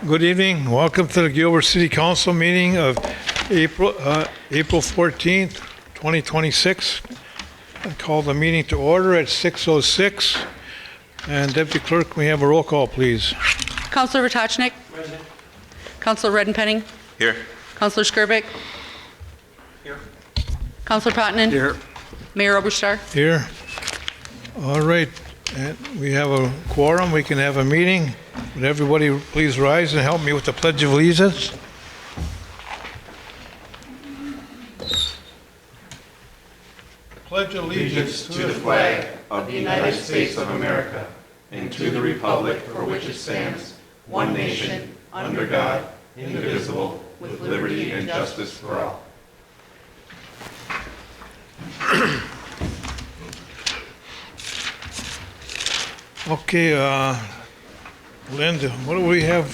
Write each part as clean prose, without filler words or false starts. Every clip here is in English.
Good evening. Welcome to the Gilbert City Council meeting of April 14th, 2026. I call the meeting to order at 6:06. And Deputy Clerk, we have a roll call, please. Councilor Vratochnik. Present. Councilor Redenpenning. Here. Councilor Skirvik. Here. Councilor Potenon. Here. Mayor Oberstar. Here. All right. And we have a quorum. We can have a meeting. Would everybody please rise and help me with the Pledge of Allegiance? Pledge allegiance To the flag of the United States of America and to the republic for which it stands, one nation, under God, indivisible, with liberty and justice for all. Okay, Linda, what do we have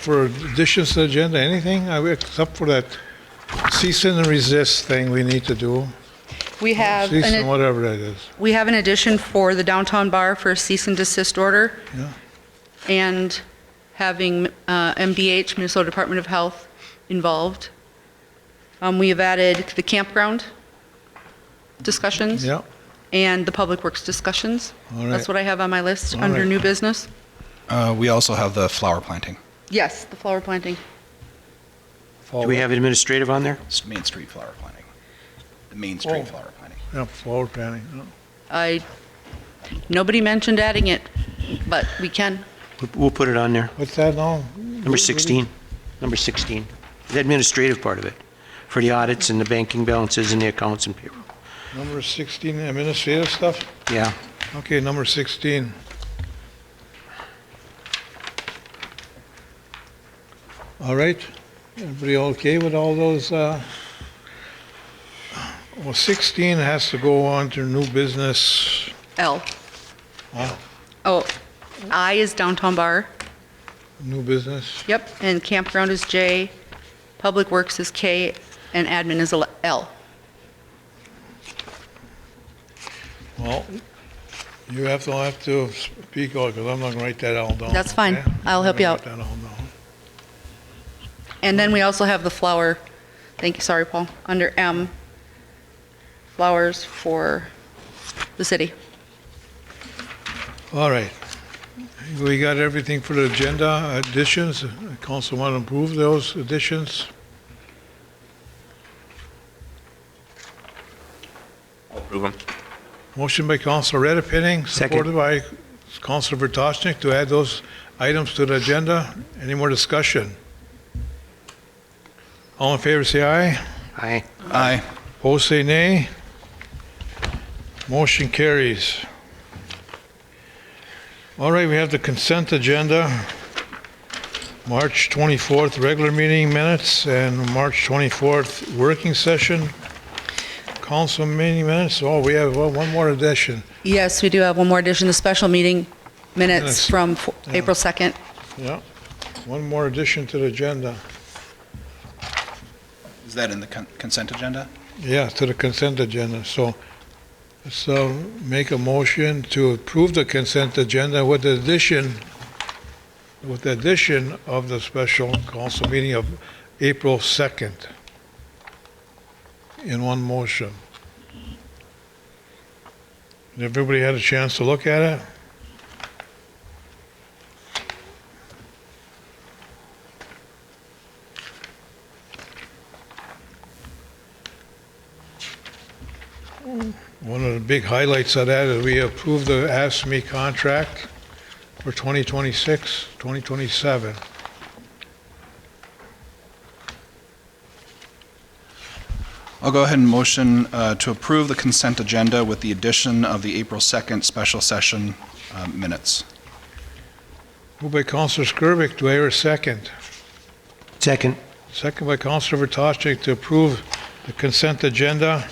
for additions to the agenda? Anything except for that cease and resist thing we need to do? We have Cease and whatever that is. an addition for the downtown bar for a cease and desist order, Yeah. and having MDH, Minnesota Department of Health, involved. We have added the campground discussions. Yeah. And the public works discussions. All right. That's what I have on my list All under right. new business. We also have the flower planting. Yes, the flower planting. Do we have administrative on there? It's Main Street flower planting. The Main Street Oh. flower planting. Yeah, flower planning. Yeah. Nobody mentioned adding it, but we can. We'll put it on there. What's that now? Number 16. Number 16. The administrative part of it, for the audits and the banking balances and the accounts and payroll. Number 16, administrative stuff? Yeah. Okay, number 16. All right, everybody okay with all those? Well, 16 has to go on to new business. L. Huh? Oh, I is downtown bar. New business. Yep, and campground is J, public works is K, and admin is L. Well, you have to speak out because I'm not going to write that all down. That's fine. okay? I'll help you I'm out. not gonna write that all down. And then we also have the flower, thank you, sorry, Paul, under M, flowers for the city. All right. We got everything for the agenda additions. Council want to approve those additions? I'll approve them. Motion by Councilor Redenpenning, Second. supported by Councilor Vratochnik to add those items to the agenda. Any more discussion? All in favor say aye. Aye. Aye. Opposed say nay. Motion carries. All right, we have the consent agenda. March 24th regular meeting minutes and March 24th working session. Council meeting minutes. Oh, we have one more addition. Yes, we do have one more addition, the special meeting minutes Minutes. from Yeah. April 2nd. Yeah, one more addition to the agenda. Is that in the consent agenda? Yeah, to the consent agenda. So let's make a motion to approve the consent agenda with the addition of the special council meeting of April 2nd in one motion. Everybody had a chance to look at it? One of the big highlights of that is we approved the ASME contract for 2026, 2027. I'll go ahead and motion to approve the consent agenda with the addition of the April 2nd special session minutes. Moved by Councilor Skirvik. Do I hear a second? Second. Second by Councilor Vratochnik to approve the consent agenda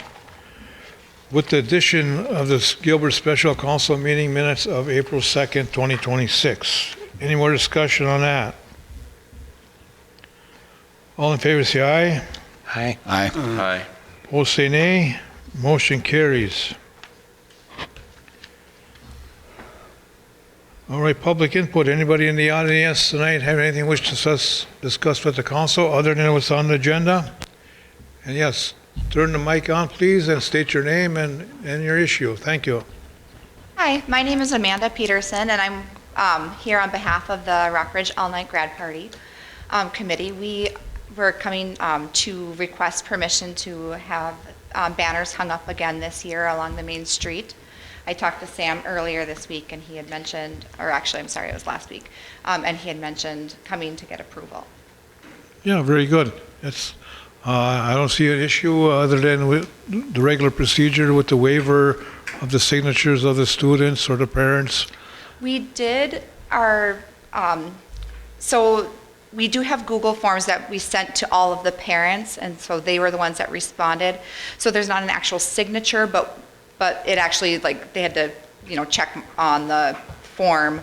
with the addition of the Gilbert Special Council meeting minutes of April 2nd, 2026. Any more discussion on that? All in favor say aye. Aye. Aye. Aye. Opposed say nay. Motion carries. All right, public input. Anybody in the audience tonight have anything wish to discuss with the council other than what's on the agenda? And yes, turn the mic on, please, and state your name and your issue. Thank you. Hi, my name is Amanda Peterson, and I'm here on behalf of the Rockridge All-Night Grad Party Committee. We were coming to request permission to have banners hung up again this year along the main street. I talked to Sam earlier this week, and he had mentioned, or actually, I'm sorry, it was last week, and he had mentioned coming to get approval. Yeah, very good. I don't see an issue other than with the regular procedure with the waiver of the signatures of the students or the parents. We did our, so we do have Google Forms that we sent to all of the parents, and so they were the ones that responded. So there's not an actual signature, but it actually, like, they had to, check on the form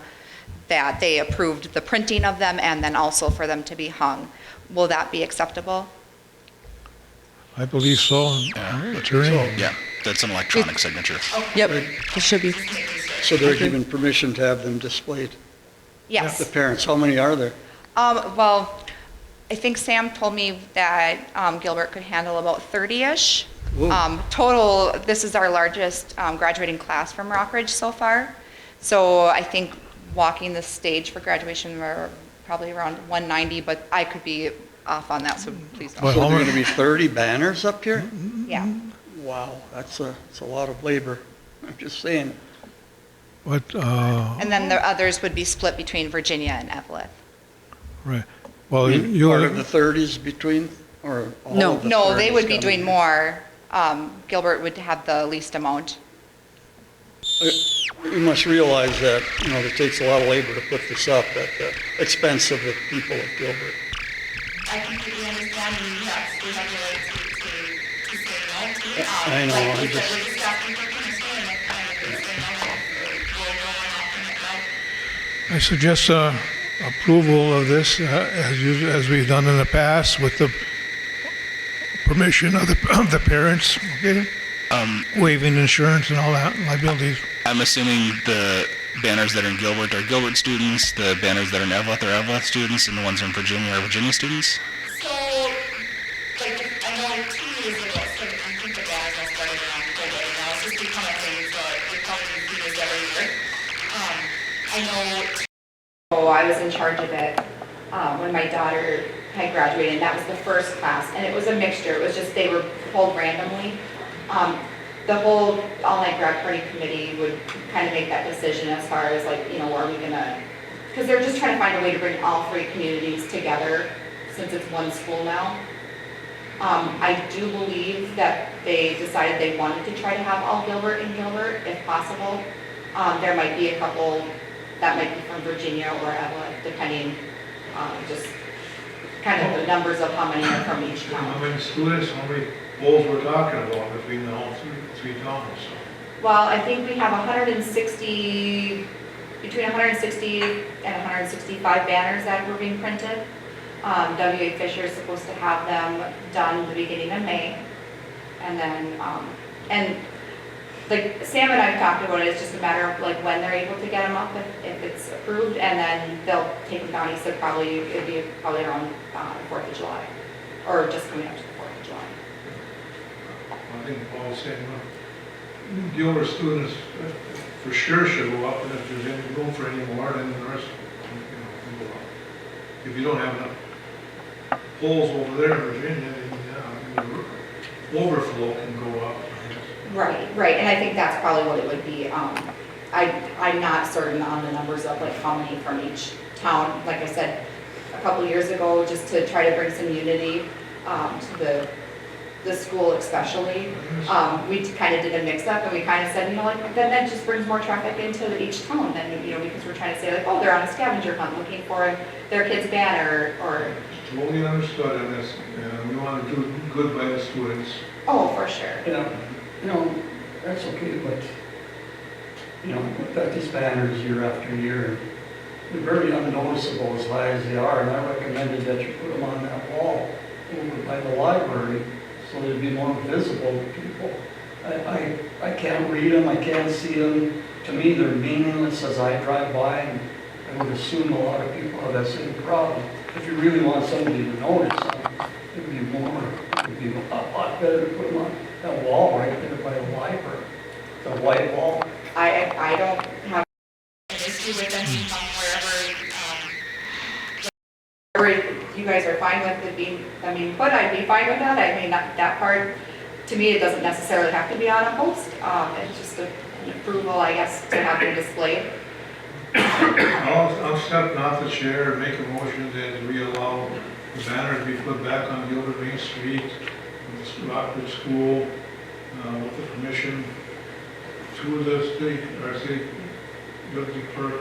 that they approved the printing of them and then also for them to be hung. Will that be acceptable? I believe so. Attorney? Yeah, that's an electronic signature. Yep, it should be. So they're given permission to have them displayed? Yes. The parents, how many are there? Well, I think Sam told me that Gilbert could handle about 30-ish. Whoa. Total, this is our largest graduating class from Rockridge so far. So I think walking the stage for graduation, we're probably around 190, but I could be off on that, so please But don't. So how there are many- going to be 30 banners up here? Yeah. Wow, that's a lot of labor. I'm just saying. But, And then the others would be split between Virginia and Evelyn. right. Well, Part of you, the 30s between, or all No. of the No, they 30s would be coming? doing more. Gilbert would have the least amount. You must realize that, it takes a lot of labor to put this up at the expense of the people of Gilbert. I completely understand, and yes, we have the right to say no to it. I know, I'm Like we said, just- we're just asking for permission, and if they say no, we'll go on alternate route. I suggest approval of this as we've done in the past with the permission of the parents, okay? Waiving insurance and all that, liabilities. I'm assuming the banners that are in Gilbert are Gilbert students, the banners that are in Eveleth are Eveleth students, and the ones in Virginia are Virginia students? So, like, I know 2 years ago, so I think the banners all started around COVID, and now it's just become a thing, so we probably do this every year. I know. So I was in charge of it when my daughter had graduated, and that was the first class, and it was a mixture. It was just they were pulled randomly. The whole all-night grad party committee would kind of make that decision as far as like, are we gonna, because they're just trying to find a way to bring all 3 communities together since it's one school now. I do believe that they decided they wanted to try to have all Gilbert in Gilbert if possible. There might be a couple that might be from Virginia or Evelyn, depending, just kind of the numbers of how many are from each How town. many students, how many polls we're talking about between the all three towns? Well, I think we have 160, between 160 and 165 banners that were being printed. W.A. Fisher is supposed to have them done the beginning of May. And then, and like Sam and I have talked about it, it's just a matter of like when they're able to get them up if it's approved, and then they'll take them down. He said it'd be probably around 4th of July, or just coming up to the 4th of July. I think Paul was saying, Gilbert students for sure should go up, and if there's any room for any more, then the rest, can go up. If you don't have enough polls over there in Virginia, then the overflow can go up. Right, and I think that's probably what it would be. I'm not certain on the numbers of like how many from each town. Like I said, a couple years ago, just to try to bring some unity to the school especially, we kind of did a mix-up, and we kind of said, then that just brings more traffic into each town, then, because we're trying to say like, oh, they're on a scavenger hunt looking for their kid's banner, or, Totally understood on this, we want to do good by the students. oh, for sure. That's okay, but, we've got these banners year after year. They're very unnoticeable as high as they are, and I recommended that you put them on that wall over by the library so they'd be more visible to people. I can't read them, I can't see them, to me, they're meaningless as I drive by, and I would assume a lot of people have that same problem. If you really want somebody to notice something, it'd be a lot better to put them on that wall right there by the library, the white wall. I don't have an issue with them being hung wherever you guys are fine with it being, I'd be fine with that. I mean, that part, to me, it doesn't necessarily have to be on a post. It's just an approval, I guess, to have them displayed. I'll step off the chair and make a motion that we allow the banner to be put back on Gilbert Main Street, in the Rockwood School, with the permission to the city clerk,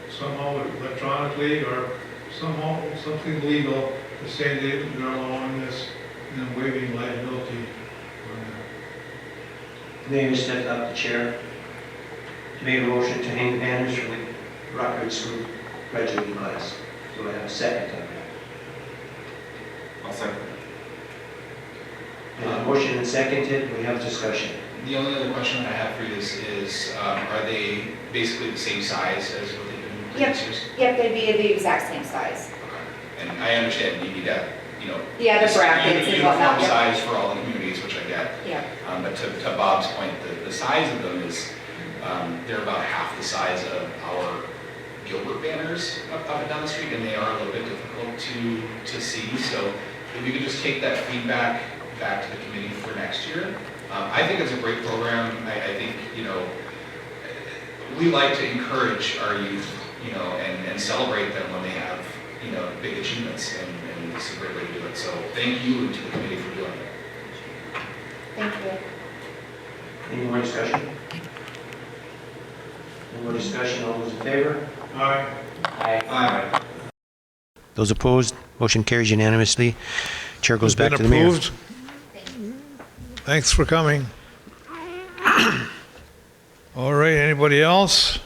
somehow electronically or somehow something legal to say they're allowing this and waiving liability. Name is stepped up the chair. Made a motion to hang banners for the Rockwood School graduating class. Do I have a second on that? I'll second. Motion and seconded, we have discussion. The only other question I have for you is are they basically the same size as what they've been in previous years? Yep, they'd be the exact same size. Okay. And I understand you need that, Yeah, the brackets and whatnot. uniform size for all the communities, which I get. Yeah. But to Bob's point, the size of them is, they're about half the size of our Gilbert banners up and down the street, and they are a little bit difficult to see. So if you could just take that feedback back to the committee for next year. I think it's a great program. I think, we like to encourage our youth, and celebrate them when they have, big achievements, and this is a great way to do it. So thank you to the committee for doing it. Thank you. Any more discussion? Any more discussion? All those in favor? Aye. Aye. Those opposed? Motion carries unanimously. Chair goes back to the Been mayor. approved. Thanks for coming. All right, anybody else?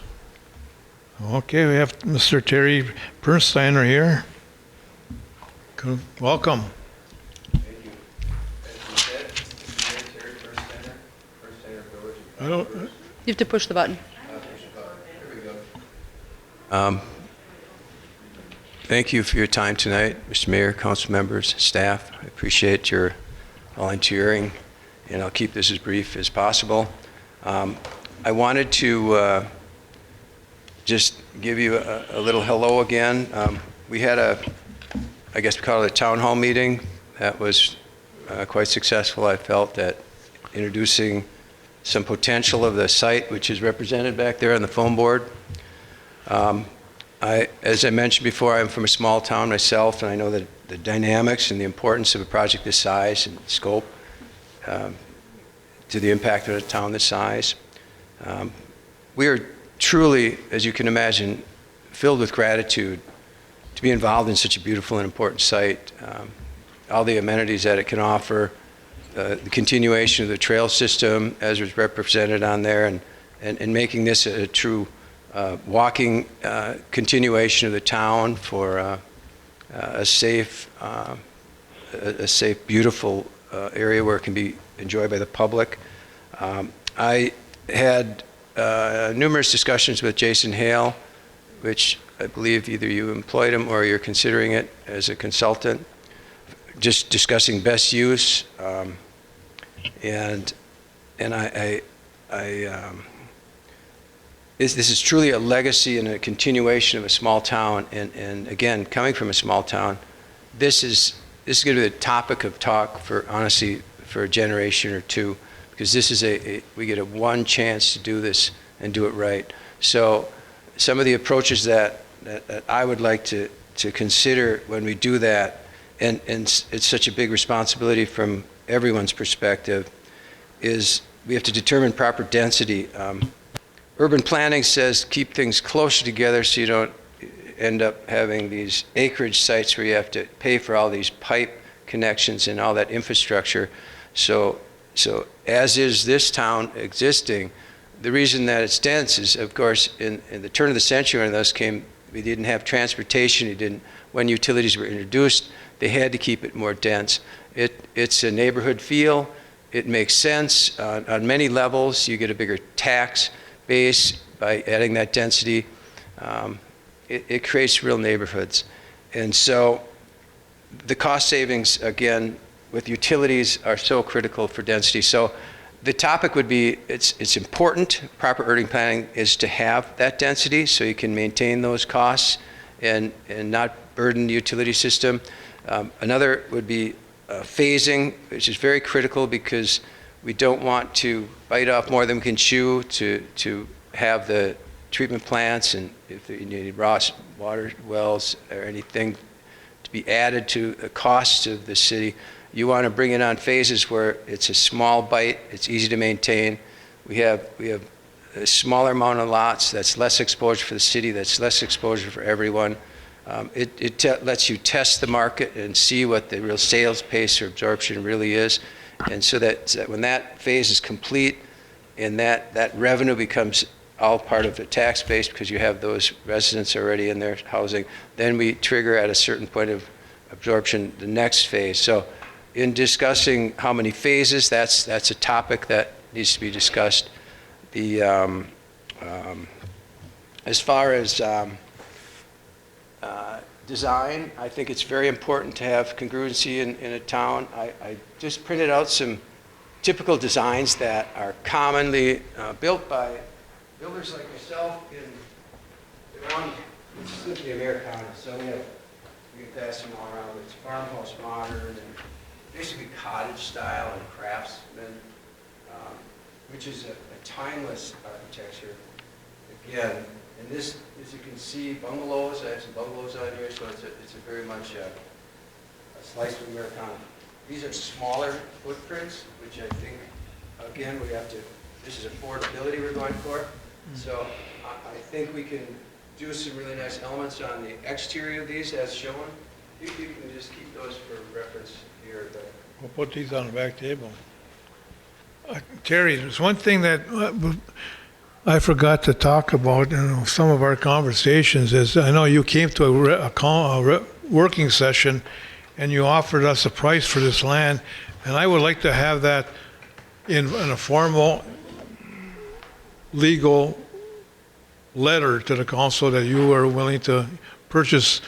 Okay, we have Mr. Terry Bernsteiner here. Welcome. I don't, You have to push the button. Thank you for your time tonight, Mr. Mayor, council members, staff. I appreciate your volunteering, and I'll keep this as brief as possible. I wanted to just give you a little hello again. We had I guess we call it a town hall meeting that was quite successful. I felt that introducing some potential of the site, which is represented back there on the foam board. As I mentioned before, I'm from a small town myself, and I know that the dynamics and the importance of a project this size and scope to the impact of a town this size. We are truly, as you can imagine, filled with gratitude to be involved in such a beautiful and important site. All the amenities that it can offer, the continuation of the trail system as was represented on there, and making this a true walking continuation of the town for a safe, beautiful area where it can be enjoyed by the public. I had numerous discussions with Jason Hale, which I believe either you employed him or you're considering it as a consultant, just discussing best use. This is truly a legacy and a continuation of a small town. And again, coming from a small town, this is going to be the topic of talk for, honestly, for a generation or two, because this is we get a one chance to do this and do it right. So some of the approaches that I would like to consider when we do that, and it's such a big responsibility from everyone's perspective, is we have to determine proper density. Urban planning says keep things closer together so you don't end up having these acreage sites where you have to pay for all these pipe connections and all that infrastructure. So as is this town existing, the reason that it's dense is, of course, in the turn of the century when those came, we didn't have transportation. When utilities were introduced, they had to keep it more dense. It's a neighborhood feel. It makes sense on many levels. You get a bigger tax base, by adding that density, it creates real neighborhoods. And so the cost savings, again, with utilities are so critical for density. So the topic would be, it's important, proper urban planning is to have that density so you can maintain those costs and not burden the utility system. Another would be phasing, which is very critical because we don't want to bite off more than we can chew to have the treatment plants, and if you need raw water wells or anything to be added to the costs of the city. You want to bring it on phases where it's a small bite, it's easy to maintain. We have a smaller amount of lots, that's less exposure for the city, that's less exposure for everyone. It lets you test the market and see what the real sales pace or absorption really is. And so that when that phase is complete and that revenue becomes all part of the tax base because you have those residents already in their housing, then we trigger at a certain point of absorption the next phase. So in discussing how many phases, that's a topic that needs to be discussed. The as far as design, I think it's very important to have congruency in a town. I just printed out some typical designs that are commonly built by builders like myself around simply Americana. So we can pass them all around. It's farmhouse modern and basically cottage style and craftsman, which is a timeless architecture. Again, and this, as you can see, bungalows. I have some bungalows on here, so it's a very much a slice of Americana. These are smaller footprints, which I think, again, this is affordability we're going for. So I think we can do some really nice elements on the exterior of these as shown. You can just keep those for reference here. But We'll put these on the back table. Terry, there's one thing that I forgot to talk about in some of our conversations is I know you came to a working session and you offered us a price for this land, and I would like to have that in a formal legal letter to the council that you are willing to purchase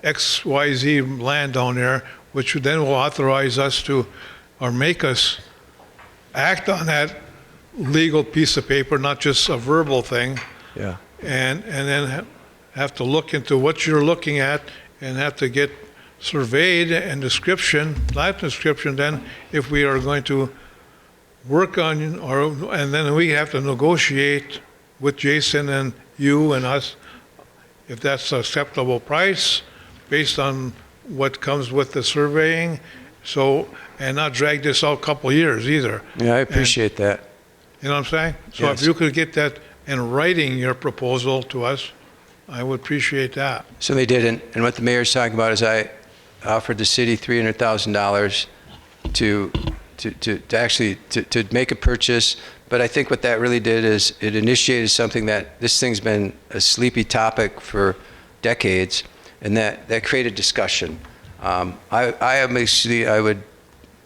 XYZ land down there, which then will authorize us to, or make us act on that legal piece of paper, not just a verbal thing. yeah. And then have to look into what you're looking at and have to get surveyed and live description then if we are going to work on, and then we have to negotiate with Jason and you and us if that's an acceptable price based on what comes with the surveying. So, and not drag this out a couple of years either. Yeah, I appreciate that. You know what I'm saying? So Yes. if you could get that in writing, your proposal to us, I would appreciate that. So they didn't, and what the mayor's talking about is I offered the city $300,000 to actually make a purchase, but I think what that really did is it initiated something that this thing's been a sleepy topic for decades, and that created discussion. I would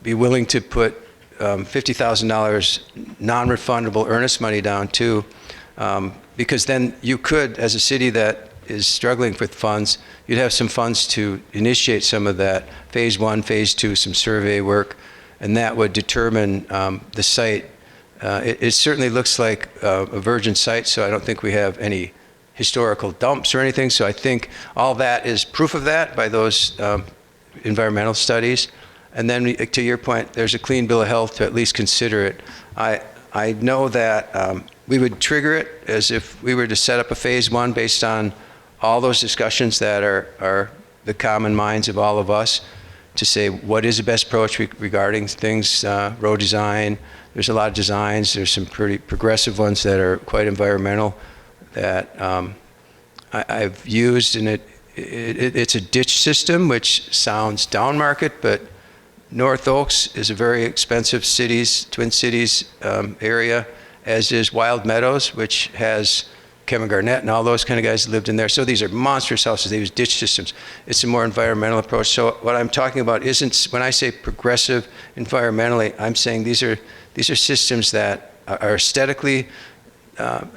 be willing to put $50,000 non-refundable earnest money down too, because then you could, as a city that is struggling with funds, you'd have some funds to initiate some of that phase 1, phase 2, some survey work, and that would determine the site. It certainly looks like a virgin site, so I don't think we have any historical dumps or anything, so I think all that is proof of that by those environmental studies. And then, to your point, there's a clean bill of health to at least consider it. I know that we would trigger it as if we were to set up a phase 1 based on all those discussions that are the common minds of all of us, to say what is the best approach regarding things, road design. There's a lot of designs. There's some pretty progressive ones that are quite environmental that I've used, and it's a ditch system, which sounds down market, but North Oaks is a very expensive Twin Cities area, as is Wild Meadows, which has Kevin Garnett and all those kind of guys lived in there. So these are monstrous houses. They use ditch systems. It's a more environmental approach. So what I'm talking about isn't, when I say progressive environmentally, I'm saying these are systems that are aesthetically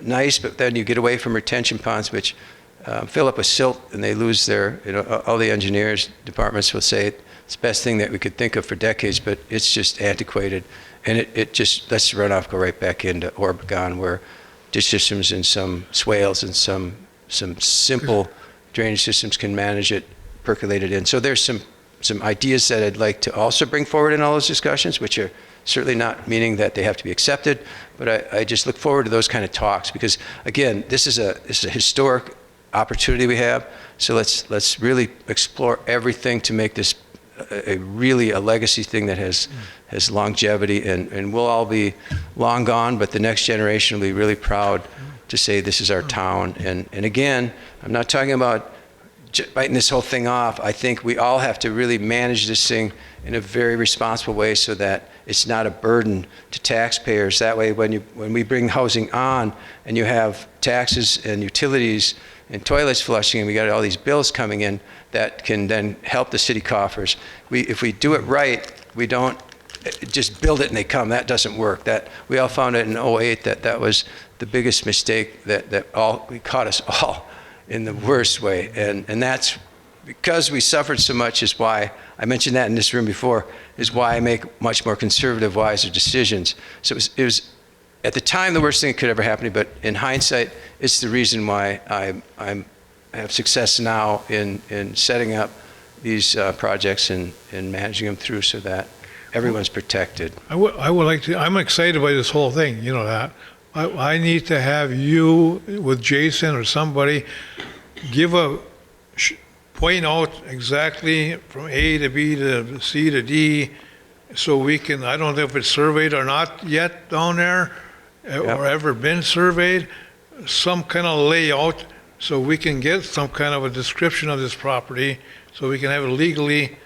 nice, but then you get away from retention ponds, which fill up with silt, and they lose their, all the engineers departments will say it's the best thing that we could think of for decades, but it's just antiquated. And it just lets the runoff go right back into Oregon, where ditch systems and some swales and some simple drainage systems can manage it, percolate it in. So there's some ideas that I'd like to also bring forward in all those discussions, which are certainly not meaning that they have to be accepted, but I just look forward to those kind of talks, because again, this is a historic opportunity we have. So let's really explore everything to make this really a legacy thing that has longevity, and we'll all be long gone, but the next generation will be really proud to say this is our town. And again, I'm not talking about biting this whole thing off. I think we all have to really manage this thing in a very responsible way so that it's not a burden to taxpayers. That way, when we bring housing on and you have taxes and utilities and toilets flushing and we got all these bills coming in that can then help the city coffers. If we do it right, we don't just build it and they come. That doesn't work. We all found it in '08 that was the biggest mistake that caught us all in the worst way. And that's because we suffered so much, is why I mentioned that in this room before, is why I make much more conservative, wiser decisions. So it was at the time the worst thing that could ever happen to me, but in hindsight, it's the reason why I have success now in setting up these projects and managing them through so that everyone's protected. I would like to, I'm excited by this whole thing, you know that. I need to have you with Jason or somebody point out exactly from A to B to C to D, so we can, I don't know if it's surveyed or not yet down there, or ever been surveyed, some kind of layout, so we can get some kind of a description of this property, so we can have it legally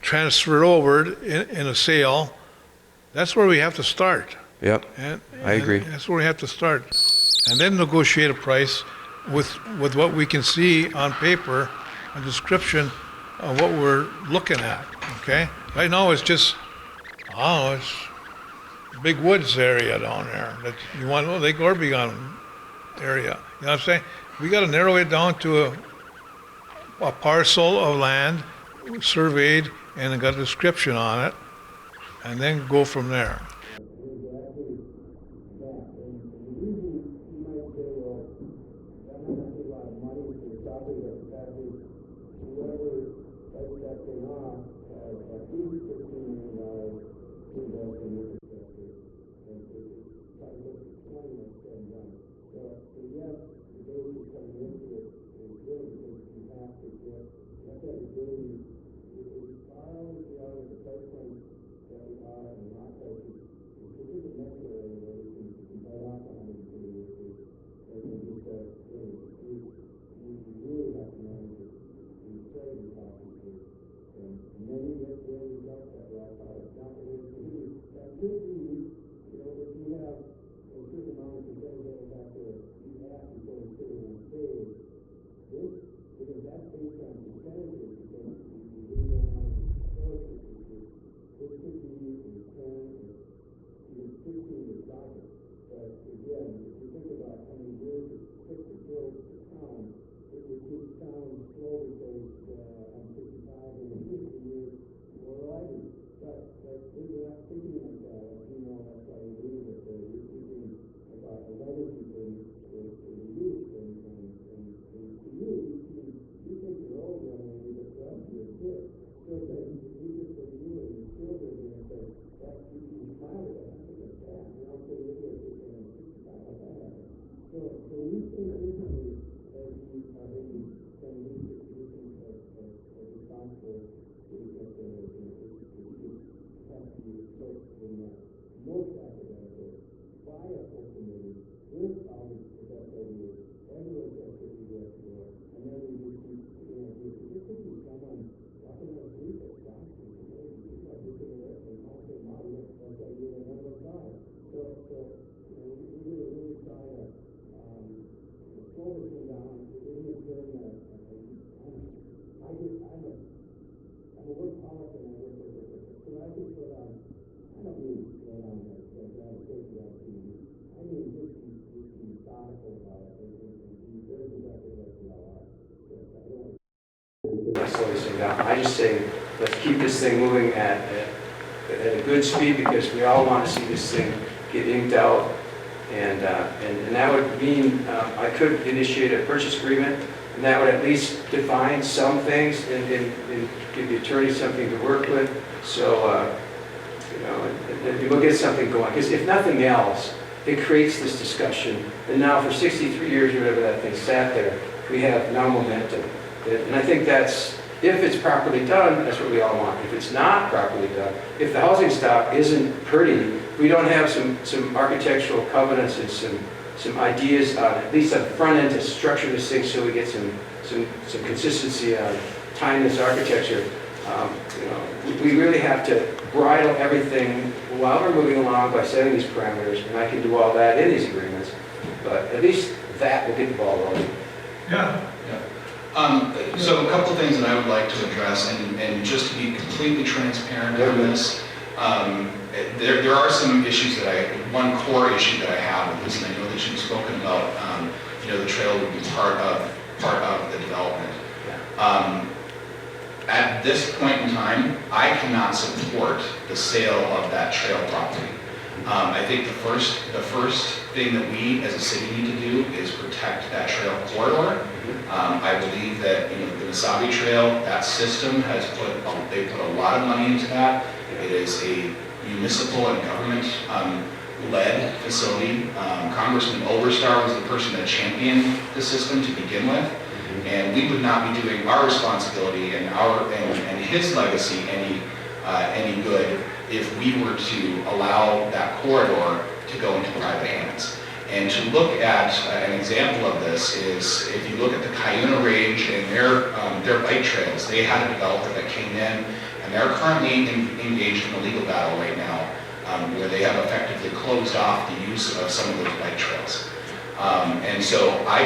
transferred over in a sale. That's where we have to start. Yep, I agree. That's where we have to start. And then negotiate a price with what we can see on paper, a description of what we're looking at, okay? Right now, it's just, it's big woods area down there. That you want, Lake Orbegon area, you know what I'm saying? We gotta narrow it down to a parcel of land surveyed and got a description on it, and then go from there. Let's slow this thing down. I just say, let's keep this thing moving at a good speed because we all want to see this thing get inked out. And that would mean I could initiate a purchase agreement, and that would at least define some things and give the attorney something to work with. So, and we'll get something going. Because if nothing else, it creates this discussion. And now for 63 years, or whatever that thing sat there, we have now momentum. And I think that's, if it's properly done, that's what we all want. If it's not properly done, if the housing stock isn't pretty, we don't have some architectural covenants and some ideas on, at least on the front end, to structure this thing so we get some consistency on timeless architecture. We really have to bridle everything while we're moving along by setting these parameters, and I can do all that in these agreements, but at least that will get the ball rolling. Yeah. So a couple of things that I would like to address, and just to be completely transparent on this, there are some issues one core issue that I have with this, and I know that you've spoken about, the trail would be part of the development. At this point in time, I cannot support the sale of that trail property. I think the first thing that we as a city need to do is protect that trail corridor. I believe that the Wasabi Trail, that system they put a lot of money into that. It is a municipal and government led facility. Congressman Oberstar was the person that championed the system to begin with. And we would not be doing our responsibility and his legacy any good if we were to allow that corridor to go into private hands. And to look at an example of this is if you look at the Cuyuna Range and their bike trails, they had a developer that came in, and they're currently engaged in a legal battle right now where they have effectively closed off the use of some of those bike trails. And so I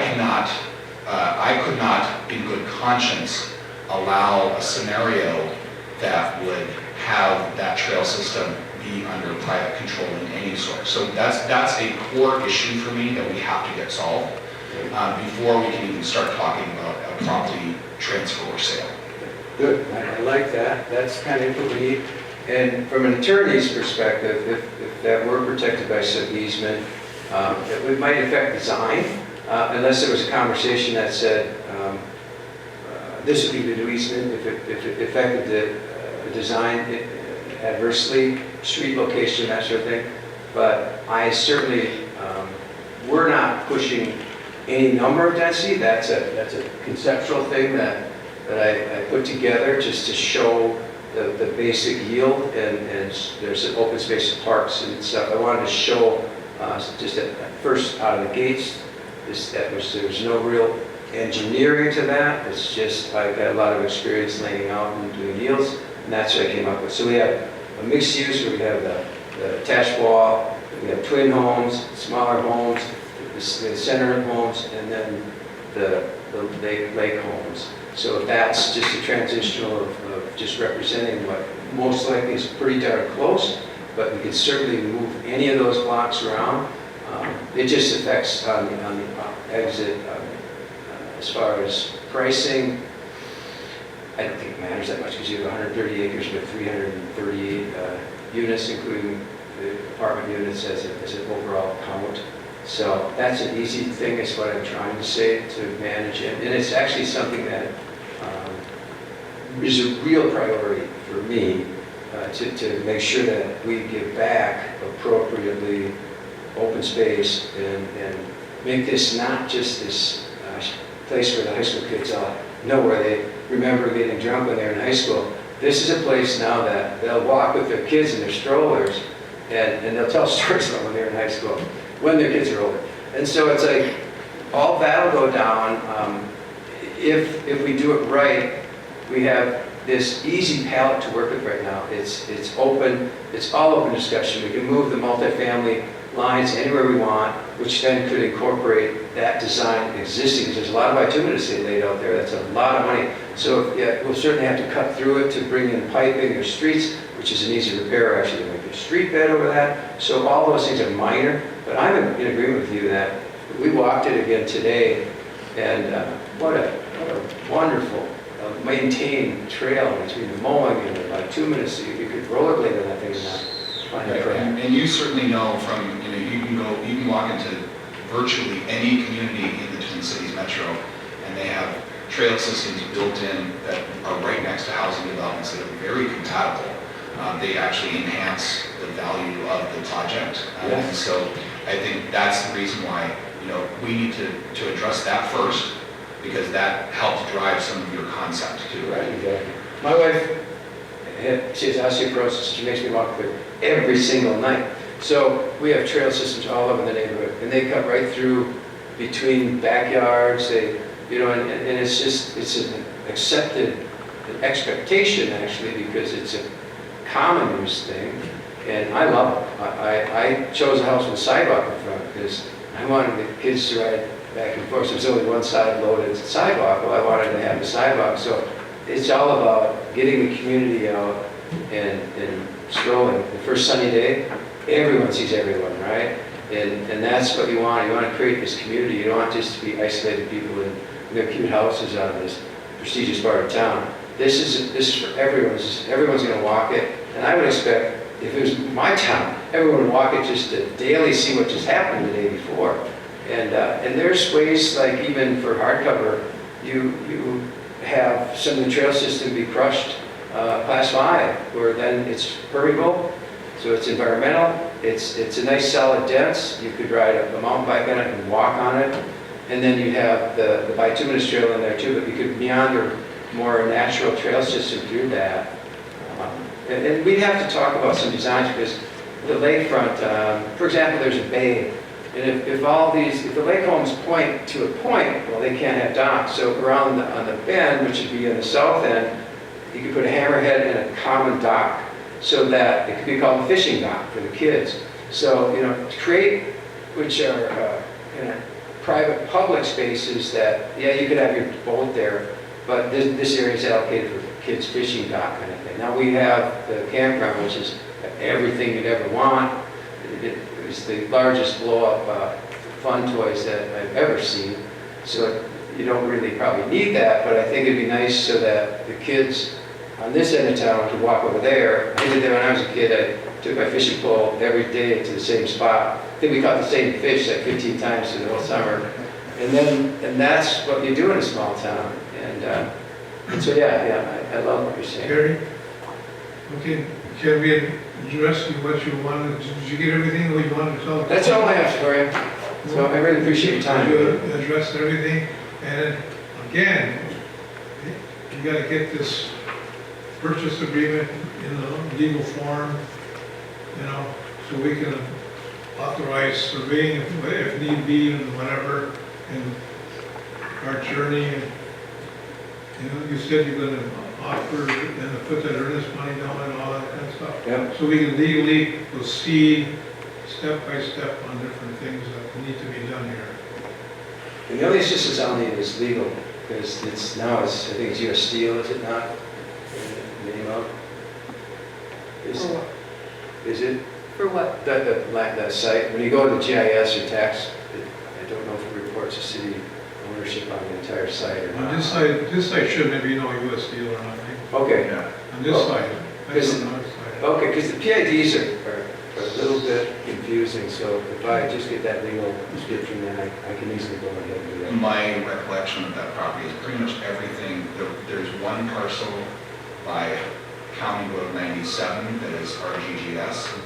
could not, in good conscience, allow a scenario that would have that trail system be under private control in any sort. So that's a core issue for me that we have to get solved before we can even start talking about a property transfer or sale. Good, I like that. That's kind of what we need. And from an attorney's perspective, if that were protected by some easement, it might affect design, unless there was a conversation that said this would be the new easement if it affected the design adversely, street location, that sort of thing. But I certainly, we're not pushing any number of density. That's a conceptual thing that I put together just to show the basic yield, and there's an open space of parks and stuff. I wanted to show just at first out of the gates there's no real engineering to that. It's just I've got a lot of experience laying out and doing yields, and that's what I came up with. So we have a mixed use where we have the attached wall, we have twin homes, smaller homes, the center homes, and then the lake homes. So that's just a transitional of just representing what most likely is pretty darn close, but we can certainly move any of those blocks around. It just affects on the exit as far as pricing. I don't think it matters that much because you have 130 acres with 338 units, including the apartment units as an overall count. So that's an easy thing is what I'm trying to say to manage it. And it's actually something that is a real priority for me to make sure that we give back appropriately open space and make this not just this place where the high school kids all know where they remember getting drunk when they're in high school. This is a place now that they'll walk with their kids in their strollers and they'll tell stories about when they're in high school, when their kids are older. And so it's like, all that'll go down. If we do it right, we have this easy palette to work with right now. It's open, it's all open discussion. We can move the multifamily lines anywhere we want, which then could incorporate that design existing, because there's a lot of bituminous they laid out there. That's a lot of money. So yeah, we'll certainly have to cut through it to bring in piping or streets, which is an easy repair actually to make a street bed over that. So all those things are minor, but I'm in agreement with you that we walked it again today, and what a what a wonderful, maintained trail between the mowing and the bituminous, so you could rollerblade on that thing and not find a Right, crack. and you certainly know from, you can walk into virtually any community in the Twin Cities metro, and they have trail systems built in that are right next to housing developments that are very compatible. They actually enhance the value of the project. And so I think that's the reason why, we need to address that first, because that helps drive some of your concept too. Right, exactly. My wife, she has osteoporosis. She makes me walk there every single night. So we have trail systems all over the neighborhood, and they cut right through between backyards. And it's an accepted expectation actually, because it's a common use thing, and I love it. I chose a house with a sidewalk in front because I wanted the kids to ride back and forth. So there's only one side loaded sidewalk. Well, I wanted to have the sidewalk. So it's all about getting the community out and strolling. The first sunny day, everyone sees everyone, right? And that's what you want. You want to create this community. You don't want just to be isolated people in their cute houses on this prestigious part of town. This is for everyone. Everyone's going to walk it. And I would expect, if it was my town, everyone would walk it just to daily see what just happened the day before. And there's ways, like even for hardcover, you have some of the trail system be crushed class 5, where then it's permeable, so it's environmental, it's a nice solid dense. You could ride a mountain bike on it and walk on it, and then you have the bituminous trail in there too, but you could meander more natural trail system through that. And we'd have to talk about some designs, because the lakefront, for example, there's a bay, and if the lake homes point to a point, well, they can't have docks. So around on the bend, which would be on the south end, you could put a hammerhead and a common dock, so that it could be called a fishing dock for the kids. So, to create, which are private public spaces that, you could have your boat there, but this area is allocated for kids fishing dock kind of thing. Now we have the campground, which is everything you'd ever want. It's the largest blow-up fun toys that I've ever seen. So you don't really probably need that, but I think it'd be nice so that the kids on this end of town could walk over there. I did that when I was a kid. I took my fishing pole every day to the same spot. I think we caught the same fish like 15 times through the whole summer. And that's what you do in a small town. And so I love what you're saying. Gary? Okay, can we address what you wanted? Did you get everything that you wanted to tell? That's all I have for you. So I really appreciate your time. You addressed everything, and again, you got to get this purchase agreement in the legal form, so we can authorize surveying if need be and whatever, and our journey. And, you said you're going to offer and to put that earnest money down and all that kind of stuff. Yep. So we can legally proceed step by step on different things that need to be done here. And the only assistance I'll need is legal, because I think it's U.S. Steel, is it not? Minimum? For what? Is it? For what? That site, when you go to the GIS or tax, I don't know if it reports a city ownership on the entire site or On not. this side shouldn't be no U.S. Steel or nothing. Okay. On this side, that's on our side. Okay, because the PIDs are a little bit confusing, so if I just get that legal description, then I can easily go ahead and do that. My recollection of that property is pretty much everything. There's one parcel by County Road 97 that is RGGS,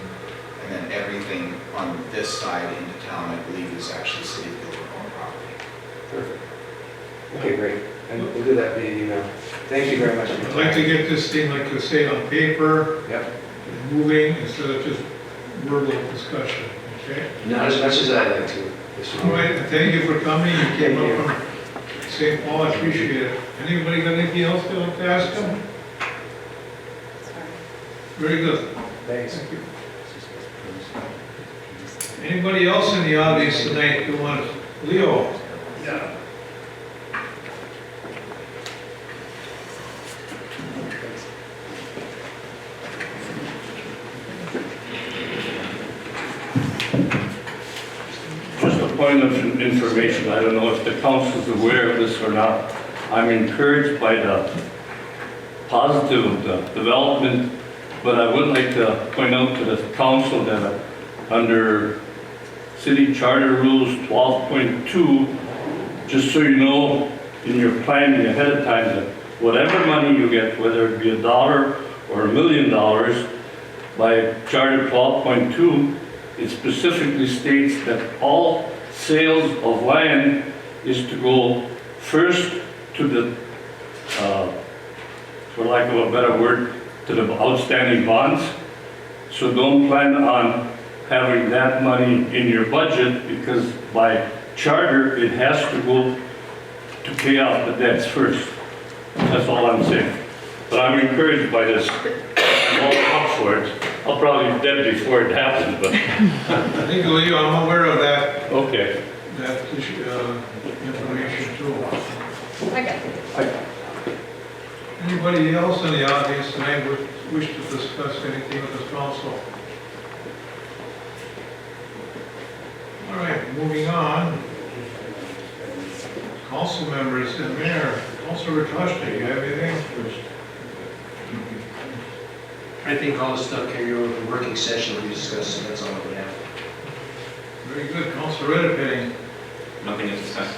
and then everything on this side into town, I believe, is actually City of Gilbert owned property. Perfect. Okay, great. And we'll do that via email. Thank you very much. I'd like to get this thing, like you say, on paper, Yep. and moving, instead of just verbal discussion, okay? Not as much as I'd like to. All right, and thank you for coming. You came up from St. Paul, I appreciate it. Anybody got anything else they want to ask them? Very good. Thanks. Thank you. Anybody else in the audience tonight who wants, Leo? Yeah. Just a point of information, I don't know if the council's aware of this or not, I'm encouraged by the positive development, but I would like to point out to the council that under City Charter Rules 12.2, just so you know, in your planning ahead of time, that whatever money you get, whether it be $1 or $1 million, by Charter 12.2, it specifically states that all sales of land is to go first to the, for lack of a better word, to the outstanding bonds. So don't plan on having that money in your budget, because by charter, it has to go to pay off the debts first. That's all I'm saying. But I'm encouraged by this. I'm all up for it. I'll probably be dead before it happens, but. Legally, I'm aware of that, Okay. information too. I got it. Anybody else in the audience tonight would wish to discuss anything with this council? All right, moving on. Council members and mayor, Councilor Ratoshnik, you have anything? I think all the stuff carried over the working session we discussed, so that's all we have. Very good. Councilor Redeping, Nothing to discuss.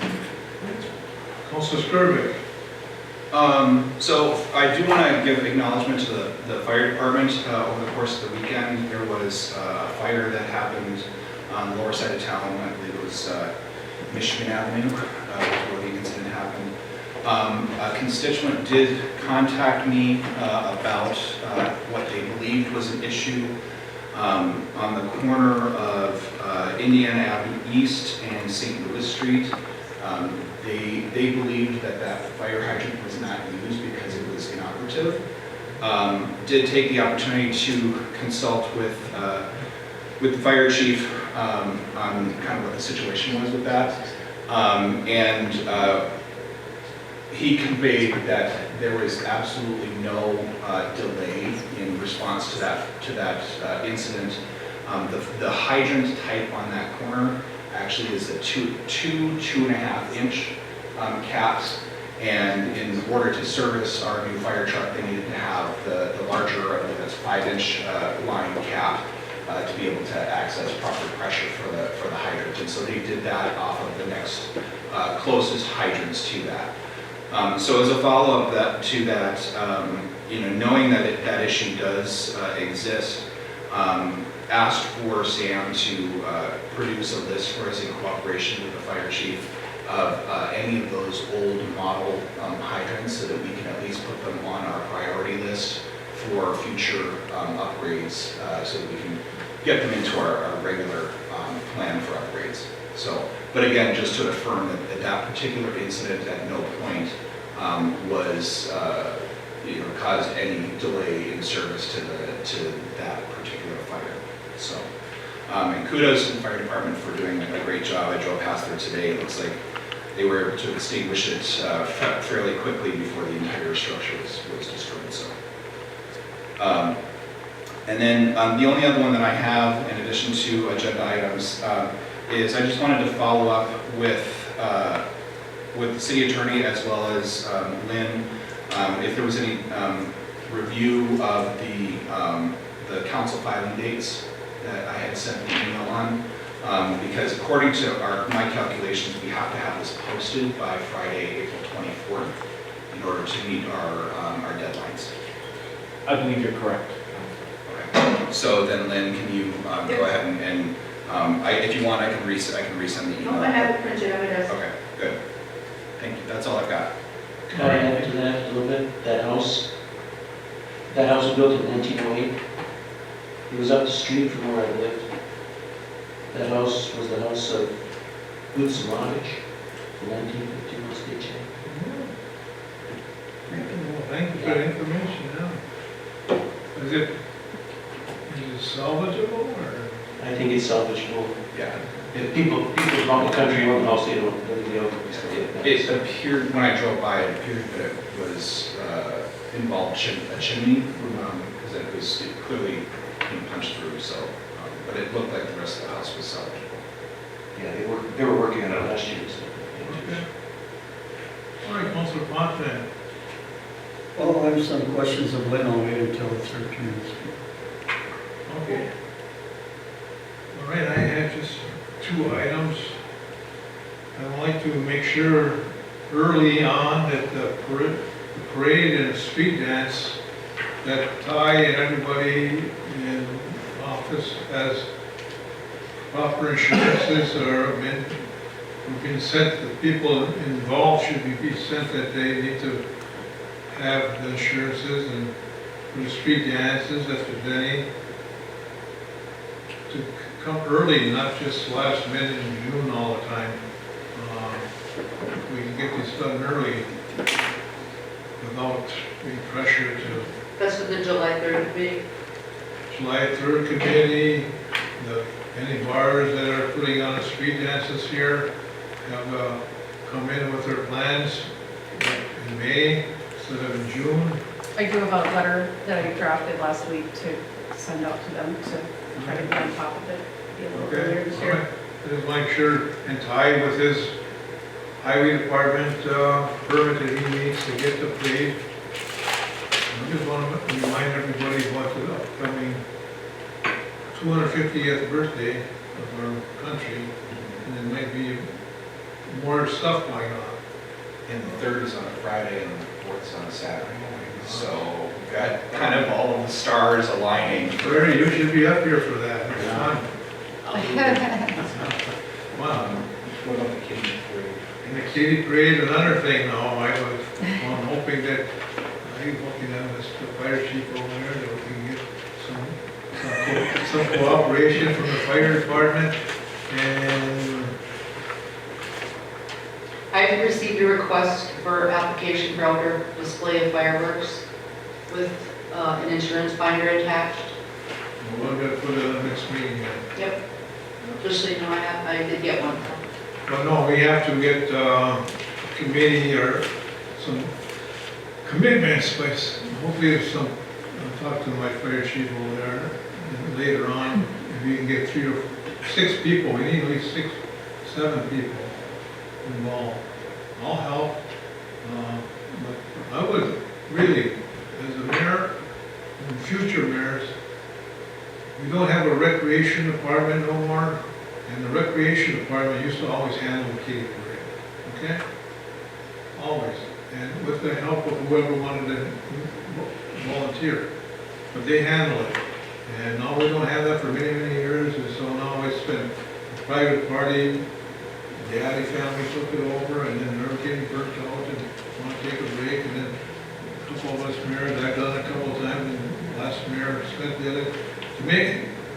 Councilor Skirvik. So I do want to give acknowledgement to the fire department. Over the course of the weekend, there was a fire that happened on the lower side of town. I believe it was Michigan Avenue, where the incident happened. A constituent did contact me about what they believed was an issue on the corner of Indiana Avenue East and St. Louis Street. They believed that fire hydrant was not used because it was inoperative. Did take the opportunity to consult with the fire chief on kind of what the situation was with that. He conveyed that there was absolutely no delay in response to that incident. The hydrant type on that corner actually is a 2.5 inch caps, and in order to service our new fire truck, they needed to have the larger, I believe that's 5-inch line cap to be able to access proper pressure for the hydrant. And so they did that off of the next closest hydrants to that. So as a follow-up to that, knowing that that issue does exist, asked for Sam to produce a list for us in cooperation with the fire chief of any of those old model hydrants, so that we can at least put them on our priority list for future upgrades, so that we can get them into our regular plan for upgrades. So, but again, just to affirm that particular incident at no point was caused any delay in service to that particular fire. So, and kudos to the fire department for doing a great job. I drove past there today. It looks like they were able to extinguish it fairly quickly before the entire structure was destroyed. So, and then the only other one that I have, in addition to agenda items, is I just wanted to follow up with the city attorney as well as Lynn, if there was any review of the council filing dates that I had sent the email on, because according to my calculations, we have to have this posted by Friday, April 24th, in order to meet our deadlines. I believe you're correct. Okay. So then, Lynn, can you go ahead and if you want, I can resend the email. I have it printed out. Okay, good. Thank you. That's all I've got. Can I add to that a little bit? That house was built in 1908. It was up the street from where I lived. That house was the house of Boots and Lodge, the 1951 state champ. Thank you for the information. Is it salvageable or? I think it's salvageable. Yeah. If people around the country own the house, they don't really know. It appeared, when I drove by, it appeared that it was involved a chimney, because it was clearly being punched through, so, but it looked like the rest of the house was salvageable. Yeah, they were working on it last year. So. Okay. All right, Councilor Montman. Well, I have some questions of Lynn. I'll wait until it's her turn to speak. Okay. All right, I have just 2 items. I'd like to make sure early on that the parade and street dance, that Ty and everybody in office has proper insurances or have been sent, the people involved should be sent that they need to have the insurances and for the street dances, if there's any, to come early, not just last minute in June all the time. We can get this done early without being pressured to. That's for the July 3rd committee. July 3rd committee, any bars that are putting on the street dances here have come in with their plans in May instead of in June. I do have a letter that I drafted last week to send out to them to try to be on top of it, be a little earlier Okay, this all year. right. Just make sure and tie with his highway department permit that he needs to get the parade. I just want to remind everybody about the upcoming 250th birthday of our country, and there might be more stuff going on. And the 3rd is on a Friday and the 4th is on a Saturday. So we've got kind of all of the stars aligning. Larry, you should be up here for that. It's fun. Wow. What about the kiddie parade? And the kitty parade, another thing now, I'm hoping that, I'm looking at this, the fire chief over there, that we can get some cooperation from the fire department. And I've received a request for application for outdoor display of fireworks with an insurance binder attached. we're gonna put it on the next meeting then. Yep. Just so you know, I did get one. But no, we have to get committee or some commitments, but hopefully there's some, I'll talk to my fire chief over there and later on, if we can get 3 or 6 people, we need at least 6, 7 people involved. I'll help, but I would really, as a mayor and future mayors, we don't have a recreation department no more, and the recreation department used to always handle the kitty parade, okay? Always, and with the help of whoever wanted to volunteer, but they handle it. And now we don't have that for many, many years, and so now it's been a private party. The Addy family took it over, and then they're getting burnt out and want to take a break, and then a couple of us mayors, I've done it a couple of times, and last mayor Smith did it, to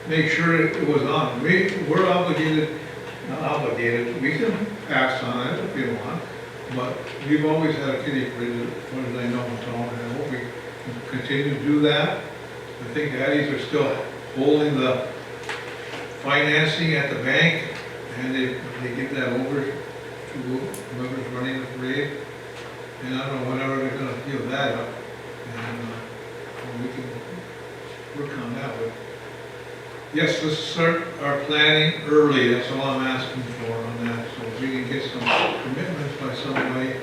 make sure it was on. We're obligated, not obligated, we can pass on it if we want, but we've always had a kitty parade, as far as I know, in town, and I hope we can continue to do that. I think the Addies are still holding the financing at the bank, and they give that over to whoever's running the parade. And I don't know whenever they're gonna give that up, and we can work on that. But yes, let's start our planning early, that's all I'm asking for on that. So if we can get some commitments by somebody,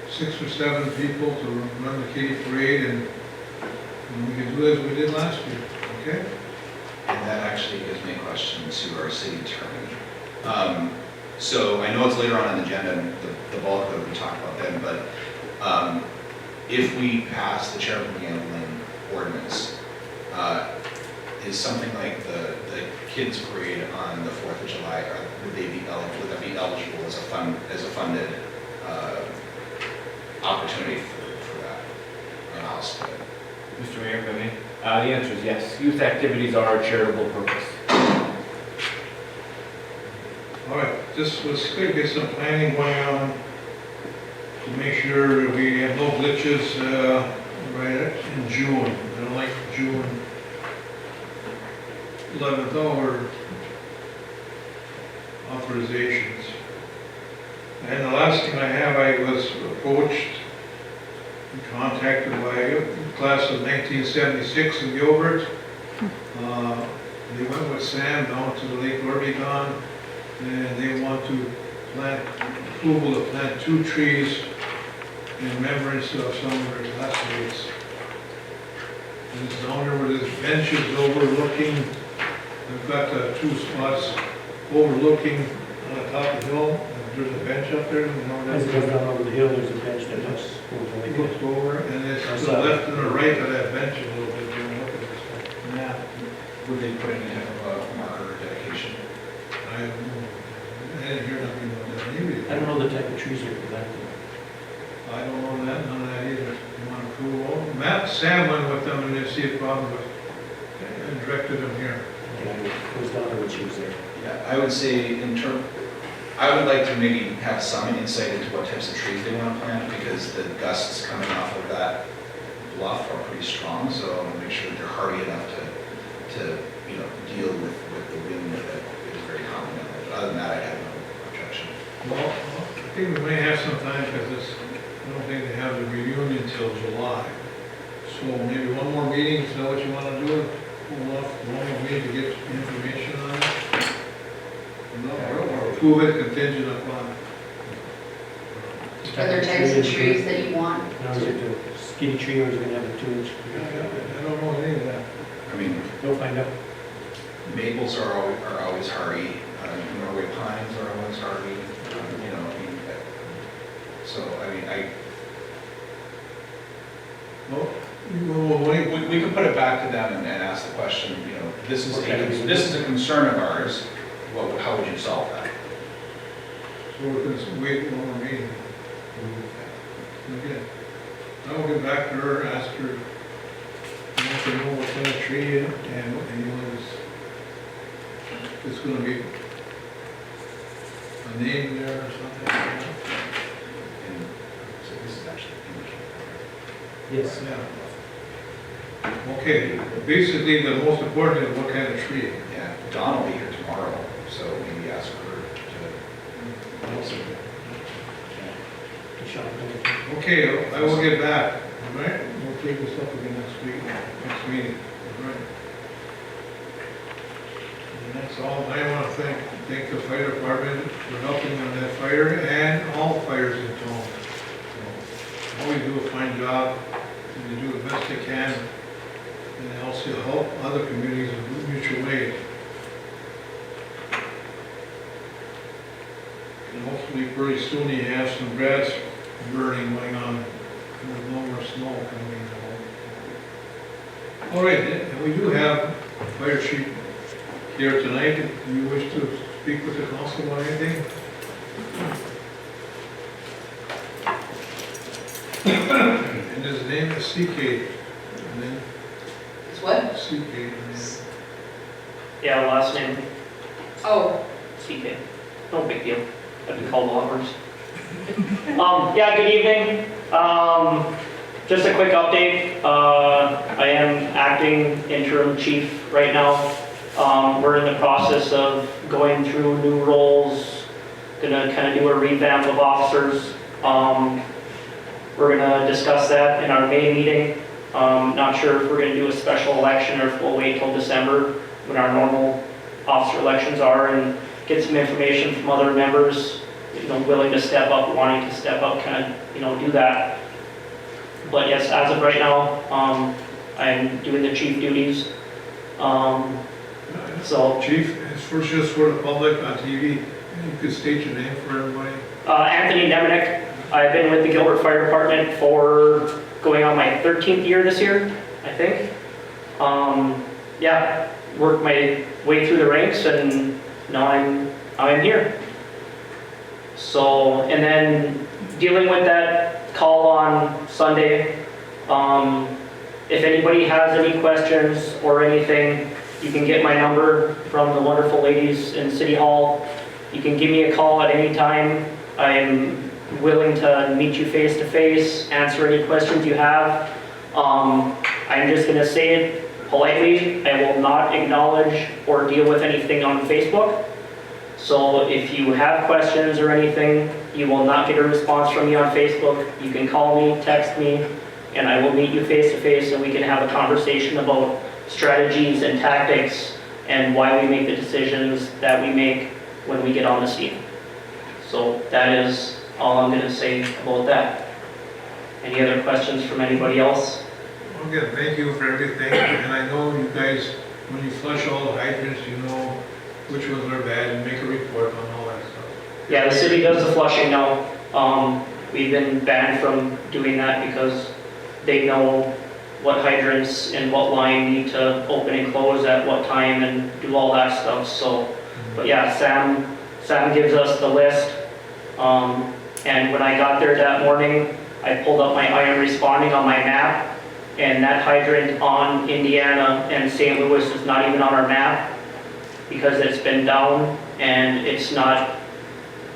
6 or 7 people to run the kitty parade, and we can do as we did last year, okay? And that actually gives me a question to our city attorney. So I know it's later on in the agenda, and the bulk of it we talk about then, but if we pass the charitable gambling ordinance, is something like the kids parade on the 4th of July, or would that be eligible as a funded opportunity for that? And I'll split it. Mr. Mayor, if I may? The answer is yes. Youth activities are a charitable purpose. All right, just let's get some planning going on to make sure we have no glitches right in June. I don't like June 11th hour authorizations. And the last thing I have, I was approached and contacted by a class of 1976 in Gilbert. They went with Sam down to the Lake Oregon, and they want to plant, approval to plant 2 trees in remembrance of some of their classmates. And it's down there where this bench is overlooking, we've got two spots overlooking on the top of the hill, and there's a bench up there, you know, As that's it goes down over the hill, there's a bench that looks it looks over, and it's to the left and the right of that bench a little bit, Jim, look at this map. Would they put any type of a marker or dedication? I don't know, I didn't hear nothing about that, maybe. I don't know the type of trees they're planting. I don't know that, none of that either. You want to approve? Matt Sam went with them and didn't see a problem with, and directed them here. And it goes down to the trees there. Yeah, I would say I would like to maybe have some insight into what types of trees they want to plant, because the gusts coming off of that bluff are pretty strong, so I want to make sure that they're hardy enough to deal with the wind that is very common. But other than that, I have no objection. Well, I think we may have some time, because I don't think they have the reunion until July. So maybe one more meeting, is that what you want to do? Hold off one more meeting to get information on it? No, or approve it contingent upon. Are there types of trees that you want? Now, is it a skinny tree or is it gonna have a 2-inch? I don't know any of that. I mean, We'll find out. maples are always hardy, Norway pines are always hardy, so, I mean, Well, we can put it back to them and ask the question, this is a concern of ours, how would you solve that? so we're going to wait one more meeting. Okay. I will get back to her, ask her, I want to know what kind of tree and what it's going to be a name there or something. And so this is actually indicated. Yes. Yeah. Okay, basically the most important is what kind of tree. Yeah, Dawn will be here tomorrow, so maybe ask her to. Okay, I will get back, all right? We'll take this up again next meeting, all right? And that's all, I want to thank the fire department for helping on that fire and all fires in town. So, always do a fine job, and they do the best they can, and they also help other communities in mutual aid. And hopefully pretty soon you have some grass burning going on, with no more snow coming in. All right, and we do have fire chief here tonight. Do you wish to speak with the council on anything? And his name is CK. And then It's what? CK. And then Yeah, last name, Oh, CK. No big deal. I've been called loggers. Yeah, good evening. Just a quick update. I am acting interim chief right now. We're in the process of going through new roles, gonna kind of do a revamp of officers. We're gonna discuss that in our May meeting. Not sure if we're gonna do a special election or if we'll wait till December when our normal officer elections are, and get some information from other members, willing to step up, wanting to step up, kind of, do that. But yes, as of right now, I'm doing the chief duties. So, Chief, it's first just for the public on TV. You could state your name for everybody. Anthony Nemenick. I've been with the Gilbert Fire Department for going on my 13th year this year, I think. Yeah, worked my way through the ranks, and now I'm here. So, and then dealing with that call on Sunday, if anybody has any questions or anything, you can get my number from the wonderful ladies in City Hall. You can give me a call at any time. I'm willing to meet you face to face, answer any questions you have. I'm just gonna say it politely. I will not acknowledge or deal with anything on Facebook. So if you have questions or anything, you will not get a response from me on Facebook. You can call me, text me, and I will meet you face to face, and we can have a conversation about strategies and tactics and why we make the decisions that we make when we get on the scene. So that is all I'm going to say about that. Any other questions from anybody else? Again, thank you for everything, and I know you guys, when you flush all the hydrants, you know which ones are bad and make a report on all that stuff. Yeah, the city does the flushing now. We've been banned from doing that because they know what hydrants and what line need to open and close at what time and do all that stuff, so. But yeah, Sam gives us the list. And when I got there that morning, I pulled up my iron responding on my map, and that hydrant on Indiana and St. Louis is not even on our map because it's been down and it's not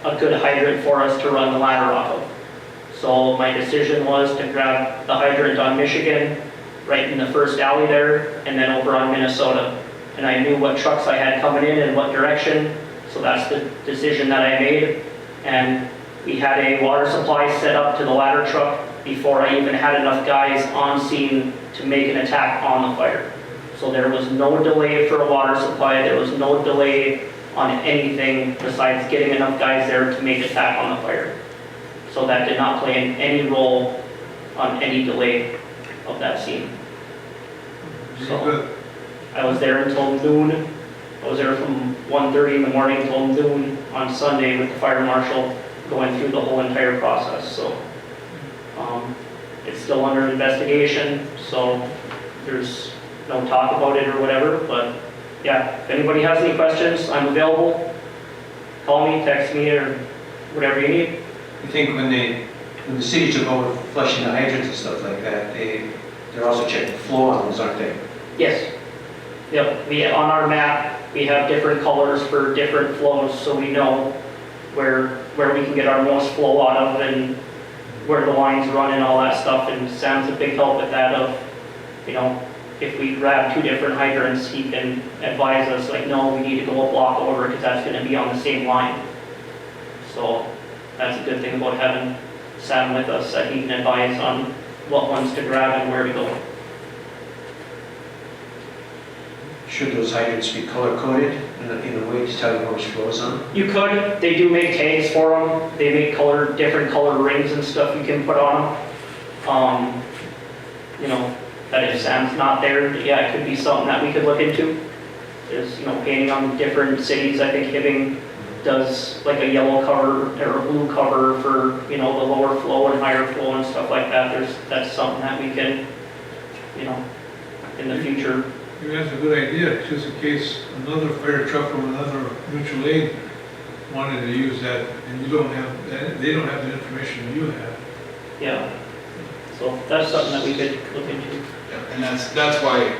a good hydrant for us to run the ladder off of. So my decision was to grab the hydrant on Michigan, right in the first alley there, and then over on Minnesota. And I knew what trucks I had coming in and what direction, so that's the decision that I made. And we had a water supply set up to the ladder truck before I even had enough guys on scene to make an attack on the fire. So there was no delay for a water supply, there was no delay on anything besides getting enough guys there to make attack on the fire. So that did not play any role on any delay of that scene. So I was there until noon. I was there from 1:30 in the morning till noon on Sunday with the fire marshal going through the whole entire process. So it's still under investigation, so there's no talk about it or whatever. But yeah, if anybody has any questions, I'm available. Call me, text me, or whatever you need. I think when the city took over flushing the hydrants and stuff like that, they're also checking flow on those, aren't they? Yes. Yep. On our map, we have different colors for different flows, so we know where we can get our most flow out of and where the lines run and all that stuff. And Sam's a big help with that of, if we grab two different hydrants, he can advise us, like, no, we need to go a block over because that's going to be on the same line. So that's a good thing about having Sam with us, that he can advise on what ones to grab and where to go. Should those hydrants be color-coded in a way to tell you how much flows on? You could. They do make tags for them. They make different color rings and stuff you can put on them. That if Sam's not there, yeah, it could be something that we could look into. Is, painting on different cities. I think Hibbing does like a yellow cover or a blue cover for, the lower flow and higher flow and stuff like that. That's something that we can, in the future. That's a good idea, just in case another fire truck from another mutual aid wanted to use that, and they don't have the information you have. Yeah. So that's something that we could look into. Yeah, and that's why,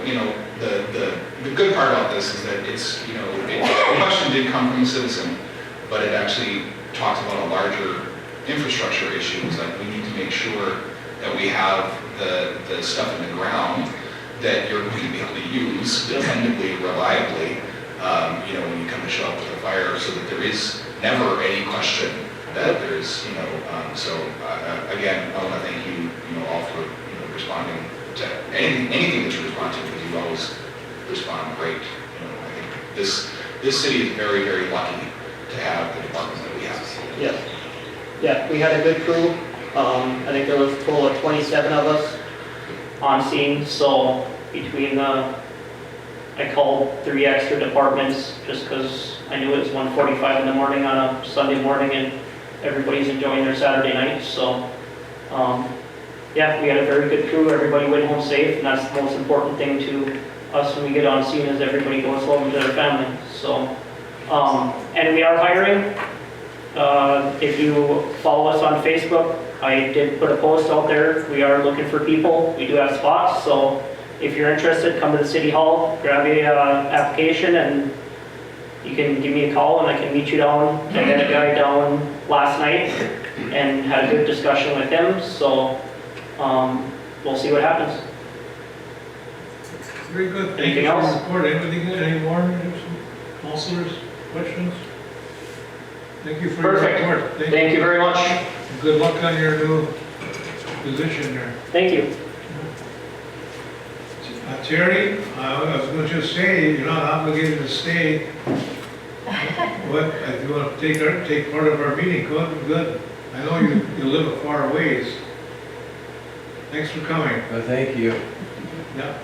the good part about this is that it's, the question did come from a citizen, but it actually talks about a larger infrastructure issues, like we need to make sure that we have the stuff in the ground that you're going to be able to use dependably, reliably, when you come to show up with a fire, so that there is never any question that there's, again, I want to thank you, all for, responding to anything that you respond to, because you always respond great. I think this city is very, very lucky to have the department that we have. Yeah. Yeah, we had a good crew. I think there was a total of 27 of us on scene, so between I called 3 extra departments just because I knew it was 1:45 in the morning on a Sunday morning and everybody's enjoying their Saturday night, so yeah, we had a very good crew. Everybody went home safe, and that's the most important thing to us when we get on scene, is everybody goes home to their family. So and we are hiring. If you follow us on Facebook, I did put a post out there. We are looking for people. We do have spots, so if you're interested, come to the city hall, grab a application, and you can give me a call and I can meet you down. I had a guy down last night and had a good discussion with him, so we'll see what happens. Very good. Thank Anything you for else? the report. Any more, councilors, questions? Thank you for Perfect. your report. Thank you very much. Good luck on your new position there. Thank you. Terry, I was going to just say, you're not obligated to stay. What, if you want to take part of our meeting, good. I know you live a far ways. Thanks for coming. Well, thank you. Yeah.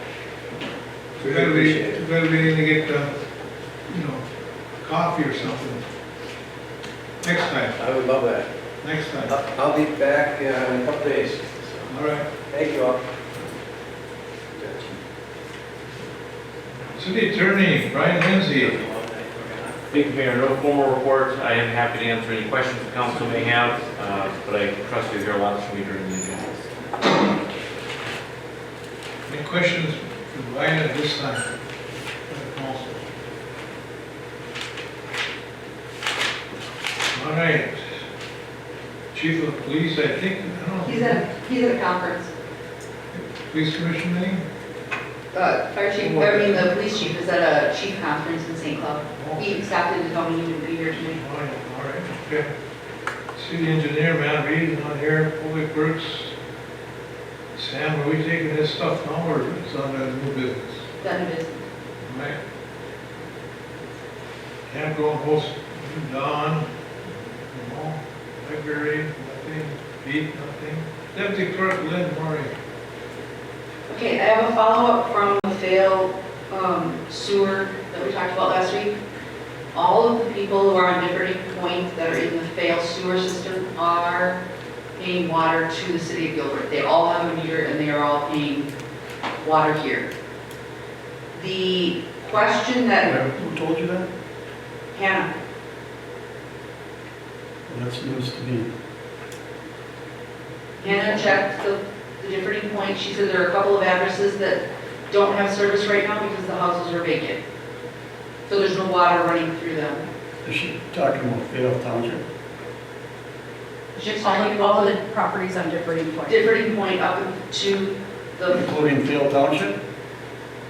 Really appreciate it. Too bad we need to get, coffee or something. Next time, I would love that. next time. I'll be back in a couple days. All right. Thank you all. City Attorney Brian Lindsay. Thank you, Mayor. No formal report. I am happy to answer any questions the council may have, but I trust you'll hear lots from me during the agenda. Any questions for Brian at this time? For the council? All right. Chief of Police, I think, I don't know. He's at a conference. Police Commission meeting? Fire chief, the police chief is at a chief conference in St. Cloud. He stopped in to tell me he would be here today. All right, okay. City Engineer, Matt Reed, is not here. Public Works. Sam, are we taking this stuff now, or is it on the new business? Done in business. All right. Campground host, Don. No. Library, nothing. Pete, nothing. Deputy Clerk Lynn Murray. Okay, I have a follow-up from the failed sewer that we talked about last week. All of the people who are on different points that are in the failed sewer system are paying water to the city of Gilbert. They all have a meter and they are all paying water here. The question that Who told you that? Hannah, Well, that's news to me. Hannah checked the different points. She said there are a couple of addresses that don't have service right now because the houses are vacant. So there's no water running through them. Is she talking about Vale Township? She's talking about All the the properties on differing points. different point up to the, Including Vale Township?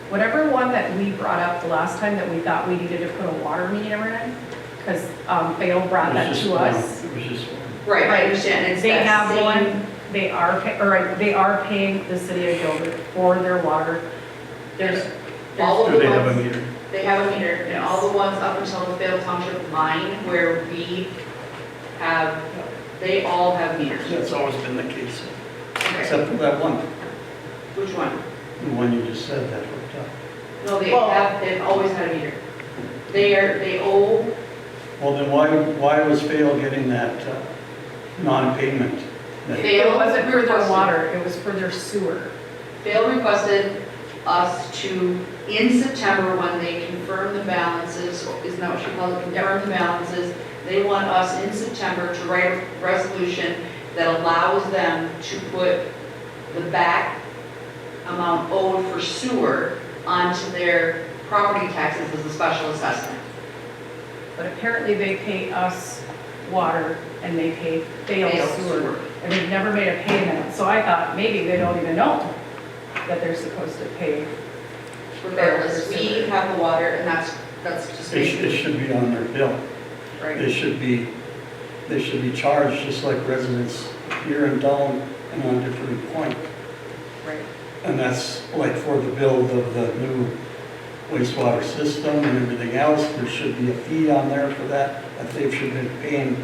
Whatever one that we brought up the last time that we thought we needed to put a water meter in, because Vale brought that to us. It was just one. right, I understand. It's They that have same- one, they are paying the city of Gilbert for their water. There's All of Do the they have a ones, meter? they have a meter, and all the ones up until the Vale Township line where we have, they all have meters. That's always been the case, Okay, except for that one, which one? the one you just said that hooked up. No, Well- they've always had a meter. They owe, Well, then why was Vale getting that non-payment? That- Vale It wasn't for their requested- water, it was for their sewer. Vale requested us to, in September, when they confirm the balances, isn't that what you call it, confirm the balances, they want us in September to write a resolution that allows them to put the back amount owed for sewer onto their property taxes as a special assessment. But apparently they pay us water and they pay Vale Vale sewer. sewer. And they've never made a payment, so I thought maybe they don't even know that they're supposed to pay. Regardless, we have the water, and that's just It basically, should be on their bill. right? They should be charged just like residents here in town and on different point. Right. And that's like for the build of the new wastewater system and everything else, there should be a fee on there for that they should be paying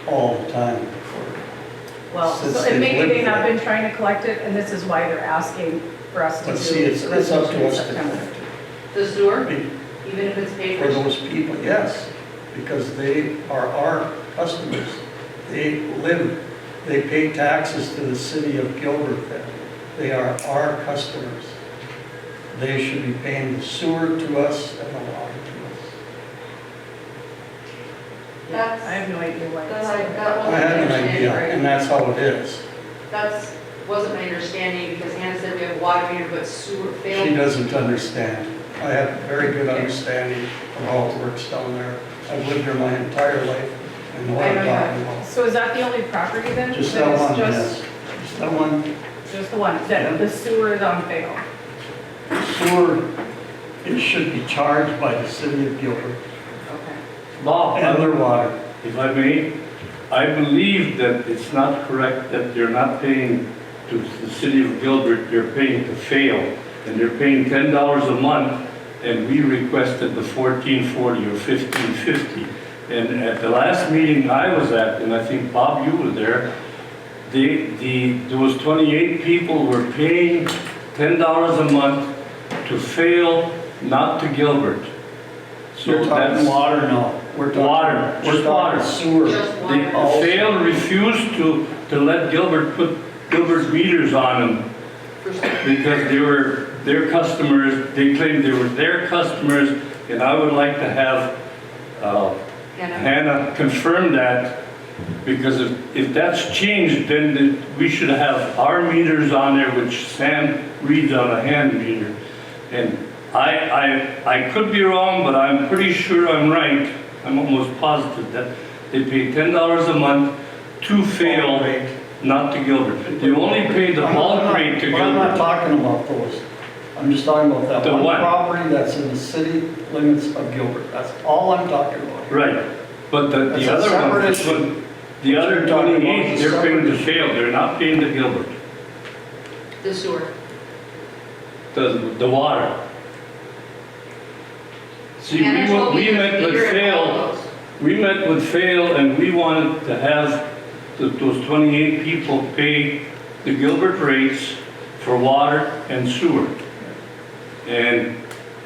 all the time for. Well, Since so they've and maybe lived they have there. been trying to collect it, and this is why they're asking for us to do. But see, it's the up resolution to in us to September. collect it. The sewer, Be- even if it's paid For for. those people, yes, because they are our customers. They pay taxes to the city of Gilbert then. They are our customers. They should be paying the sewer to us and the water to us. That's, I have no idea why. that I wasn't have my an understanding, idea, right? and that's how it is. Wasn't my understanding, because Hannah said we have water meter, but sewer She failed. doesn't understand. I have a very good understanding of how it works down there. I've lived there my entire life. I know what I'm talking about. So is that the only property then? Just that that is one, just- yes. Just that one. Just the one, Yeah. that the sewer is on Vale. Sewer, it should be charged by the city of Gilbert Okay. Bob, and their water. if I may, I believe that it's not correct that they're not paying to the city of Gilbert, they're paying to fail. And they're paying $10 a month, and we requested the $14.40 or $15.50. And at the last meeting I was at, and I think Bob, you were there, there was 28 people were paying $10 a month to fail, not to Gilbert. So You're talking that's water now. We're talking. water, We're just water. talking sewer. Just The water. fail refused to let Gilbert put Gilbert meters on them because they were their customers. They claimed they were their customers, and I would like to have Hannah confirm that, because if that's changed, then we should have our meters on there, which Sam reads on a hand meter. And I could be wrong, but I'm pretty sure I'm right. I'm almost positive that they pay $10 a month to fail, not to Gilbert. They only pay the bulk rate to But I'm not Gilbert. talking about those. I'm just talking about that The one what? property that's in the city limits of Gilbert. That's all I'm talking about. Right, but That's the a other separate one, issue. the other You're talking about 28, is they're paying to separate. fail. They're not paying to Gilbert. The sewer. The water. See, Hannah told me we there's met with meter in all fail. those. We met with fail, and we wanted to have those 28 people pay the Gilbert rates for water and sewer. And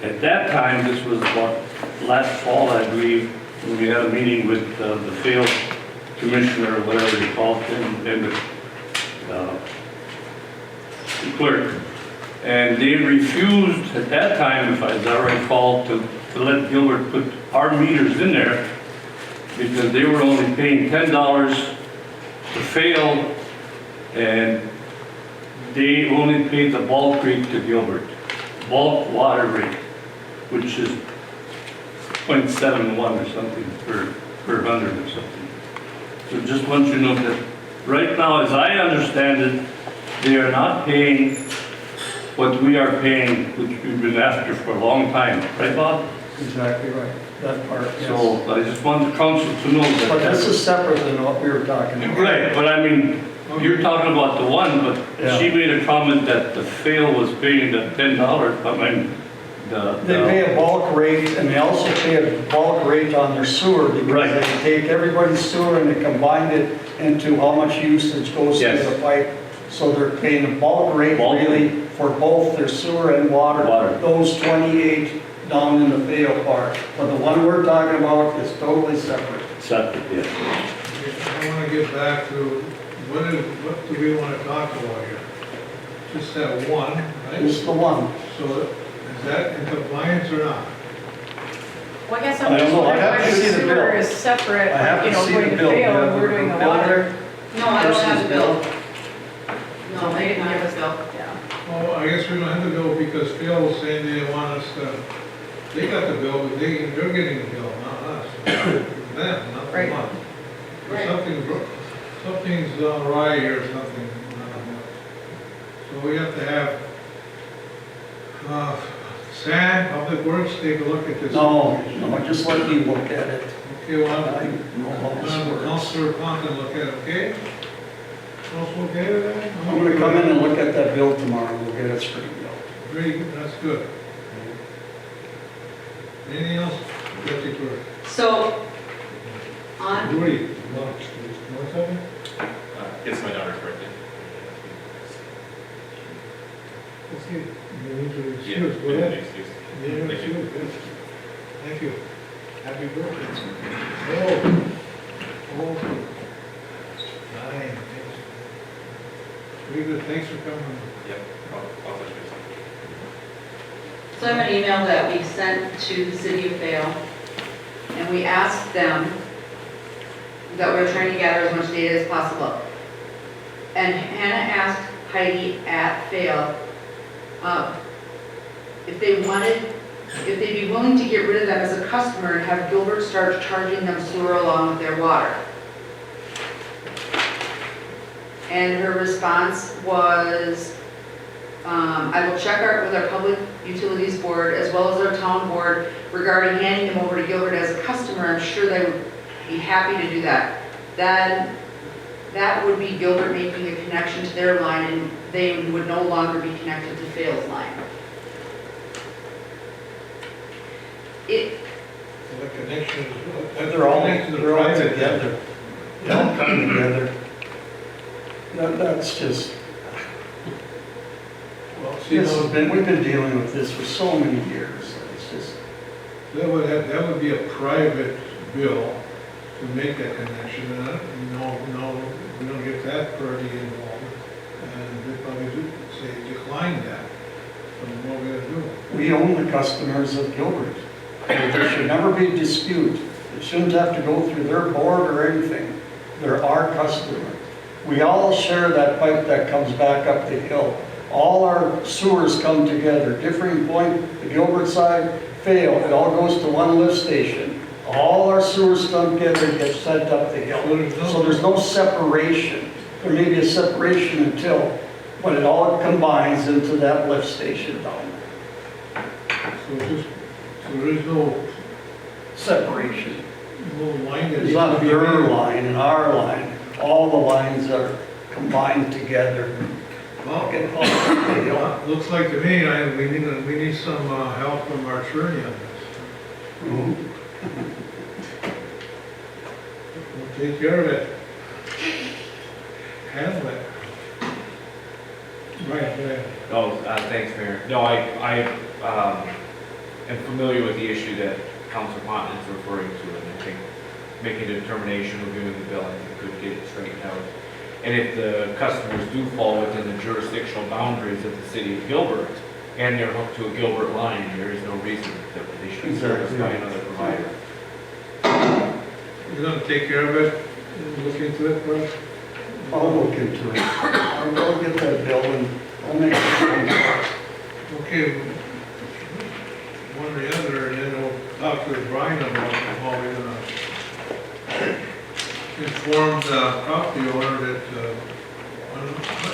at that time, this was what, last fall, I believe, when we had a meeting with the fail commissioner, or whatever they called him, and the clerk. And they refused at that time, if I recall, to let Gilbert put our meters in there, because they were only paying $10 to fail, and they only paid the bulk rate to Gilbert, bulk water rate, which is 0.71 or something per hundred or something. So just want you to know that right now, as I understand it, they are not paying what we are paying, which we've been after for a long time, right, Bob? Exactly right. That part, yes. So I just want the council to know that. But this is separate than what we were talking about. Right, but I mean, you're talking about the one, but Yeah. she made a comment that the fail was paying the $10, I mean, They pay a bulk rate, and they also pay a bulk rate on their sewer, because Right. they take everybody's sewer and they combine it into how much usage goes through Yes. the pipe. So they're paying a bulk rate Bulk. really for both their sewer and water. Water. Those 28 down in the fail part. But the one we're talking about is totally separate. Separate, yes. I want to get back to, what do we want to talk about here? Just that one, right? Just the one. So is that in compliance or not? Well, I guess I I'm don't just know. I'd wondering have why to the see the sewer bill. is separate, I have like, to see going the to bill. fail, Do you and have we're the doing the bill water. there? No, I don't have the bill. So No, they they didn't didn't give have us the bill. Yeah. Well, I guess we don't have the bill because Phil was saying they want us to, they got the bill, but they're getting the bill, not us. Them, not the Right. month. Right. Something's awry here, something. So we have to have, Sam, Public Works, take a look at this. No, just let me look at it. Okay, well, I know how this works. Counselor Conklin look at it, okay? Also okay with that? I'm gonna come in and look at that bill tomorrow, we'll get it straightened out. Very good, that's good. Anything else, Deputy Clerk? So, on, Rudy, you want something? It's my daughter's birthday. Okay, you need to Yeah, excuse, go ahead. excuse. Yeah, Thank you. excuse, good. Thank you. Happy birthday. Oh. Oh. Nine. Very good, thanks for coming. Yep, I'll touch base. so I have an email that we sent to the city of Vale, and we asked them that we're trying to gather as much data as possible. And Hannah asked Heidi at Vale, if they'd be willing to get rid of them as a customer and have Gilbert start charging them sewer along with their water. And her response was, I will check with our public utilities board as well as our town board regarding handing them over to Gilbert as a customer. I'm sure they would be happy to do that. Then that would be Gilbert making a connection to their line, and they would no longer be connected to Vale's line. The connection is, They're all, connected to the they're all private. together. They all come together. Okay, well, that's good. Very good, very good. Thank you. Happy birthday. Oh, That's just, Well, see, we've been dealing with this for so many years. It's just, that would be a private bill to make that connection, and no, we don't get that party involved. And they probably do say decline that, so what are we gonna do? we own the customers of Gilbert. There should never be a dispute. It shouldn't have to go through their board or anything. They're our customer. We all share that pipe that comes back up the hill. All our sewers come together, differing point, the Gilbert side, fail, it all goes to one lift station. All our sewers come together and get sent up the hill. So there's no separation. There may be a separation until, when it all combines into that lift station down there. So there is no Separation. line that It's needs not to be their made. line and our line. All the lines are combined together. Well, Get all up the hill. looks like to me, we need some help from our attorney on this. Mhm. We'll take care of it. Handle it. Right. No, thanks, Mayor. No, I am familiar with the issue that Councilor Ponton is referring to, and I think making a determination, reviewing the bill, I think could get it straightened out. And if the customers do fall within the jurisdictional boundaries of the city of Gilbert, and they're hooked to a Gilbert line, there is no reason that they should be serviced by another provider. You're gonna take care of it, and look into it, Russ? I'll look into it. I'll get that bill and I'll make it. Okay, one or the other, and then we'll talk to Brian about how we're gonna inform the property owner that,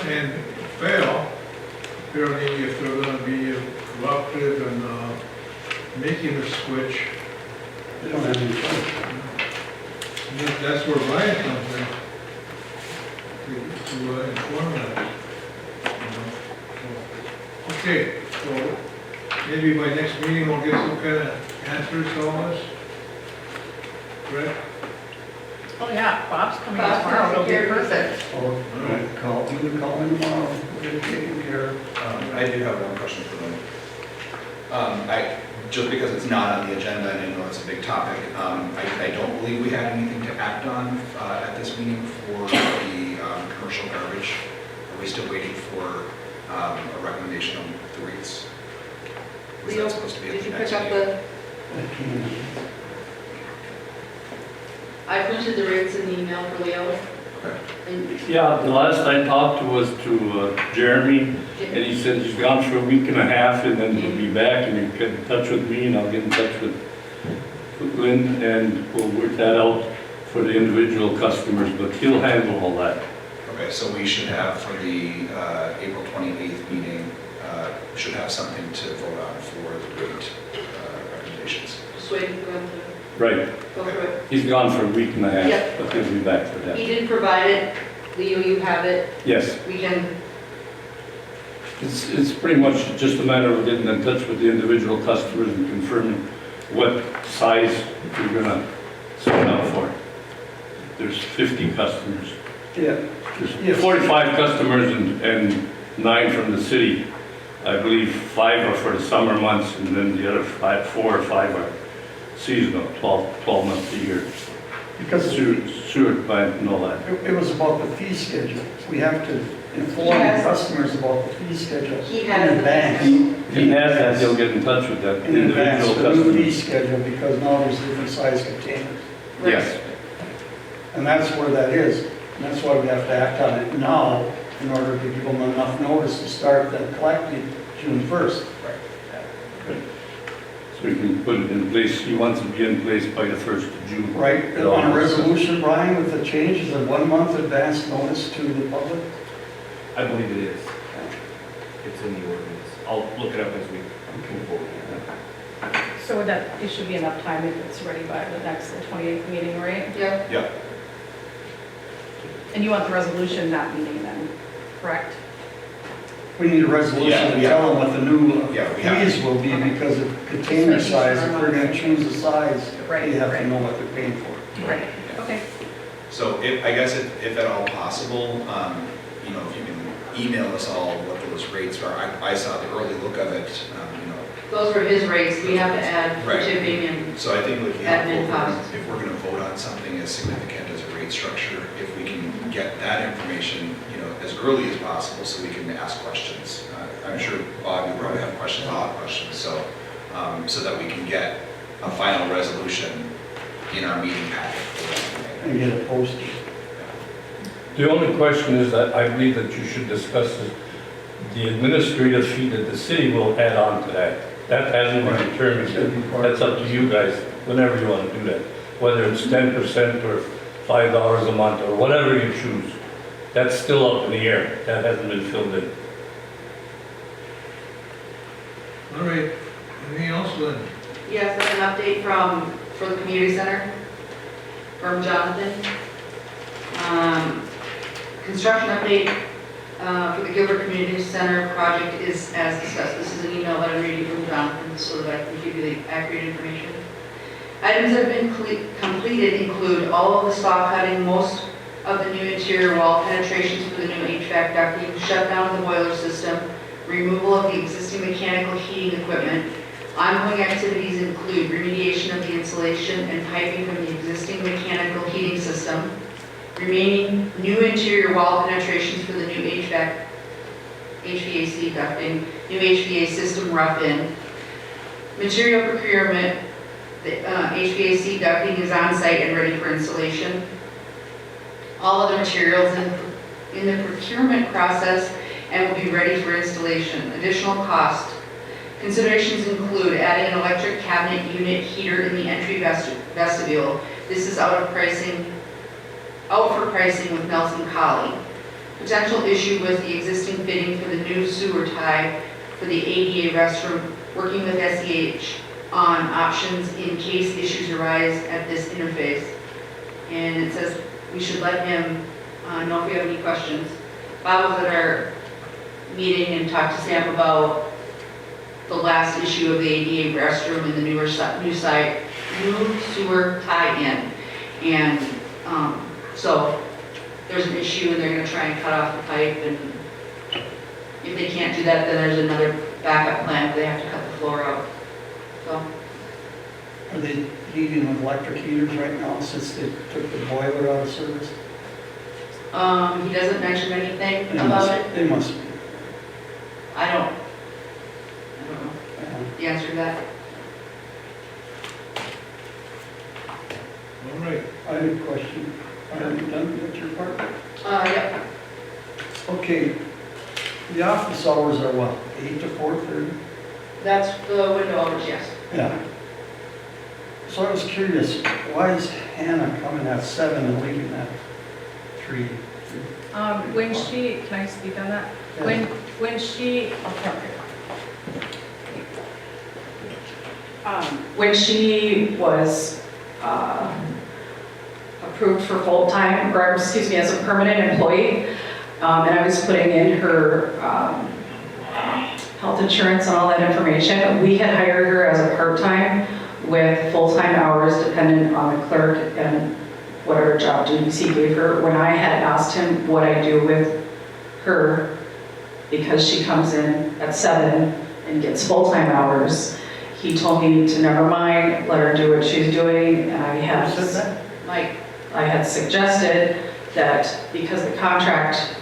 and fail, apparently if they're gonna be cooperative and making the switch, They don't have any choice. that's where Brian comes in. To inform that. So, okay, so maybe by next meeting we'll get some kind of answers to all this. Correct? Oh, yeah, Bob's coming Bob's tomorrow, it'll be here. perfect. Or you can call me tomorrow. We'll get it here. I do have one question for them. Just because it's not on the agenda and I know it's a big topic, I don't believe we had anything to act on at this meeting for the commercial garbage. Are we still waiting for a recommendation on the rates? Was Leo, that supposed to be at did the you next pick up meeting? I printed the rates in the email for Leo. Okay. And Yeah, the last I talked to was to Jeremy, and he said he's gone for a week and a half, and then he'll be back, and he'll get in touch with me, and I'll get in touch with Lynn, and we'll work that out for the individual customers, but he'll handle all that. Okay, so we should have for the April 28th meeting, should have something to vote on for the rate recommendations. just waiting for him Right. to go through it. He's gone for a week and a half, Yep. but he'll be back for that. He didn't provide it. Leo, you have it. Yes, We can, it's pretty much just a matter of getting in touch with the individual customers and confirming what size you're gonna sign up for. There's 50 customers. Yeah. There's 45 customers and 9 from the city. I believe 5 are for the summer months, and then the other 4 or 5 are seasonal, 12 months a year. Because Sewer plant and all that. it was about the fee schedule. We have to inform the customers about the fee schedule He in has the advance. He has that, he'll get in touch with that In advance, individual the new fee customer. schedule, because now there's different size containers. Yes, And that's where that is. And that's why we have to act on it now in order to give them enough notice to start then collecting June 1st. so we can put it in place, he wants to be in place by the 1st of June. Right, on a resolution, Brian, with the changes of 1 month advance notice to the public? I believe it is. It's in the ordinance. I'll look it up as we move forward. So would that, it should be enough time if it's ready by the next, the 28th meeting, right? yeah. Yeah. And you want the resolution that meeting then, correct? We need a resolution to Yeah. tell them what the new Yeah, we have fees will be because of container size. If they're gonna choose a size, Right, they have to right. know what they're paying for. Right, okay. So I guess if at all possible, you know, if you can email us all what those rates are. I saw the early look of it, you know. Those were his rates, we have to add for Right. tipping and So I think it would be admin helpful costs. if we're going to vote on something as significant as a rate structure, if we can get that information, you know, as early as possible so we can ask questions. I'm sure Bob, you probably have questions, I'll have questions, so that we can get a final resolution in our meeting packet. And get it posted. The only question is that I believe that you should discuss is the administrative fee that the city will add on to that. That hasn't been determined yet. That's up to you guys, whenever you want to do that. Whether it's 10% or $5 a month or whatever you choose. That's still up in the air. That hasn't been filled in. All right, anything else, Lynn? Yes, an update for the community center from Jonathan. Construction update for the Gilbert Community Center project is as discussed. This is an email that I'm reading from Jonathan so that I can give you the accurate information. Items that have been completed include all of the saw cutting, most of the new interior wall penetrations for the new HVAC ducting, shutdown of the boiler system, removal of the existing mechanical heating equipment. Ongoing activities include remediation of the insulation and piping from the existing mechanical heating system, remaining new interior wall penetrations for the new HVAC ducting, new HVAC system rough-in, material procurement. The HVAC ducting is on site and ready for installation. All other materials in the procurement process and will be ready for installation. Additional cost. Considerations include adding an electric cabinet unit heater in the entry vestibule. This is out for pricing with Nelson Colley. Potential issue with the existing fitting for the new sewer tie for the ADA restroom, working with SEH on options in case issues arise at this interface. And it says we should let him know if we have any questions. Bob was at our meeting and talked to Sam about the last issue of the ADA restroom in the new sewer tie-in. And so there's an issue and they're going to try and cut off the pipe, and if they can't do that, then there's another backup plan where they have to cut the floor out. So, Are they heating with electric heaters right now since they took the boiler out of service? he doesn't mention anything about it. They must be. I don't know the answer to that. All right. I have a question. Are you done with your part? Yep. Okay, the office hours are what, 8 to 4:30? That's the window hours, yes. Yeah. So I was curious, why is Hannah coming at 7 and leaving at 3? When she, can I speak on that? Yeah. When she, when she was approved for full-time, or excuse me, as a permanent employee, and I was putting in her health insurance and all that information, we had hired her as a part-time with full-time hours dependent on the clerk and whatever job duties he gave her. When I had asked him what I do with her, because she comes in at 7 and gets full-time hours, he told me to never mind, let her do what she's doing, and I had suggested that because the contract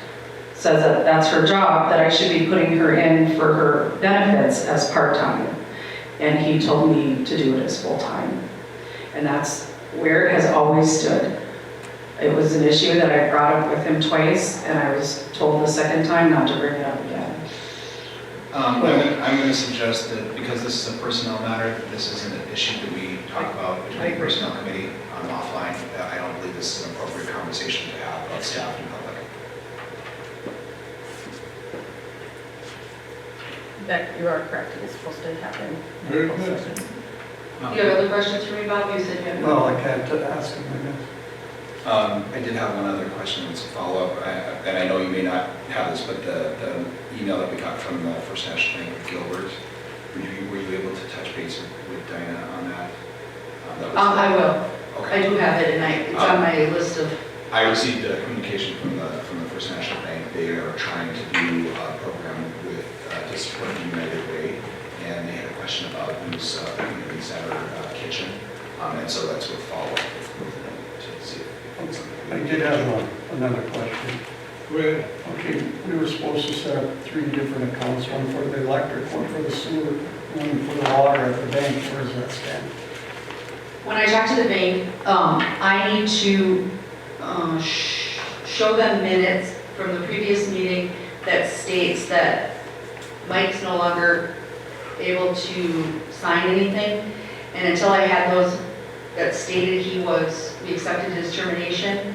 says that that's her job, that I should be putting her in for her benefits as part-time. And he told me to do it as full-time. And that's where it has always stood. It was an issue that I brought up with him twice, and I was told the second time not to bring it up again. I'm going to suggest that because this is a personnel matter, that this isn't an issue that we talk about between the personnel committee offline. I don't believe this is an appropriate conversation to have about staff and public. That you are correct, it's supposed to happen. Very good. Do you have other questions for me, Bob? You said you had. Well, I can't ask him, I guess. I did have one other question that's a follow-up, and I know you may not have this, but the email that we got from the First National Bank of Gilbert, were you able to touch base with Dinah on that? I will. Okay. I do have it, and it's on my list of I received a communication from the First National Bank. They are trying to do a program with, to support the United Way, and they had a question about use of the community center kitchen, and so that's what follow-up with them to see if it's something. I did have another question. Go ahead. Okay, we were supposed to set up 3 different accounts, one for the electric, one for the sewer, one for the water at the bank. Where does that stand? When I talk to the bank, I need to show them minutes from the previous meeting that states that Mike's no longer able to sign anything. And until I had those that stated we accepted his termination,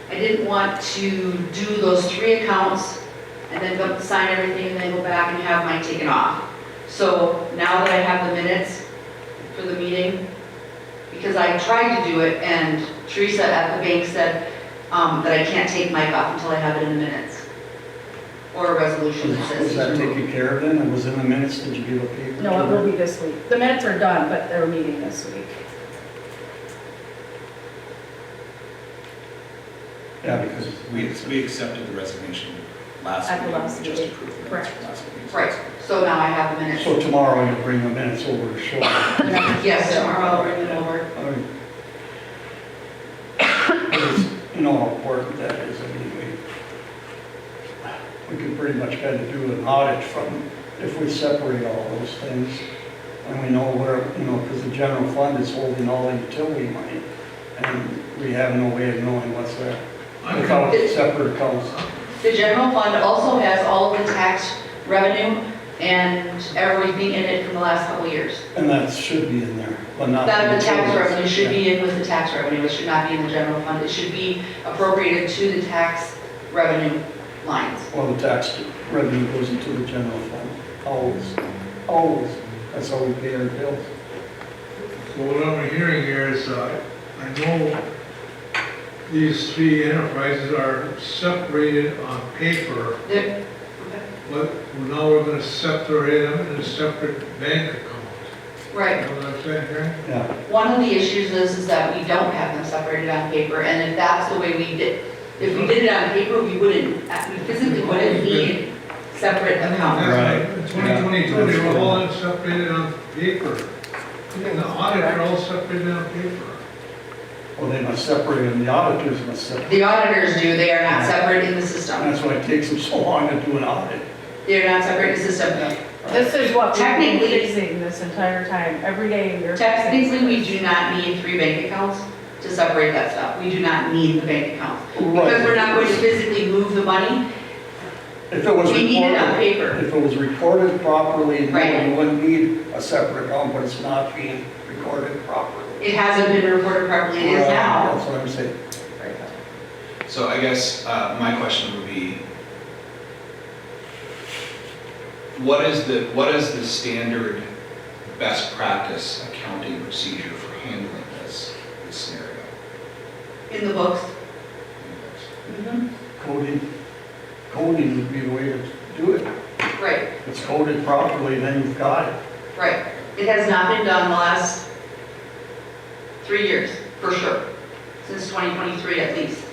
I didn't want to do those 3 accounts and then go sign everything and then go back and have Mike taken off. So now that I have the minutes for the meeting, because I tried to do it and Teresa at the bank said that I can't take Mike off until I have it in the minutes. Or a resolution that says. Was that taken care of then? It was in the minutes? Did you give a paper? No, it will be this week. The minutes are done, but they're meeting this week. Yeah, because We accepted the resignation last At the meeting. last We just meeting. approved the Correct. minutes last meeting. Right, so now I have the minutes. so tomorrow you'll bring the minutes over to show. Yes, tomorrow I'll bring them over. You know how important that is. I mean, we can pretty much kind of do an audit from, if we separate all those things, and we know where, because the general fund is holding all the utility money, and we have no way of knowing what's there without separate accounts. The general fund also has all of the tax revenue and everything in it from the last couple of years. And that should be in there, but not. That the tax utilities. revenue should be in with the tax revenue, it should not be in the general fund. It should be appropriated to the tax revenue lines. Well, the tax revenue goes into the general fund, always, always. That's how we pay our bills. So what I'm hearing here is, I know these 3 enterprises are separated on paper, The- but now we're gonna separate them in a separate bank account. Right. You know what I'm saying here? Yeah. One of the issues is that we don't have them separated on paper, and if that's the way we did, if we did it on paper, we physically wouldn't need separate accounts. Right. In 2022, they were all separated on paper. And the audit, they're all separated on paper. Well, they must separate them, the auditors must separate. The auditors do, they are not separate in the system. That's why it takes them so long to do an audit. They're not separate in the system. This is what we've been Technically- fixing this entire time. Every day you're. Technically, we do not need 3 bank accounts to separate that stuff. We do not need the bank accounts. Because we're not going to physically move the money, If it was we need it on recorded, paper. if it was recorded properly, Right. then you wouldn't need a separate account, but it's not being recorded properly. It hasn't been reported properly, it is Right, now. That's what I'm saying. So I guess my question would be, what is the standard best practice accounting procedure for handling this scenario? In the books. Coding would be the way to do it. Right, If it's coded properly, then you've got it. right. It has not been done the last 3 years, for sure, since 2023 at least.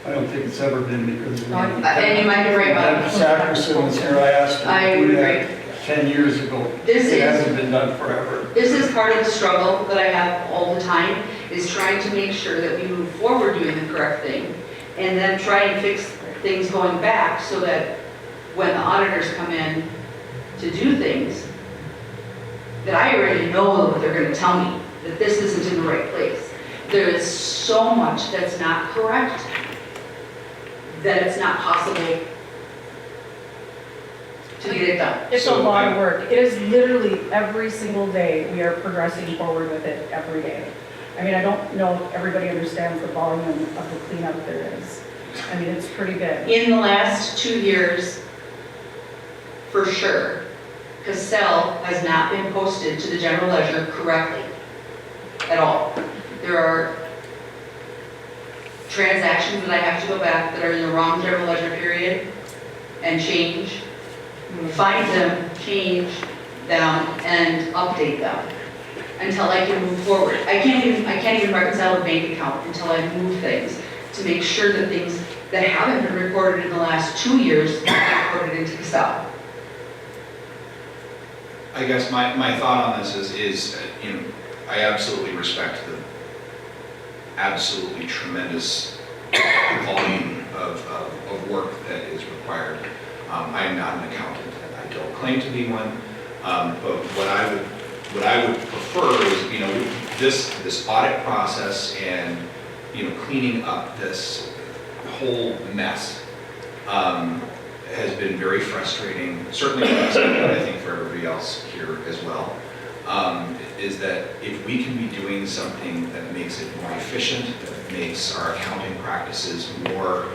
I don't think it's ever been because. And you might be right about Deb it. Sackerson was here, I asked her I to would do that agree. 10 years ago. This It is- hasn't been done forever. This is part of the struggle that I have all the time, is trying to make sure that we move forward doing the correct thing, and then try and fix things going back so that when the auditors come in to do things, that I already know what they're gonna tell me, that this isn't in the right place. There is so much that's not correct, that it's not possible to get it done. It's a lot of work. It is literally every single day, we are progressing forward with it every day. I mean, I don't know if everybody understands the volume of the cleanup there is. I mean, it's pretty good. In the last 2 years, for sure, Cassell has not been posted to the general ledger correctly at all. There are transactions that I have to go back that are in the wrong general ledger period and change, find them, change them, and update them until I can move forward. I can't even reconcile a bank account until I move things. to make sure that things that haven't been recorded in the last 2 years are recorded into Excel. I guess my thought on this is, you know, I absolutely respect the absolutely tremendous volume of work that is required. I am not an accountant, and I don't claim to be one, but what I would prefer is, you know, this audit process and, you know, cleaning up this whole mess has been very frustrating, certainly for us, but I think for everybody else here as well, is that if we can be doing something that makes it more efficient, that makes our accounting practices more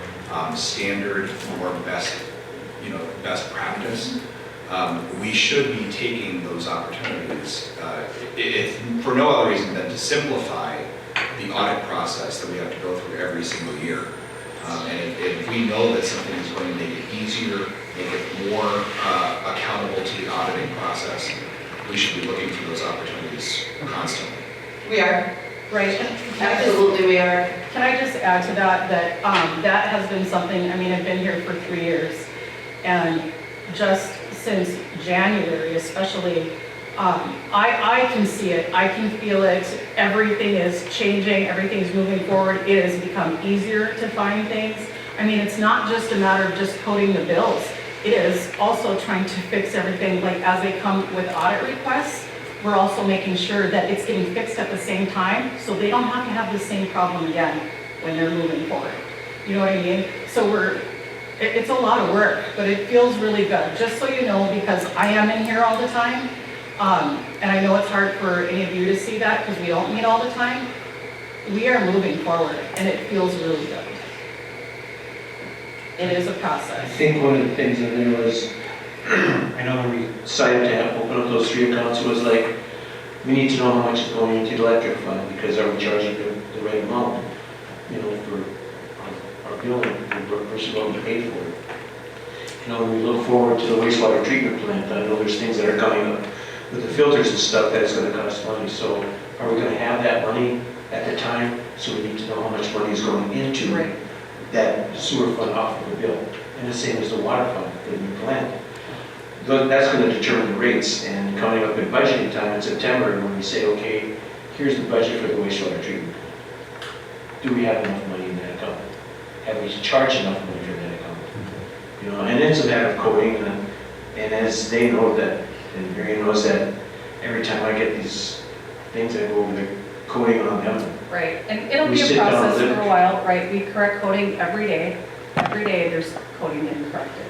standard, more best practice, we should be taking those opportunities, if for no other reason than to simplify the audit process that we have to go through every single year. And if we know that something is going to make it easier, make it more accountable to the auditing process, we should be looking for those opportunities constantly. We are. Right. Absolutely, we are. Can I just add to that, that has been something, I mean, I've been here for 3 years, and just since January especially, I can see it, I can feel it, everything is changing, everything's moving forward, it has become easier to find things. I mean, it's not just a matter of just coding the bills, it is also trying to fix everything, like as they come with audit requests, we're also making sure that it's getting fixed at the same time, so they don't have to have the same problem again when they're moving forward. You know what I mean? So it's a lot of work, but it feels really good, just so you know, because I am in here all the time. And I know it's hard for any of you to see that because we don't meet all the time. We are moving forward and it feels really good. It is a I process. think one of the things in there was, I know when we decided to open up those 3 accounts, it was like, we need to know how much is going into the electric fund because are we charging the right amount, you know, for our building versus what we paid for it. You know, when we look forward to the wastewater treatment plant, I know there's things that are coming up with the filters and stuff that is going to cost money. So are we going to have that money at the time? So we need to know how much money is going into that sewer fund off of the bill. And the same as the water fund, the new plant. That's going to determine the rates. And coming up in budgeting time in September, when we say, okay, here's the budget for the wastewater treatment. Do we have enough money in that account? Have we charged enough money for that account? You know, and it's a matter of coding. And as they know that, and Marion knows that every time I get these things, I go over the coding on them. Right, and it'll We be a sit down process with for it. a while, right? We correct coding every day. Every day there's coding getting corrected.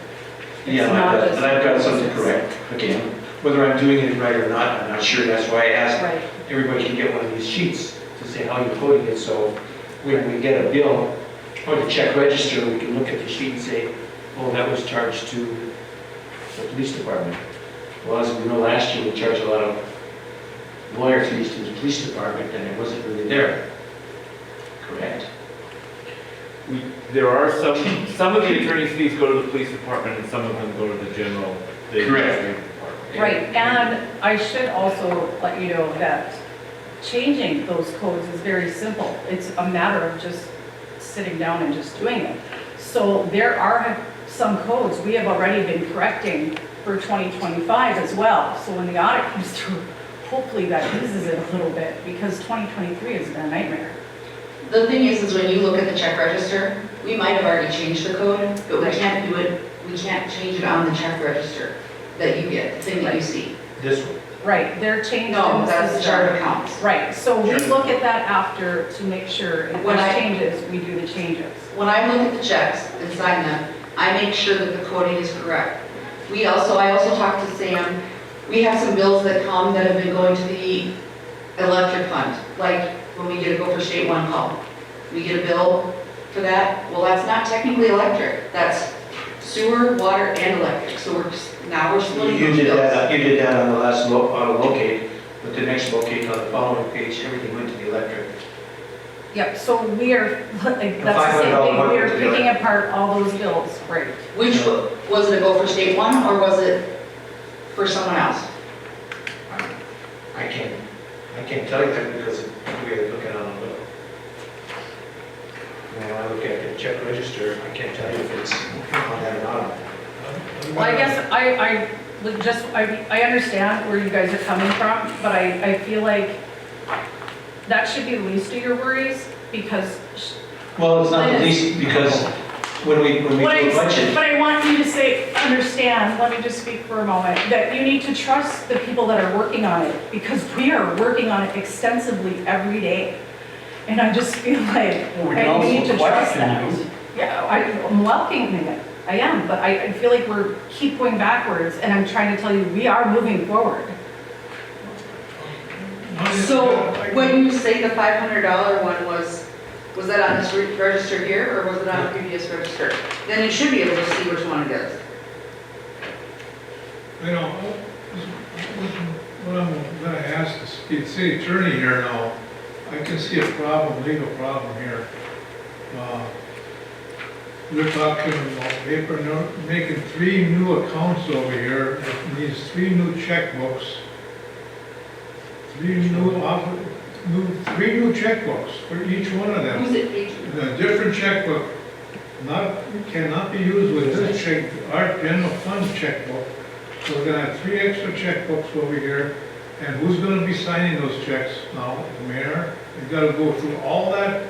It's Yeah, not and just- I've got something to correct, again. Whether I'm doing it right or not, I'm not sure. That's why I asked Right. everybody to get one of these sheets to say how you're coding it. So when we get a bill or the check register, we can look at the sheet and say, oh, that was charged to the police department. Well, as we know, last year we charged a lot of lawyer fees to the police department and it wasn't really there. Correct? There are some of the attorney's fees go to the police department and some of them go to the general, the Correct. administrative department. Right, and I should also let you know that changing those codes is very simple. It's a matter of just sitting down and just doing it. So there are some codes we have already been correcting for 2025 as well. So when the audit comes through, hopefully that eases it a little bit because 2023 has been a nightmare. The thing is when you look at the check register, we might have already changed the code, but we can't do it, we can't change it on the check register that you get, the thing that you see. This one. Right, they're changing. No, that's the chart of accounts. Right, so we look at that after to make sure if When there's I- changes, we do the changes. When I look at the checks and sign them, I make sure that the coding is correct. I also talked to Sam, we have some bills that come that have been going to the electric fund, like when we get a Gopher State 1 call. We get a bill for that, well, that's not technically electric, that's sewer, water, and electric, so now we're splitting You those did bills. that, you did that on the last auto locate, but the next locate on the following page, everything went to the electric. Yep, so we are, like, that's the same $500 thing, we are bucket to do picking it. apart all those bills, right? Which, was it a Gopher State 1, or was it for someone else? I can't tell you that because we had to look at it on the bill. When I look at the check register, I can't tell you if it's on that or not. Well, I guess I would just, I understand where you guys are coming from, but I feel like that should be the least of your worries, because. Well, it's not the least, because when we do a budget. But I want you to say, understand, let me just speak for a moment, that you need to trust the people that are working on it, because we are working on it extensively every day. And I just feel like Well, we can I need also to trust question that. Yeah, I'm welcoming it, I am, but I feel like we're keep going backwards, and I'm trying to tell you, we are moving forward. So when you say the $500 one was that on this register here, or was it on a previous register? Then you should be able to see which one it is. You know, what I'm gonna ask the city attorney here now, I can see a problem, legal problem here. We're talking about paper, making 3 new accounts over here, it needs 3 new checkbooks. 3 new checkbooks for each one of them. Who's it page? A different checkbook, cannot be used with this check, our general fund checkbook. So we're gonna have 3 extra checkbooks over here, and who's gonna be signing those checks now? The mayor? You gotta go through all that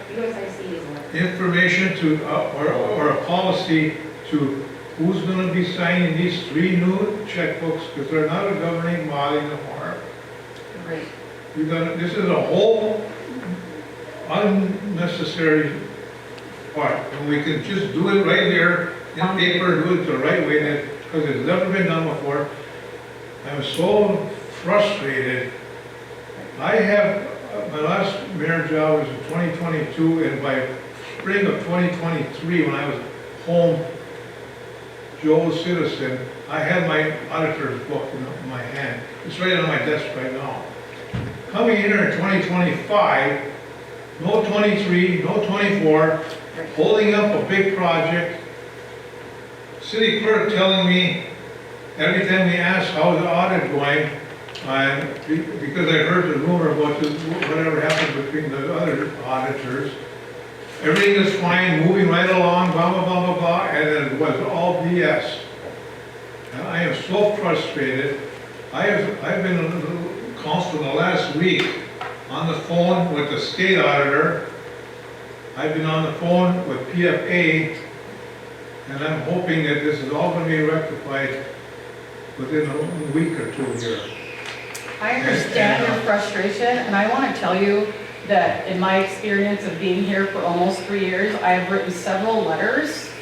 information to, or a policy to who's gonna be signing these 3 new checkbooks, because they're not a governing body anymore. Right. This is a whole unnecessary part, and we can just do it right here in paper, do it the right way, because it's never been done before. I'm so frustrated. I have, my last mayor job was in 2022, and by spring of 2023, when I was home, Joe Citizen, I had my auditor's book in my hand. It's right on my desk right now. Coming in here in 2025, no 23, no 24, holding up a big project. City clerk telling me every time we ask how's the audit going, because I heard the rumor about whatever happened between the other auditors, everything is fine, moving right along, blah, blah, blah, blah, blah, and it was all BS. And I am so frustrated. I've been in the council the last week on the phone with the state auditor. I've been on the phone with PFA, and I'm hoping that this is all going to be rectified within a week or 2 here. I understand your frustration, and I want to tell you that in my experience of being here for almost 3 years, I have written several letters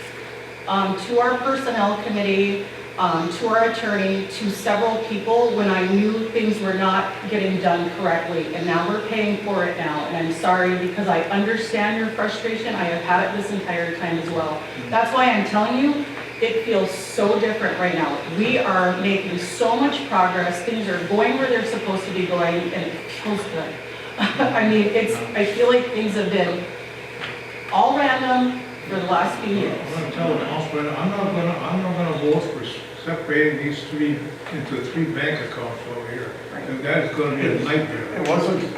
to our personnel committee, to our attorney, to several people when I knew things were not getting done correctly, and now we're paying for it now, and I'm sorry because I understand your frustration. I have had it this entire time as well. That's why I'm telling you, it feels so different right now. We are making so much progress. Things are going where they're supposed to be going, and it feels good. I mean, I feel like things have been all random for the last few years. I'm going to tell the council, I'm not gonna vote for separating these 3 into 3 bank accounts over here. And that's going to be a nightmare. It wasn't,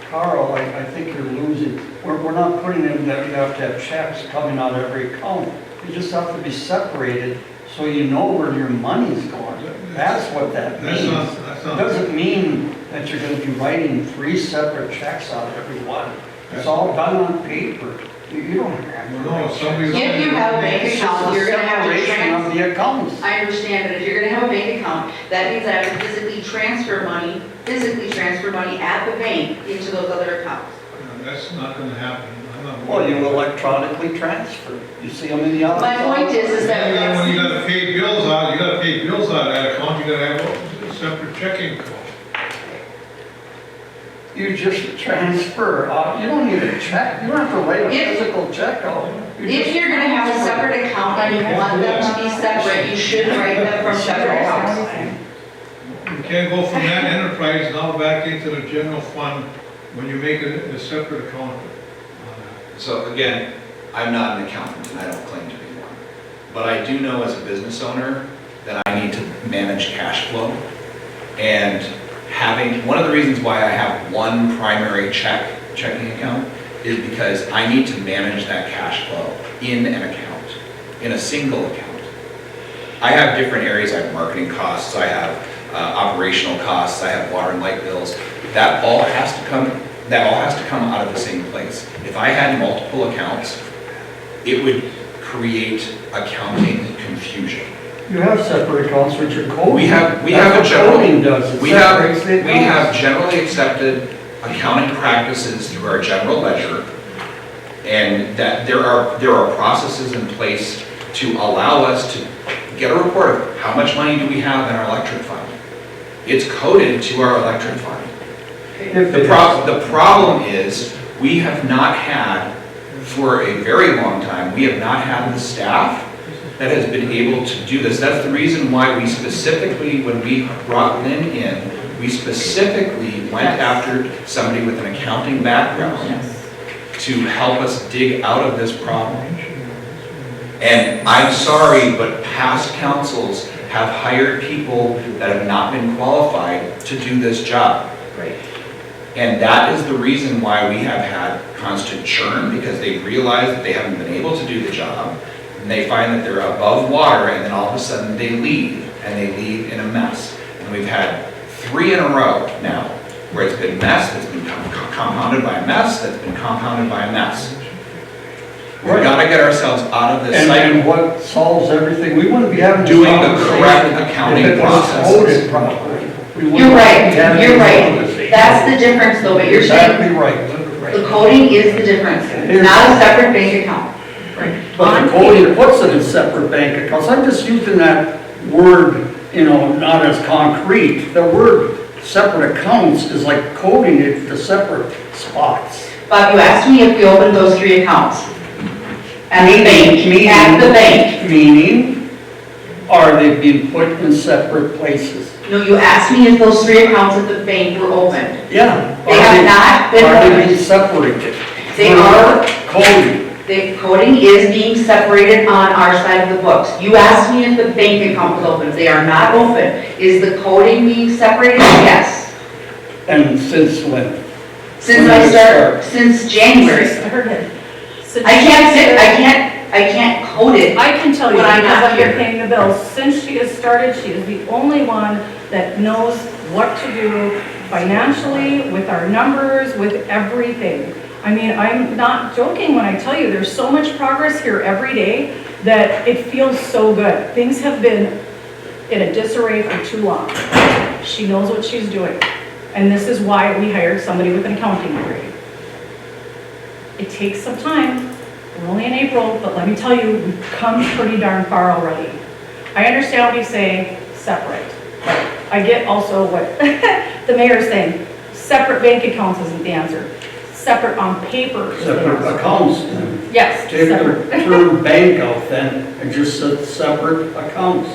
Carl, I think you're losing. We're not putting in that you have to have checks coming out of every account. You just have to be separated so you know where your money's going. That's what that means. It doesn't mean that you're going to be writing 3 separate checks out of every one. It's all done on paper. You don't have to. No, somebody's. If you have a bank account, you're gonna have to Separation of the accounts. I understand, but if you're gonna have a bank account, that means I have to physically transfer money at the bank into those other accounts. That's not going to happen. Well, you electronically transfer. You see them in the other. My point is that. And when you got to pay bills out, you got to pay bills out of that account, you got to have a separate checking account. You just transfer. You don't need a check. You don't have to write a physical check out. If you're gonna have a separate account and you want them to be separate, you should write them from separate accounts. You can't go from that enterprise now back into the general fund when you make a separate account. So again, I'm not an accountant and I don't claim to be one. But I do know as a business owner that I need to manage cash flow. And one of the reasons why I have one primary checking account is because I need to manage that cash flow in an account, in a single account. I have different areas, I have marketing costs, I have operational costs, I have water and light bills. That all has to come out of the same place. If I had multiple accounts, it would create accounting confusion. You have separate accounts with your code. We have a generally accepted accounting practices through our general ledger, and that there are processes in place to allow us to get a report of how much money do we have in our electric fund. It's coded to our electric fund. The problem is we have not had, for a very long time, we have not had the staff that has been able to do this. That's the reason why we specifically, when we brought Lynn in, we specifically went after somebody with an accounting background to help us dig out of this problem. And I'm sorry, but past councils have hired people that have not been qualified to do this job. Right. And that is the reason why we have had constant churn, because they realize that they haven't been able to do the job. And they find that they're above water, and then all of a sudden they leave, and they leave in a mess. And we've had 3 in a row now where it's been mess that's been compounded by a mess that's been compounded by a mess. We've got to get ourselves out of this cycle. And what solves everything, we wouldn't be having doing the correct accounting processes. You're right, that's the difference though, but you're saying Exactly right. the coding is the difference, not a separate bank account. But the coding puts it in separate bank accounts. I'm just using that word, not as concrete. The word separate accounts is like coding it to separate spots. Bob, you asked me if we opened those 3 accounts. At the bank. Meaning, are they being put in separate places? No, you asked me if those 3 accounts at the bank were opened. Yeah. They have not been Are they opened. being separated? They are. Coding. The coding is being separated on our side of the books. You asked me if the bank account was open. They are not open. Is the coding being separated? Yes. And since when? Since January. I can't code it. I can tell you when I'm because not I'm here. paying the bills. Since she has started, she is the only one that knows what to do financially, with our numbers, with everything. I mean, I'm not joking when I tell you there's so much progress here every day that it feels so good. Things have been in a disarray for too long. She knows what she's doing. And this is why we hired somebody with an accounting degree. It takes some time. We're only in April, but let me tell you, we've come pretty darn far already. I understand what you say, separate. But I get also what the mayor's saying. Separate bank accounts isn't the answer. Separate on paper is the Separate answer. accounts then. Yes, Take the separate. term bank out then and just said separate accounts.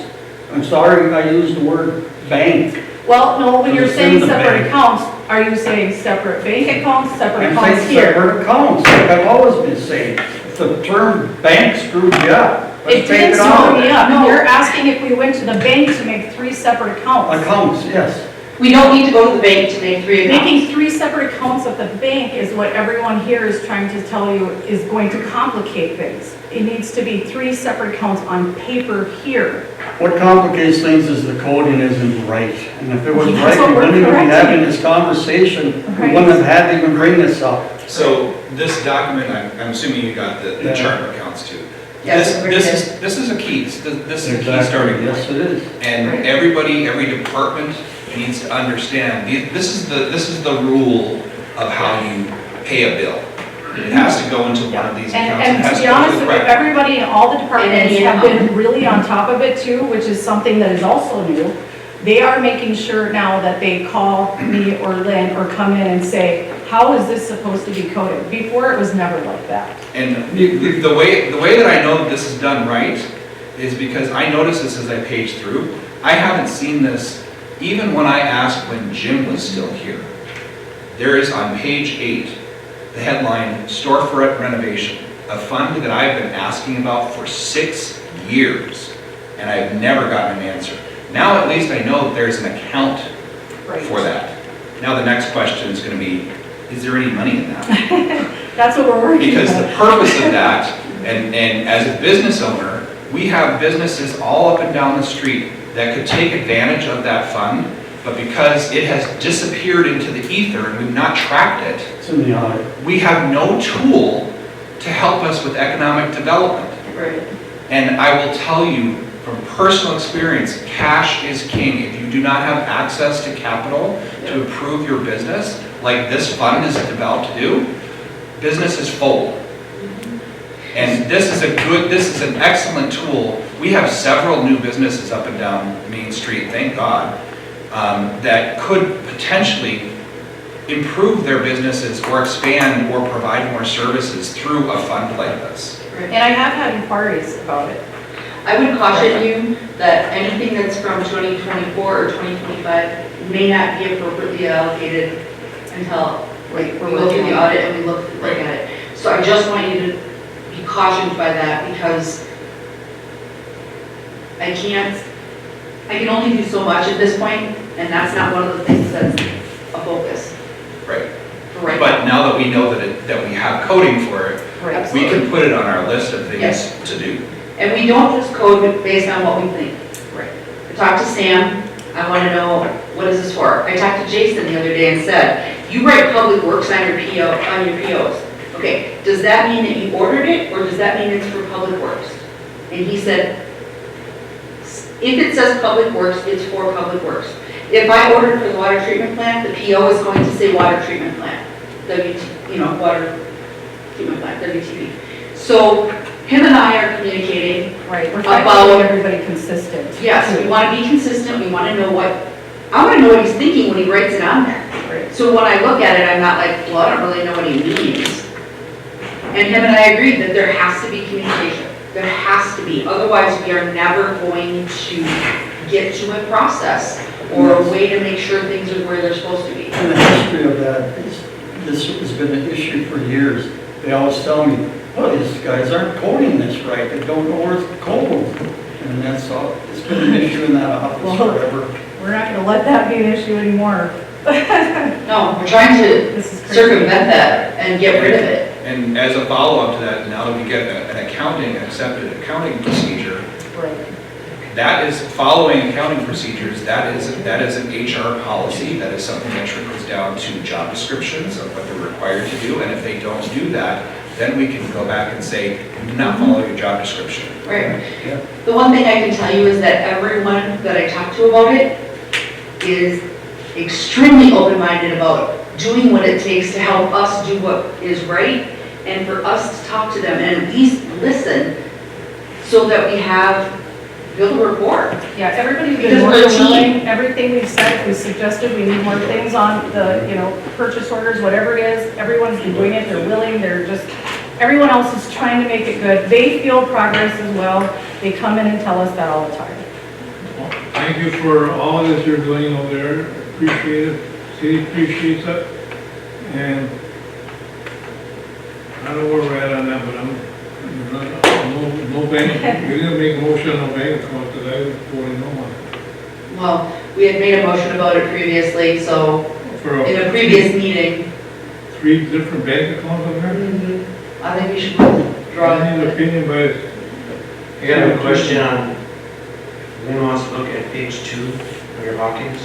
I'm sorry I used the word bank. Well, no, when you're It's in saying the separate bank. accounts, are you saying separate bank accounts, separate I'm accounts saying here? separate accounts, like I've always been saying. If the term bank screwed you up, let's It take didn't it out. screw me up. You're asking if we went to the bank to make 3 separate accounts. Accounts, yes. We don't need to go to the bank to make 3 accounts. Making 3 separate accounts at the bank is what everyone here is trying to tell you is going to complicate things. It needs to be 3 separate accounts on paper here. What complicates things is the coding isn't right. And if it was That's right, what we we're wouldn't even be correcting. having this conversation. We Right. wouldn't have had to even bring this up. So this document, I'm assuming you got the Yeah. charter accounts too. Yes, This is a key, this is a key starting point. Yes, it is. And everybody, every department needs to understand, this is the rule of how you pay a bill. It has to go into one of these accounts. It And has to be go to honest the with you, correct- everybody in all the departments any have account. been really on top of it too, which is something that is also new. They are making sure now that they call me or Lynn or come in and say, how is this supposed to be coded? Before, it was never like that. And the way that I know that this is done right is because I noticed this as I paged through. I haven't seen this even when I asked when Jim was still here. There is on page 8, the headline, storefront renovation, a fund that I've been asking about for 6 years, and I've never gotten an answer. Now at least I know that there's an account for that. Now the next question is going to be, is there any money in that? That's what we're working on. Because the purpose of that, and as a business owner, we have businesses all up and down the street that could take advantage of that fund, but because it has disappeared into the ether and we've not tracked it, It's in the audit. we have no tool to help us with economic development. Right. And I will tell you from personal experience, cash is king. If you do not have access to capital to improve your business, like this fund is developed to do, businesses fold. And this is an excellent tool. We have several new businesses up and down Main Street, thank God, that could potentially improve their businesses or expand or provide more services through a fund like this. And I have had inquiries about it. I would caution you that anything that's from 2024 or 2025 may not be appropriately allocated until we go through the audit and we look at it. So I just want you to be cautioned by that because I can only do so much at this point, and that's not one of the things that's a focus. Right. Right. But now that we know that we have coding for it, Right. we can put it on our list of things Yes. to do. And we don't just code it based on what we think. Right. I talked to Sam, I want to know, what is this for? I talked to Jason the other day and said, you write public works on your POs. Okay, does that mean that you ordered it, or does that mean it's for public works? And he said, if it says public works, it's for public works. If I ordered for the water treatment plant, the PO is going to say water treatment plant, water treatment plant, WTP. So him and I are communicating. Right, we're trying to about keep everybody consistent. Yes, we want to be consistent, we want to know I want to know what he's thinking when he writes it on there. Right. So when I look at it, I'm not like, well, I don't really know what he means. And him and I agreed that there has to be communication. There has to be, otherwise we are never going to get to a process or a way to make sure things are where they're supposed to be. And the history of that is, this has been an issue for years. They always tell me, oh, these guys aren't coding this right, they don't know where to code. And that's all, it's been an issue in that office forever. We're not going to let that be an issue anymore. No, we're trying to circumvent that and get rid of it. And as a follow-up to that, now that we get an accepted accounting procedure, Right. that is following accounting procedures, that is an HR policy, that is something that trickles down to job descriptions of what they're required to do, and if they don't do that, then we can go back and say, you do not follow your job description. Right. The one thing I can tell you is that everyone that I talk to about it is extremely open-minded about doing what it takes to help us do what is right and for us to talk to them and at least listen so that we build a rapport. Yeah, everybody's Because been more we're a than team. willing. Everything we've said, we suggested, we need more things on the, purchase orders, whatever it is. Everyone's been doing it, they're willing, everyone else is trying to make it good. They feel progress as well. They come in and tell us that all the time. Thank you for all that you're doing over there. Appreciate it. City appreciates it. And I don't know where we're at on that, but no bank. We didn't make a motion on no bank account because I voted no on it. Well, we had made a motion about it previously, so For in a previous meeting, 3 different bank accounts over there? I think we should draw I need an it. opinion by. I got a question on, if anyone wants to look at page 2 of your Hawkins.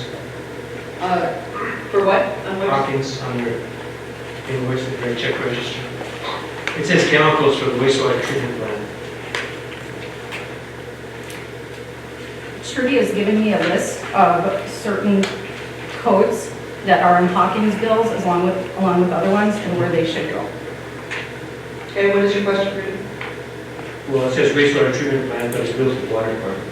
For what? On which? Hawkins on your invoice, your check register. It says chemicals for the wastewater treatment plant. Trudy has given me a list of certain codes that are in Hawkins bills along with other ones and where they should go. Okay, what is your question, Rudy? Well, it says wastewater treatment plant, but it's billed to the water department.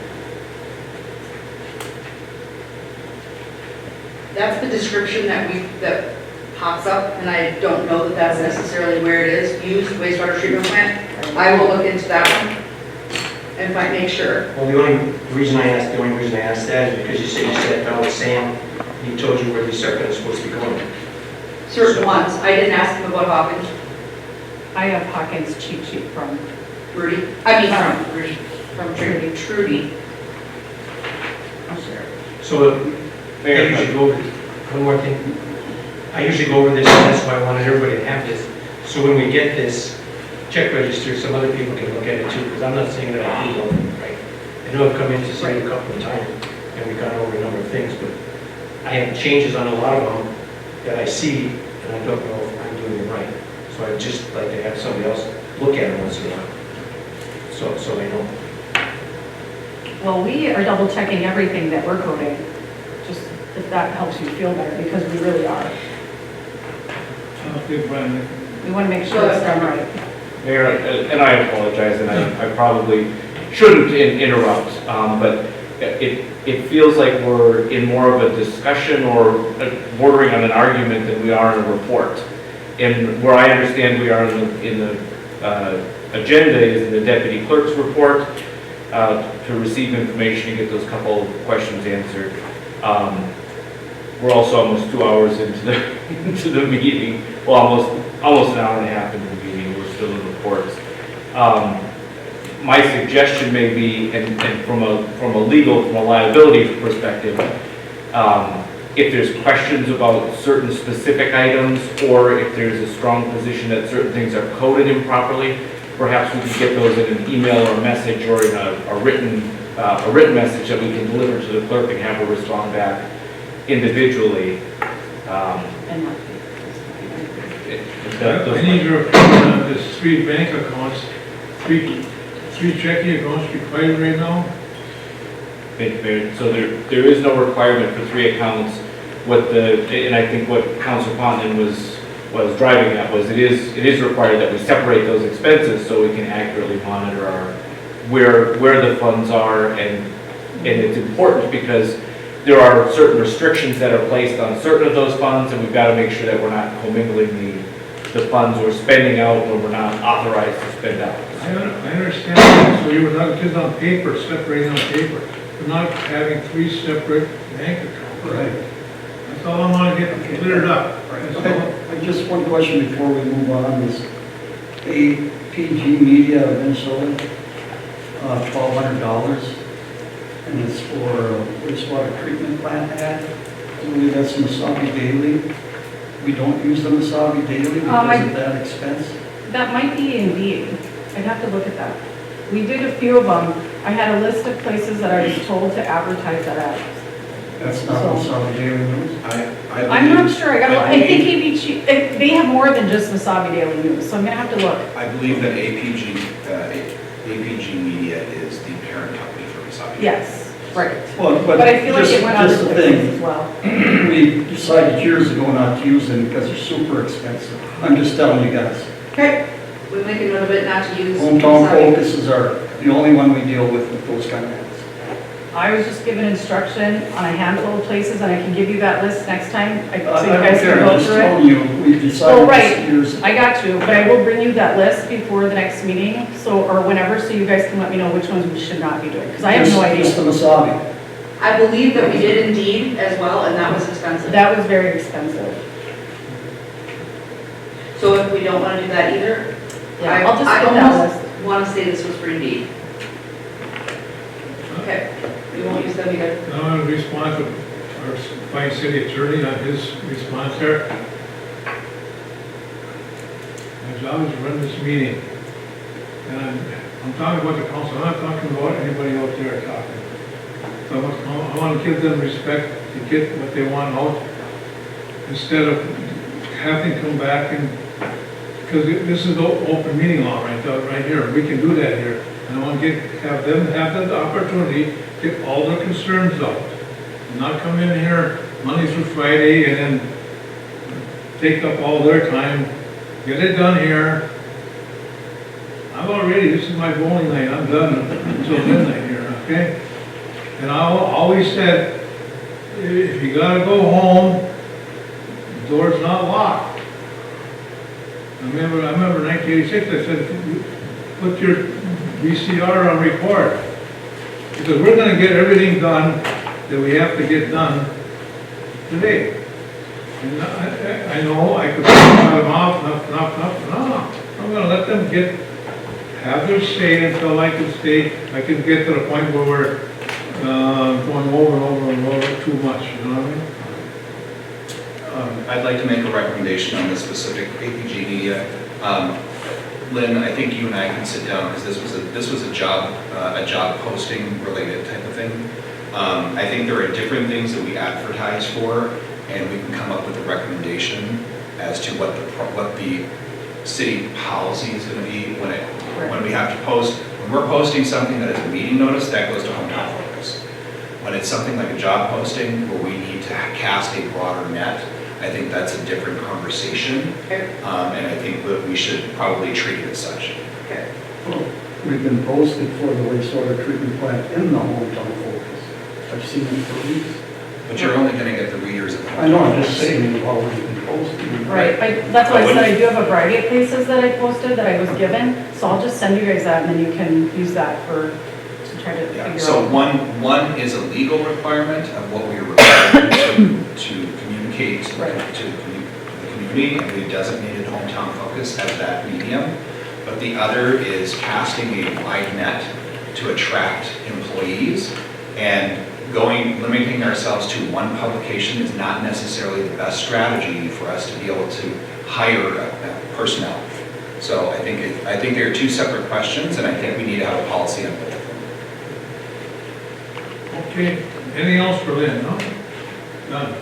That's the description that pops up, and I don't know that that's necessarily where it is, used wastewater treatment plant. I will look into that one and make sure. Well, the only reason I asked that is because you said you sat down with Sam, and he told you where these are supposed to be going. Certain ones. I didn't ask him about Hawkins. I have Hawkins cheat sheet from Rudy. I mean, from Rudy. From Trudy. I'll share it. So, Mayor, I usually go over, one more thing. I usually go over this, and that's why I wanted everybody to have this. So when we get this check register, some other people can look at it too, because I'm not saying that I do all of them, right? I know I've come in to see you a couple of times, and we've gone over a number of things, but I have changes on a lot of them that I see, and I don't know if I'm doing them right. So I'd just like to have somebody else look at it once in a while, so I know. Well, we are double checking everything that we're coding, just if that helps you feel better, because we really are. We want to make sure it's done right. Mayor, and I apologize, and I probably shouldn't interrupt, but it feels like we're in more of a discussion or bordering on an argument than we are in a report. And where I understand we are in the agenda is in the deputy clerk's report to receive information and get those couple of questions answered. We're also almost 2 hours into the meeting. Well, almost an hour and a half into the meeting. We're still in reports. My suggestion may be, and from a liability perspective, if there's questions about certain specific items, or if there's a strong position that certain things are coded improperly, perhaps we can get those in an email or a message or in a written message that we can deliver to the clerk and have her respond back individually. I need your opinion on this 3 bank accounts, three checking accounts required right now? So there is no requirement for 3 accounts. And I think what Councilor Ponton was driving at was it is required that we separate those expenses so we can accurately monitor where the funds are, and it's important because there are certain restrictions that are placed on certain of those funds, and we've got to make sure that we're not commingling the funds or spending out when we're not authorized to spend out. I understand that, so you were not just on paper, separating on paper, but not having 3 separate bank accounts. Right. That's all I want to get cleared up. I just one question before we move on is APG Media of Minnesota, $1,200, and it's for wastewater treatment plant ad. I believe that's Masabi Daily. We don't use the Masabi Daily because of that expense. That might be Indeed. I'd have to look at that. We did a few of them. I had a list of places that I was told to advertise that at. That's not Masabi Daily News? I'm not sure. I think APG, they have more than just Masabi Daily News, so I'm gonna have to look. I believe that APG Media is the parent company for Masabi. Yes, right. Well, But I feel like it went on just other the thing, places as well. We decided years ago not to use them because they're super expensive. I'm just telling you guys. Okay, we make a note of it not to use. Hometown Focuses are the only one we deal with those kind of ads. I was just given instruction on a handful of places, and I can give you that list next time, so you I don't guys care, can I'm go just through telling it. you, we decided Oh, this right, years ago. I got you, but I will bring you that list before the next meeting, or whenever, so you guys can let me know which ones we should not be doing, because I have no Just the idea. Masabi. I believe that we did Indeed as well, and that was expensive. That was very expensive. So if we don't want to do that either, Yeah, I'll just get that I list. almost want to say this was for Indeed. Okay, we won't use them either. Now in response to our fine city attorney on his response there. My job is to run this meeting. And I'm talking about the council, I'm not talking about anybody out there talking. So I want to give them respect to get what they want out, instead of having to come back and, because this is the open meeting law right here, we can do that here. And I want to have them have the opportunity to get all their concerns out. Not come in here Monday through Friday and then take up all their time, get it done here. I'm already, this is my bowling night, I'm done until midnight here, okay? And I always said, if you gotta go home, the door's not locked. I remember 1986, I said, put your VCR on record. Because we're gonna get everything done that we have to get done today. And I know I could cut them off, no, I'm gonna let them have their say until I can get to the point where we're going over and over and over too much, you know what I mean? I'd like to make a recommendation on the specific APG media. Lynn, I think you and I can sit down, because this was a job posting related type of thing. I think there are different things that we advertise for, and we can come up with a recommendation as to what the city policy is going to be when we have to post. When we're posting something that is a meeting notice, that goes to hometown focus. When it's something like a job posting where we need to cast a broader net, I think that's a different conversation, and I think that we should probably treat it as such. Okay. Well, we've been posted for the wastewater treatment plant in the hometown focus. I've seen it for weeks. But you're only going to get the readers of the I know, I'm just saying we've already been posted. Right, that's why I said I do have a variety of places that I posted that I was given, so I'll just send you guys that and then you can use that to try to figure out. So one is a legal requirement of what we are required to communicate to the community, and we've designated hometown focus as that medium. But the other is casting a wide net to attract employees, and limiting ourselves to one publication is not necessarily the best strategy for us to be able to hire personnel. So I think they are two separate questions, and I think we need to have a policy on both of them. Okay, anything else for Lynn, no? None.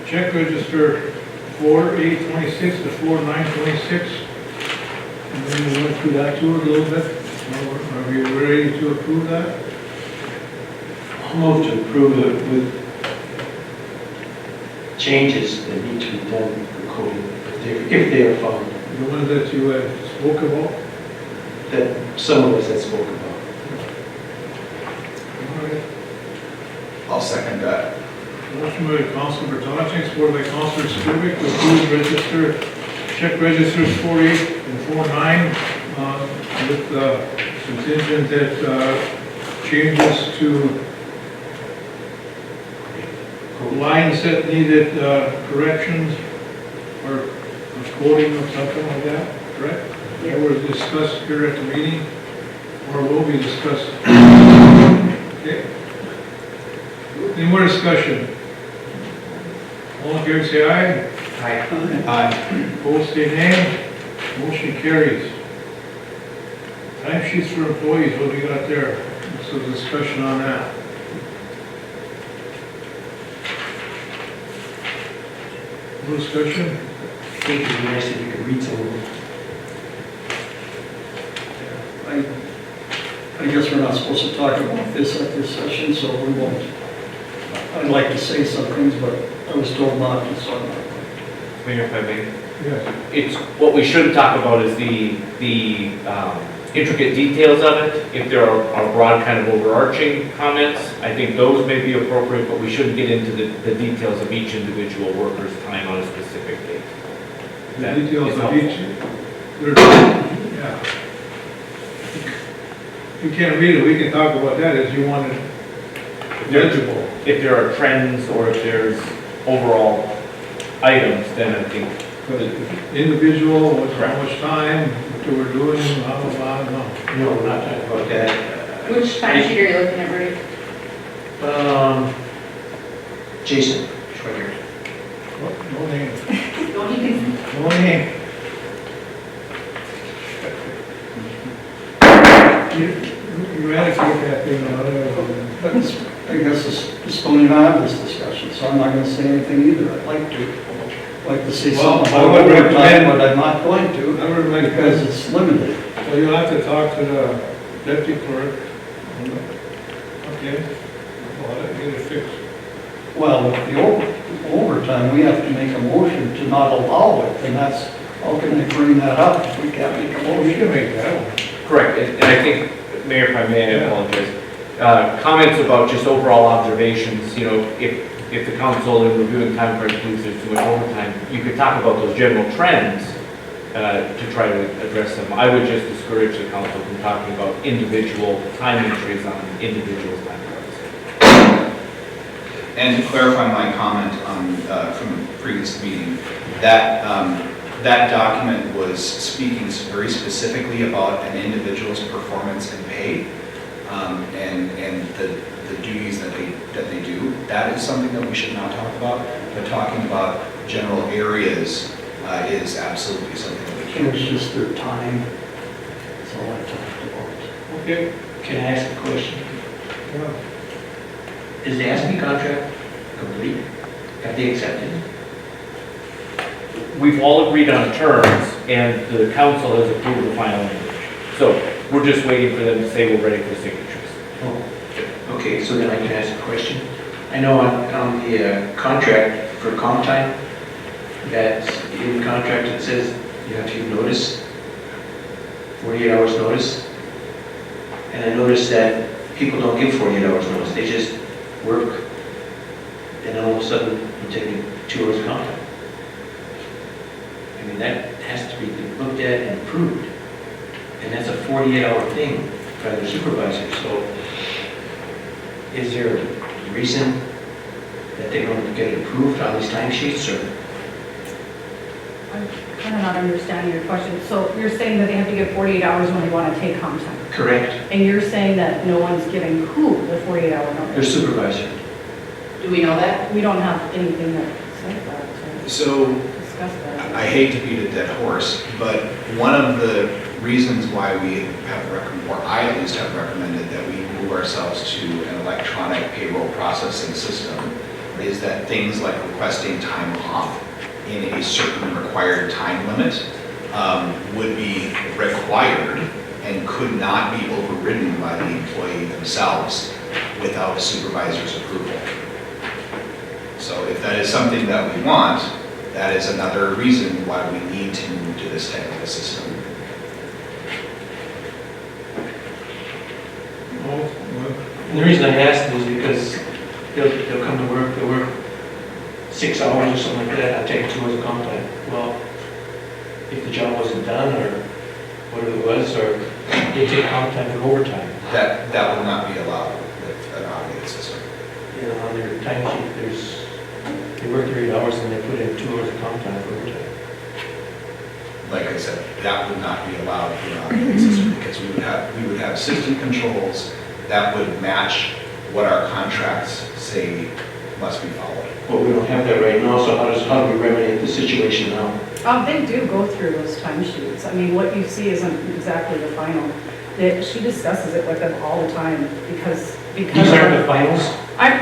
Check register 4/8/26 to 4/9/26. And then we went through that too a little bit. Are we ready to approve that? I'll move to approve it with changes that need to be done for coding, if they are found, The ones that you spoke about? that some of us had spoke about. All right. I'll second that. Motion by Councilor Bertocci, supported by Councilor Skrillex, to approve check registers 4/8 and 4/9 with contingent that changes to lines that needed corrections or quoting or something like that, correct? That was discussed here at the meeting, or will be discussed. Okay. Any more discussion? All in favor say aye. Aye. Aye. Opposed say nay. Motion carries. Time sheets for employees, what do we got there? So discussion on that. No discussion? I think it'd be nice if you could read some of them. I guess we're not supposed to talk about this at this session, so we won't. I'd like to say some things, but I was told not to, so I'm not. Mayor, if I may. Yes. It's, what we should talk about is the intricate details of it. If there are broad kind of overarching comments, I think those may be appropriate, but we shouldn't get into the details of each individual worker's time on a specific date. The That details is of helpful. each, yeah. You can't read it, we can talk about that as you want it legible. If there are trends or if there's overall items, then I think. But individual, what's how much time, what they were doing, blah, blah, blah, no. No, we're not talking about that. Which time sheet are you looking at, Rudy? Jason, it's right here. No name, Don't even, no name. You eradicate that thing, But I guess we still need to have this discussion, so I'm not gonna say anything either. I'd like to say Well, something I about would overtime, recommend- but I'm not going to, I would recommend- because it's limited. Well, you'll have to talk to the deputy clerk. Okay. Well, get it fixed. Well, with the overtime, we have to make a motion to not allow it, and that's, how can I bring that up if we can't make a Oh, we motion? can make that one. Correct, and I think, Mayor, if I may, I apologize. Comments about just overall observations, you know, if the council in reviewing time frames believes there's too much overtime, you could talk about those general trends to try to address them. I would just discourage the council from talking about individual time entries on individual time frames. And to clarify my comment on, from the previous meeting, that, that document was speaking very specifically about an individual's performance and pay, and the duties that they do. That is something that we should not talk about, but talking about general areas is absolutely something that we It was just their time. That's all I talked about. Okay. Can I ask a question? Is the ASME contract complete? Have they accepted it? We've all agreed on terms, and the council has approved the final language. So we're just waiting for them to say we're ready for signatures. Oh, okay, so then I can ask a question. I know on the contract for comp time, that in the contract it says you have to give notice, 48 hours notice. And I noticed that people don't give 48 hours notice, they just work. And then all of a sudden, you're taking 2 hours of comp time. I mean, that has to be looked at and approved. And that's a 48-hour thing by the supervisor. So is there a reason that they don't get it approved on these timesheets, or? I'm kind of not understanding your question. So you're saying that they have to give 48 hours when they want to take comp time? Correct. And you're saying that no one's giving who the 48-hour notice? Their supervisor. Do we know that? We don't have anything that says that. So, Discuss that. I hate to beat a dead horse, but one of the reasons why we have recommended, or I at least have recommended, that we move ourselves to an electronic payroll processing system is that things like requesting time off in a certain required time limit would be required and could not be overridden by the employee themselves without a supervisor's approval. So if that is something that we want, that is another reason why we need to move to this type of a system. And the reason I asked is because they'll come to work, they'll work 6 hours or something like that, I'll take 2 hours of comp time. Well, if the job wasn't done or whatever it was, or they take comp time for overtime. That would not be allowed with an automated system. You know, on their timesheet, they work their 8 hours and they put in 2 hours of comp time for overtime. Like I said, that would not be allowed with an automated system because we would have system controls that would match what our contracts say must be followed. Well, we don't have that right now, so how do we remedy the situation now? They do go through those timesheets. I mean, what you see isn't exactly the final. She discusses it with them all the time because. These aren't the finals?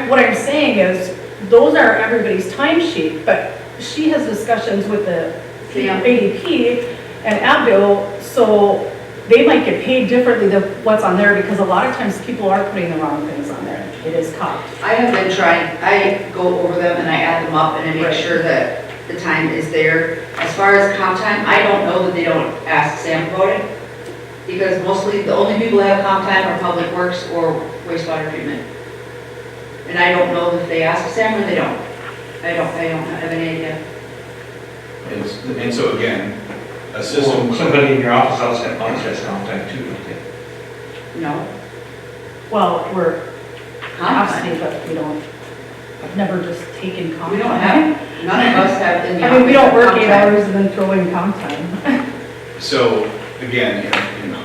What I'm saying is, those are everybody's timesheet, but she has discussions with the ADP and Abdo, so they might get paid differently than what's on there because a lot of times people are putting the wrong things on there. It is caught. I have been trying, I go over them and I add them up and I make sure that the time is there. As far as comp time, I don't know that they don't ask Sam about it. Because mostly, the only people that have comp time are public works or wastewater treatment. And I don't know if they ask Sam or they don't. I don't have any idea. And so again, a system. Well, somebody in your office also has comp time too, don't they? No. Well, we're Comp obviously, time. but we don't, I've never just taken comp time. We don't have, none of us have in the I mean, we don't work comp 8 time. hours and then throw in comp time. So again,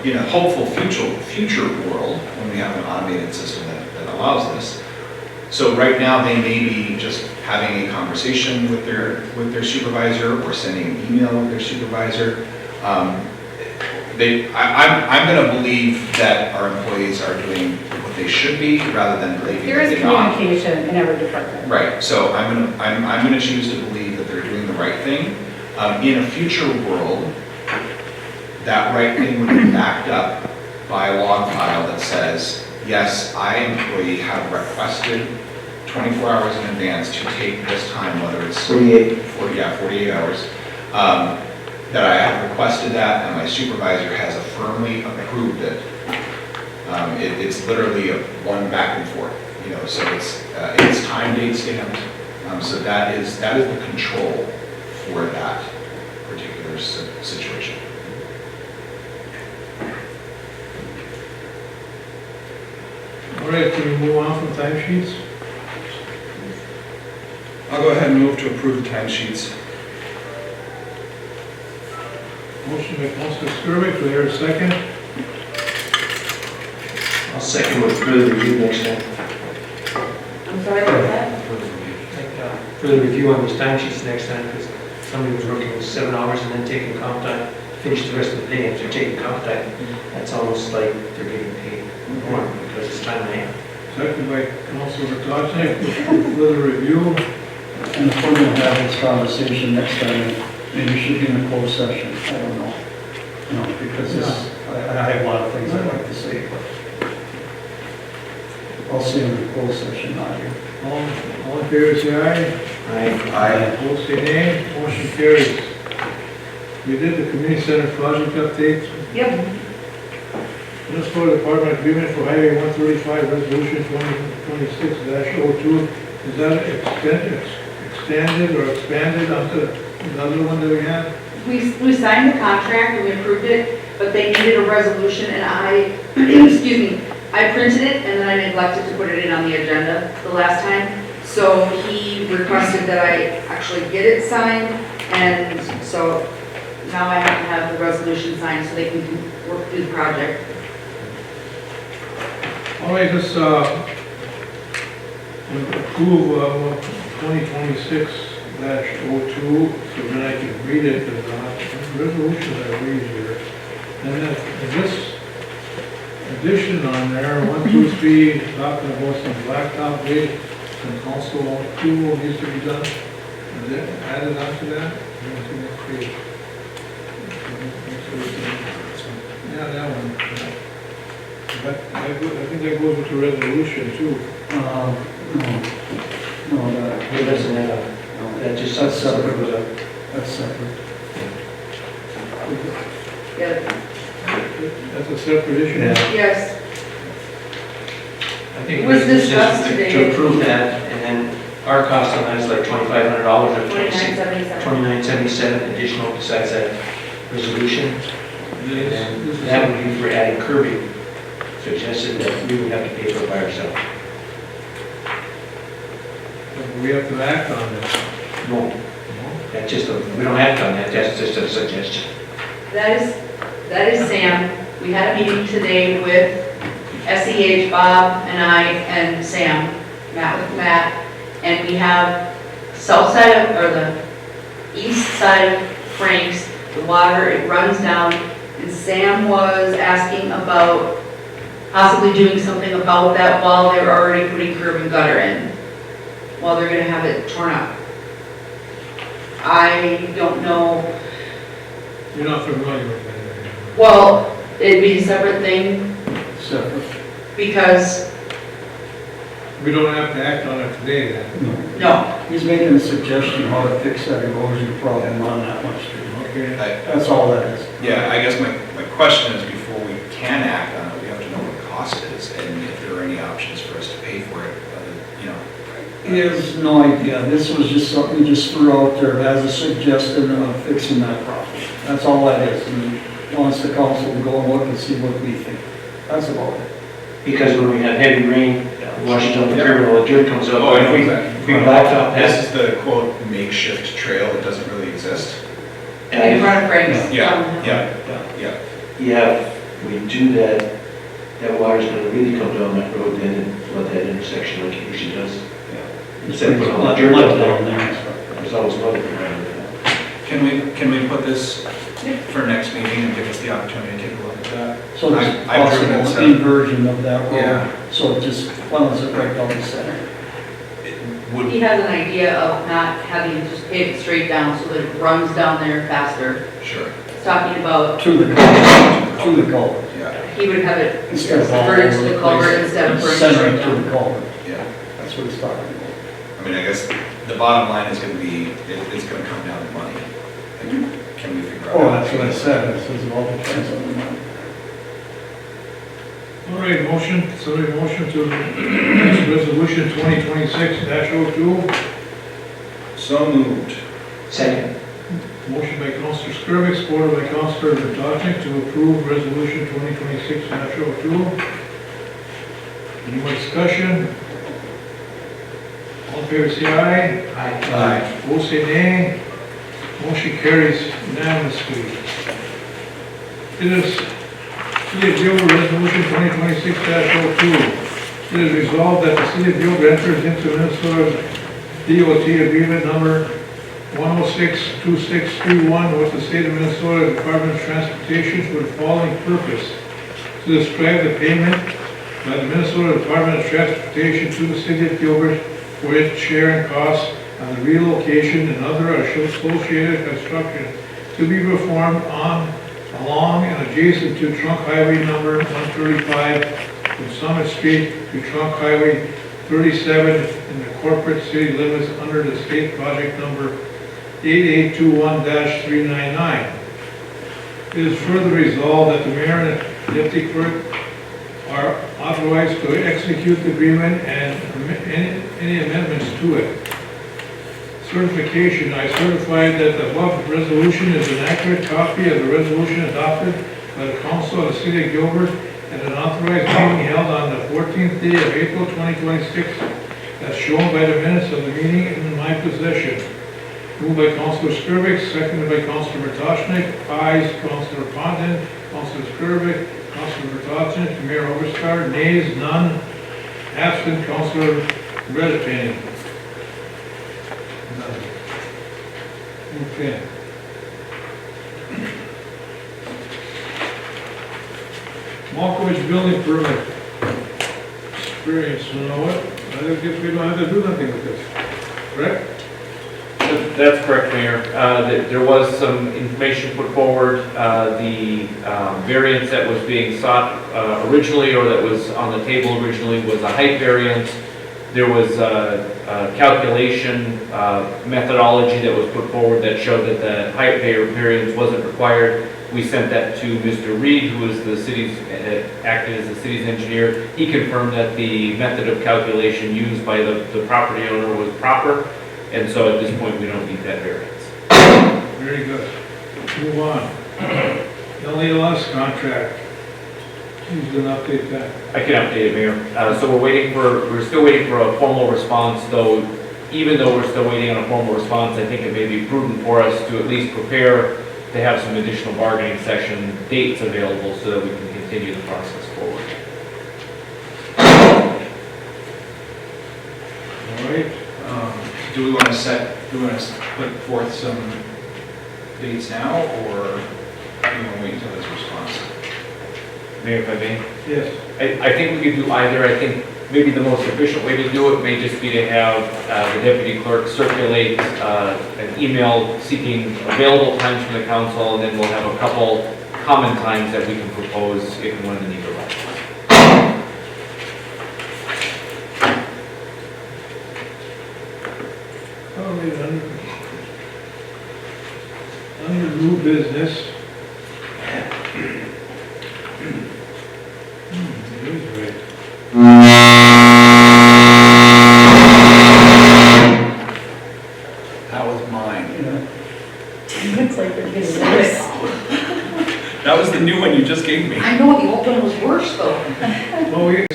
in a hopeful future world, when we have an automated system that allows this, so right now they may be just having a conversation with their supervisor or sending an email with their supervisor. I'm going to believe that our employees are doing what they should be rather than believing There that is they're not. communication in every department. Right, so I'm going to choose to believe that they're doing the right thing. In a future world, that right thing would be backed up by a log file that says, yes, I, employee, have requested 24 hours in advance to take this time, whether it's 48 hours, that I have requested that and my supervisor has firmly approved it. It's literally a one back and forth, so it's time, date stamped. So that is the control for that particular situation. All right, can we move on from timesheets? I'll go ahead and move to approve the timesheets. Motion by Councilor Skirvin, do I hear a second? I'll second with further review next time. I'm sorry, what's that? Further review on these timesheets next time, because somebody was working 7 hours and then taking comp time. finish the rest of the day. If they're taking comp time, that's almost like they're getting paid more because it's time and a half. Second by Councilor Toczek, further review. And if we're gonna have this conversation next time, maybe it should be in a closed session, I don't know. You know, because this, I have a lot of things I'd like to say, but I'll see you in the closed session, not here. All in favor, say aye. Aye. Opposed, say nay. Motion carries. We did the community center project update. Yep. Municipal Department Agreement for Highway 135 Resolution 2026-02. Is that extended or expanded onto the other one that we had? We signed the contract and we approved it, but they needed a resolution and I, excuse me, I printed it and then I neglected to put it in on the agenda the last time. So he requested that I actually get it signed, and so now I have to have the resolution signed so they can work through the project. All right, let's approve 2026-02, so then I can read it, the resolution that I read here. And this addition on there, 1, 2, 3, talking about some blacktop bid, some council approval needs to be done. Is that added onto that? Yeah, that one. I think that goes with the resolution too. No, It doesn't have, that just, that's separate. that's separate. Yeah. That's a separate issue. Yes. I think It was discussed to today. approve that, and then our cost on that is like $2,500 or $29.77 additional besides that resolution. And then that would be for adding curbing, suggested that we would have to pay for it by ourselves. We have to act on it. No, that's just, we don't act on that, that's just a suggestion. That is Sam. We had a meeting today with SEH, Bob and I and Sam, with Matt, and we have south side of, or the east side of Frank's, the water, it runs down, and Sam was asking about possibly doing something about that while they're already putting curb and gutter in, while they're gonna have it torn up. I don't know. You're not familiar with that? Well, it'd be a separate thing Separate. because, We don't have to act on it today then? no, He's making a suggestion how to fix that erosion problem on that one street. Okay. That's all that is. Yeah, I guess my question is, before we can act on it, we have to know what the cost is, and if there are any options for us to pay for it, you know. He has no idea. This was just something he just threw out there as a suggestion of fixing that problem. That's all that is. And he wants the council to go and look and see what we think. That's about it. Because when we have heavy rain, washes out the curb, all the dirt comes up. Oh, I know If exactly. we blacktop This that. is the quote makeshift trail that doesn't really exist. in front of Frank's. Yeah, if we do that, that water's gonna really come down that road then and flood that intersection like it usually does. Instead of putting all the dirt down there, there's always mud around it. Can we put this for next meeting and give us the opportunity to take a look at that? So I've there's driven it, possible so- inversion of that road. Yeah. So it just funnels it right down the center. He has an idea of not having to just pave it straight down so that it runs down there faster. Sure. He's talking about, To the culvert. To the culvert. Yeah, he would have it Instead of all diverted to over the the culvert place, instead of running centering straight to down. the culvert. yeah. That's what he's talking about. I mean, I guess the bottom line is gonna be, it's gonna come down to money. Like, can we figure out? Oh, how to that's what I pay for it? said. It says it all depends on the money. All right, motion to pass resolution 2026-02. So moved. Second. Motion by Councilor Skirvik, supported by Councilor Toczek to approve resolution 2026-02. Any more discussion? All in favor, say aye. Aye. Opposed, say nay. Motion carries unanimously. It is City of Gilbert Resolution 2026-02. It is resolved that the City of Gilbert enters into Minnesota's DOT agreement number 1062631 with the State of Minnesota Department of Transportation for the following purpose: to describe the payment by the Minnesota Department of Transportation to the City of Gilbert for its share in costs on the relocation and other associated construction to be performed on, along and adjacent to Trunk Highway number 135 from Summit Street to Trunk Highway 37 in the corporate city limits under the state project number 8821-399. It is further resolved that the mayor and deputy clerk are authorized to execute the agreement and any amendments to it. Certification: I certify that the above resolution is an accurate copy of the resolution adopted by the council of the city of Gilbert at an authorized meeting held on the 14th day of April 2026, as shown by the minutes of the meeting in my possession. Moved by Councilor Skirvik, seconded by Councilor Vrtajnik. Ayes, Councilor Condon, Councilor Skirvik, Councilor Vrtajnik, Mayor Overstar. Nays, none. Absent, Councilor Redpain. Okay. Malkovich building permit. Experience, you know what? I guess we don't have to do nothing with this, correct? That's correct, Mayor. There was some information put forward. The variance that was being sought originally, or that was on the table originally, was a height variance. There was a calculation methodology that was put forward that showed that the height variance wasn't required. We sent that to Mr. Reed, who was the city's, acted as the city's engineer. He confirmed that the method of calculation used by the property owner was proper, and so at this point, we don't need that variance. Very good. Move on. LALS contract. Who's going to update that? I can update it, Mayor. So we're still waiting for a formal response, though. Even though we're still waiting on a formal response, I think it may be prudent for us to at least prepare to have some additional bargaining session dates available so that we can continue the process forward. All right. Do we want to put forth some dates now, or do we want to wait until his response? Mayor, if I may? Yes. I think we could do either. I think maybe the most efficient way to do it may just be to have the deputy clerk circulate an email seeking available times from the council, and then we'll have a couple common times that we can propose if and when the need arises. Under new business. It is right. That was mine. Looks like they're getting worse. That was the new one you just gave me. I know, the old one was worse though. Well, we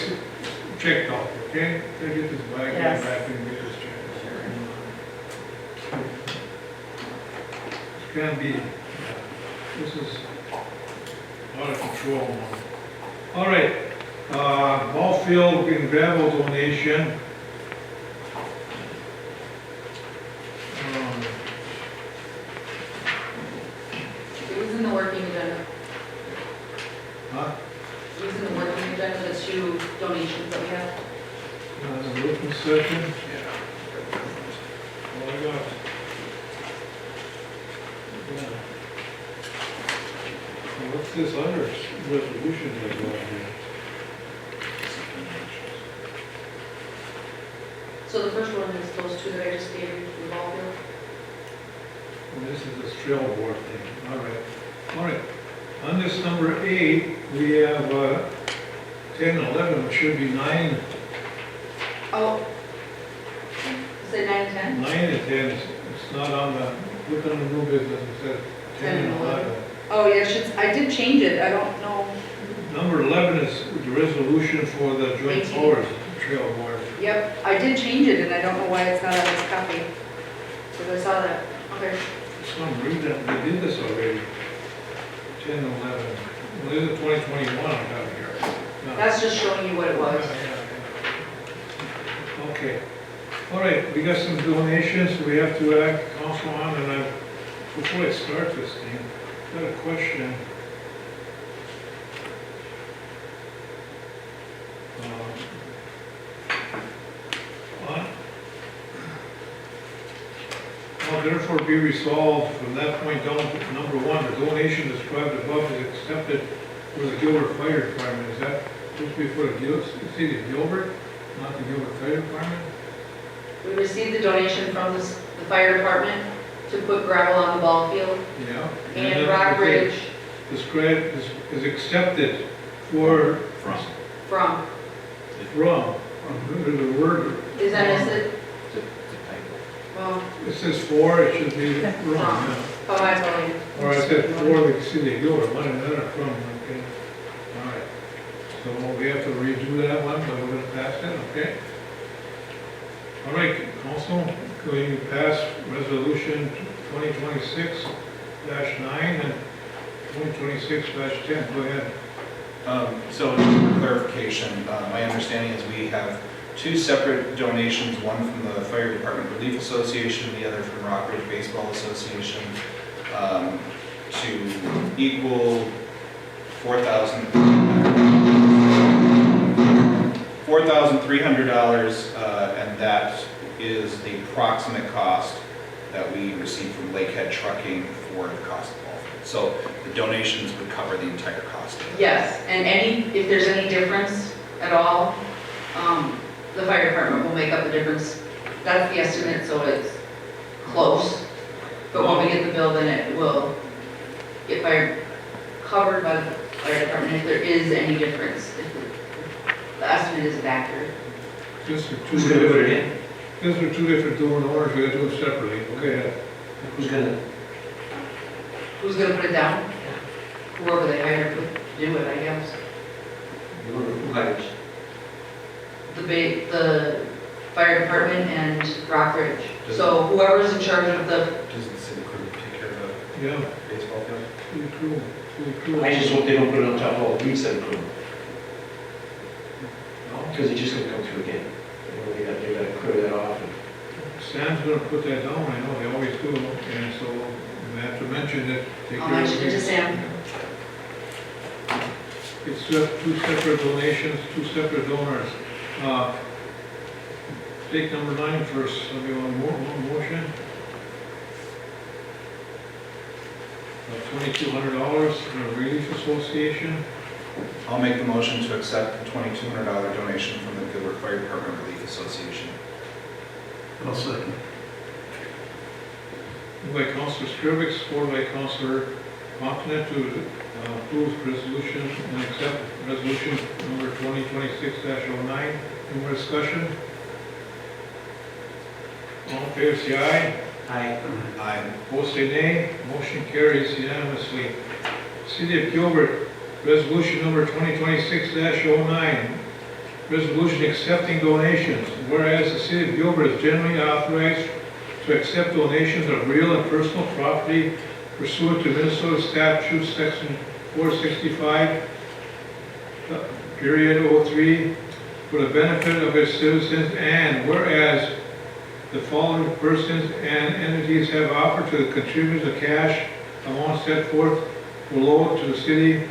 checked off, okay? Gotta get this bag Yes. back and get this checked. This can't be, this is out of control. All right, ball field and gravel donation. It was in the working agenda. Huh? It was in the working agenda, the two donations that we have. Open session? Yeah. Oh, I got. Yeah. What's this other resolution that got here? So the first one is those two that I just gave you, the ball field. And this is this trail board thing, all right. All right, on this number 8, we have 10 and 11, which should be 9, Oh. Is it 9 and 10? 9 and 10, it's not on the, look on the new business, it says 10 and 11. Oh, yeah, I did change it, I don't know. Number 11 is the resolution for the joint 18. powers trail board. Yep, I did change it and I don't know why it's not on this copy. Because I saw that, okay. Some reason, they did this already. 10 and 11. Well, this is 2021 I got here. No. That's just showing you what it was. Yeah. Okay. All right, we got some donations we have to act council on, and before I start this thing, I got a question. Now therefore be resolved from that point down to number one, the donation described above is accepted for the Gilbert Fire Department. Is that supposed to be for the city of Gilbert, not the Gilbert Fire Department? We received the donation from the fire department to put gravel on the ball field. Yeah. And Rock Ridge. Described is accepted for. From. The word. Is that, is it? Well, It says for, it should be from. Yeah. oh, I told you. Or I said for the city of Gilbert, one and another from, okay. All right. So we have to redo that one, but we're gonna pass that, okay? All right, council, can you pass resolution 2026-9 and 2026-10? Go ahead. So just for clarification, my understanding is we have two separate donations, one from the Fire Department Relief Association, the other from Rock Ridge Baseball Association, to equal $4,300, and that is the approximate cost that we received from Lakehead Trucking for the cost of all. So the donations would cover the entire cost. Yes, and if there's any difference at all, the fire department will make up the difference. That's the estimate, so it's close. But when we get the bill, then it will get covered by the fire department if there is any difference. If the estimate isn't accurate. These are two different donors, we gotta do them separately. Okay. Who's gonna? Who's gonna put it down? Whoever they hire to do it, I guess. Who hires? The fire department and Rock Ridge. So whoever's in charge of the, Does the city crew take care of the Yeah, baseball field? pretty cool, pretty cool. I just hope they don't put it on top of all the weeds that are growing. Because it's just gonna come through again. You know, they gotta clear that off. Sam's gonna put that down, I know, they always do, and so we have to mention that. I'll mention it to Sam. It's two separate donations, two separate donors. Take number 9 first, somebody want one motion? $2,200 from the Relief Association. I'll make the motion to accept the $2,200 donation from the Gilbert Fire Department Relief Association. I'll second. Moved by Councilor Skrillex, supported by Councilor Montanet to approve resolution and accept resolution number 2026-09. Any more discussion? All in favor, say aye. Aye. Aye. Opposed, say nay. Motion carries unanimously. City of Gilbert, resolution number 2026-09. Resolution accepting donations. Whereas the City of Gilbert is generally authorized to accept donations of real and personal property pursuant to Minnesota Statute Section 465, period 03, for the benefit of its citizens, and whereas the following persons and entities have offered to contribute the cash amount set forth below to the city,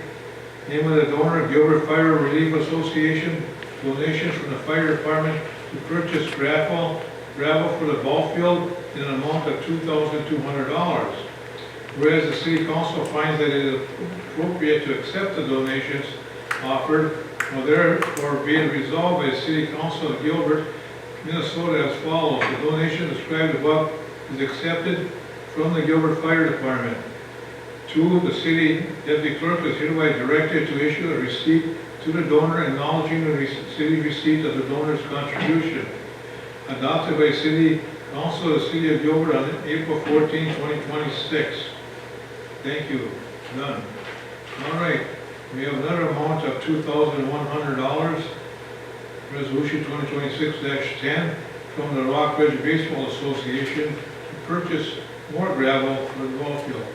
name of the donor, Gilbert Fire Relief Association, donations from the fire department to purchase gravel for the ball field in an amount of $2,200. Whereas the city council finds that it is appropriate to accept the donations offered, therefore being resolved by the city council of Gilbert, Minnesota as follows. The donation described above is accepted from the Gilbert Fire Department. 2, the city deputy clerk is hereby directed to issue a receipt to the donor acknowledging the city receipt of the donor's contribution. Adopted by City Council of the City of Gilbert on April 14, 2026. Thank you. Done. All right. We have another amount of $2,100. Resolution 2026-10 from the Rock Ridge Baseball Association to purchase more gravel for the ball field.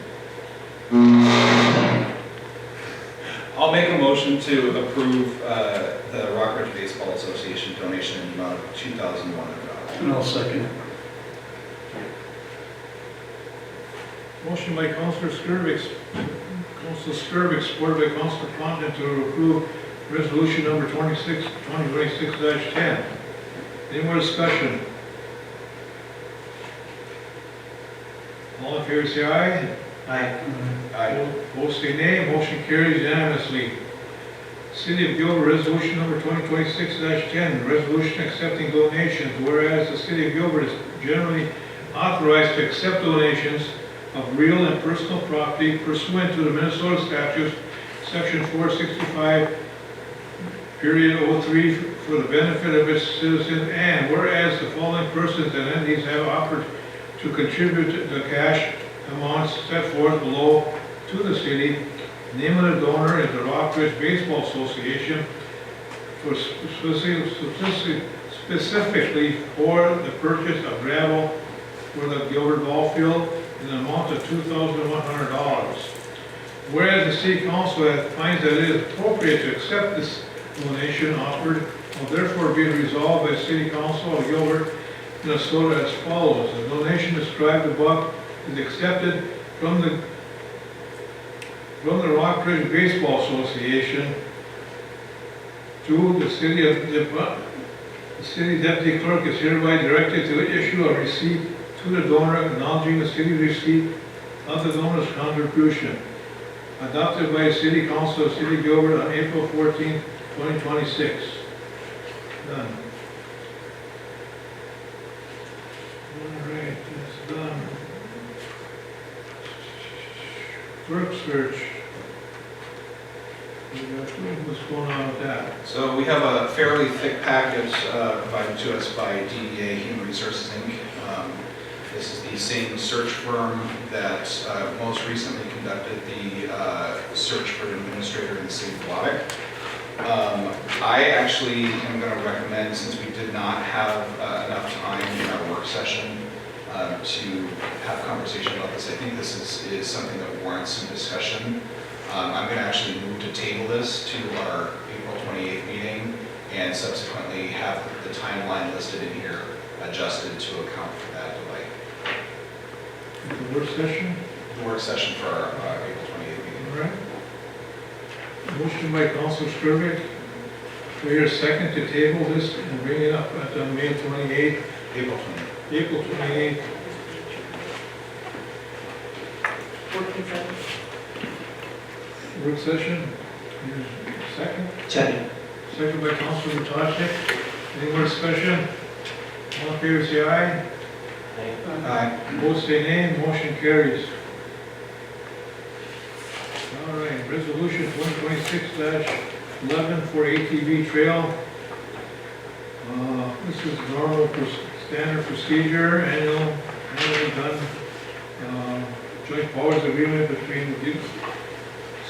I'll make a motion to approve the Rock Ridge Baseball Association donation in the amount of $2,100. And I'll second it. Motion by Councilor Skirvix, supported by Councilor Condon to approve resolution number 2026-10. Any more discussion? All in favor say aye. Aye. Aye. Opposed say nay. Motion carries unanimously. City of Gilbert resolution number 2026-10, resolution accepting donations, whereas the City of Gilbert is generally authorized to accept donations of real and personal property pursuant to the Minnesota statutes, section 465, period 03, for the benefit of its citizens, and whereas the following persons and entities have offered to contribute the cash amounts set forth below to the city. Name of the donor is the Rockbridge Baseball Association for specifically for the purchase of gravel for the Gilbert ball field in an amount of $2,100. Whereas the City Council finds that it is appropriate to accept this donation offered, will therefore be resolved by the City Council of Gilbert, Minnesota as follows. The donation described above is accepted from the Rockbridge Baseball Association to the city of the city deputy clerk is hereby directed to issue a receipt to the donor acknowledging the city receipt of the donor's contribution, adopted by the City Council of City of Gilbert on April 14, 2026. Done. All right, that's done. Clerk search. What's going on with that? So we have a fairly thick packet provided to us by DEA Human Resources Inc. This is the same search firm that most recently conducted the search for an administrator in the city of Wabac. I actually am going to recommend, since we did not have enough time in our work session to have conversation about this, I think this is something that warrants some discussion. I'm going to actually move to table this to our April 28th meeting and subsequently have the timeline listed in here adjusted to account for that delay. The work session? The work session for our April 28th meeting. All right. Motion by Councilor Skirvik. Do I hear a second to table this and bring it up at May 28th? April 28th. April 28th. Work session. Second? Second. Second by Councilor Matasnik. Any more discussion? All in favor say aye. Aye. Opposed say nay. Motion carries. All right, resolution 2026-11 for ATV trail. This is normal standard procedure, annually done. Joint powers agreement between the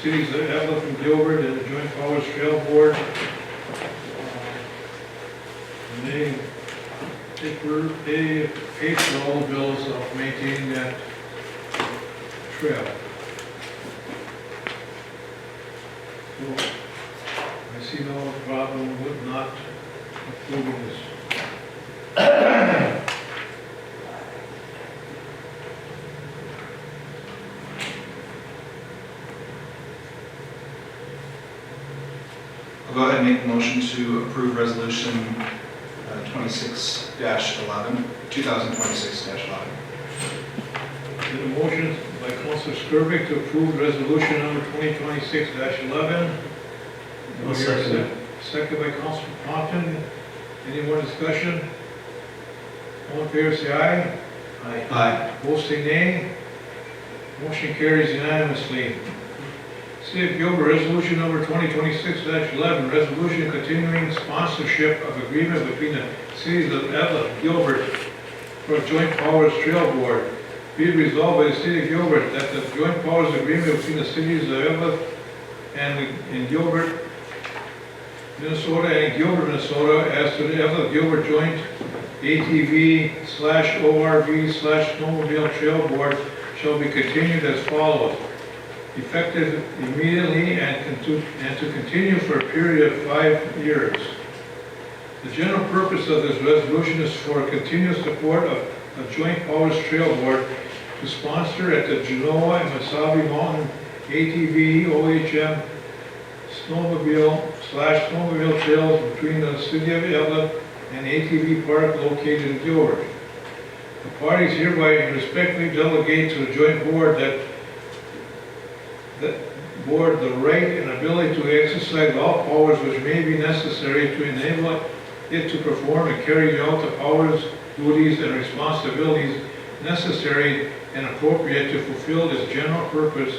cities of Evelyn and Gilbert and the Joint Powers Trail Board. And they pay for all the bills of maintaining that trail. So I see no problem with not approving this. I'll go ahead and make a motion to approve resolution 2026-11. There's a motion by Councilor Skirvik to approve resolution number 2026-11. I'll second it. Second by Councilor Compton. Any more discussion? All in favor say aye. Aye. Opposed say nay. Motion carries unanimously. City of Gilbert, resolution number 2026-11, resolution continuing sponsorship of agreement between the cities of Evelyn, Gilbert for a joint powers trail board. Be it resolved by the City of Gilbert that the joint powers agreement between the cities of Evelyn and Gilbert, Minnesota and Gilbert, Minnesota as to the Evelyn Gilbert joint ATV/ORV/snowmobile trail board shall be continued as follows. Effective immediately and to continue for a period of 5 years. The general purpose of this resolution is for continuous support of a Joint Powers Trail Board to sponsor at the Genoa and Mesabi Mountain ATV OHM snowmobile trails between the city of Everett and ATV Park located in Gilbert. The parties hereby respectfully delegate to the joint board that the right and ability to exercise all powers which may be necessary to enable it to perform and carry out the powers, duties, and responsibilities necessary and appropriate to fulfill its general purpose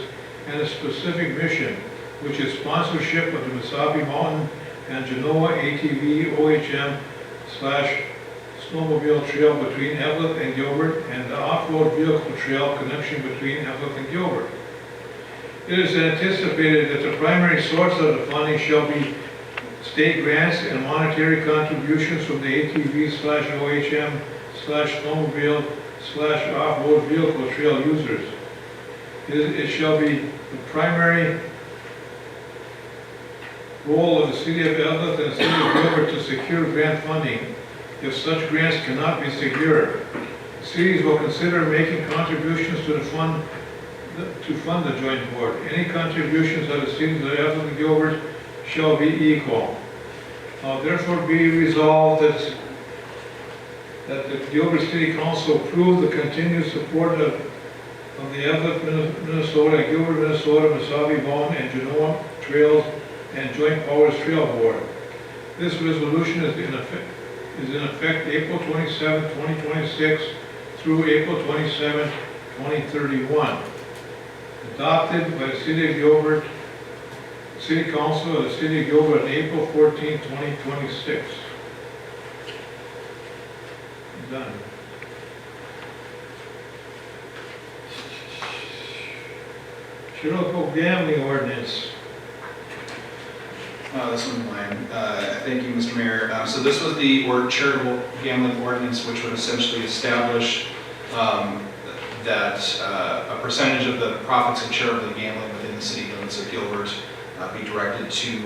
and its specific mission, which is sponsorship of the Mesabi Mountain and Genoa ATV OHM / snowmobile trail between Everett and Gilbert and the off-road vehicle trail connection between Everett and Gilbert. It is anticipated that the primary source of the funding shall be state grants and monetary contributions from the ATV / OHM / snowmobile / off-road vehicle trail users. It shall be the primary role of the City of Everett and the City of Gilbert to secure grant funding. If such grants cannot be secured, cities will consider making contributions to fund the joint board. Any contributions of the cities of Everett and Gilbert shall be equal. Now therefore be resolved that the Gilbert City Council approve the continued support of the Everett, Minnesota, Gilbert, Minnesota, Mesabi Mountain and Genoa Trails and Joint Powers Trail Board. This resolution is in effect April 27, 2026 through April 27, 2031. Adopted by the City of Gilbert, City Council of the City of Gilbert on April 14, 2026. Done. Charitable gambling ordinance. This one's mine. Thank you, Mr. Mayor. So this was the charitable gambling ordinance, which would essentially establish that a percentage of the profits of charitable gambling within the city limits of Gilbert be directed to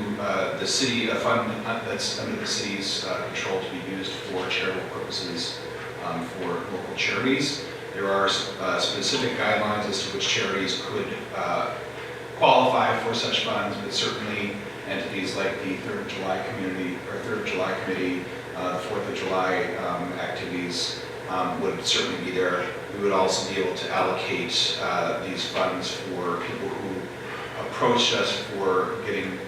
the city, a fund that's under the city's control to be used for charitable purposes for local charities. There are specific guidelines as to which charities could qualify for such funds, but certainly entities like the 3rd of July Community or 3rd of July Committee, the 4th of July activities would certainly be there. We would also be able to allocate these funds for people who approached us for getting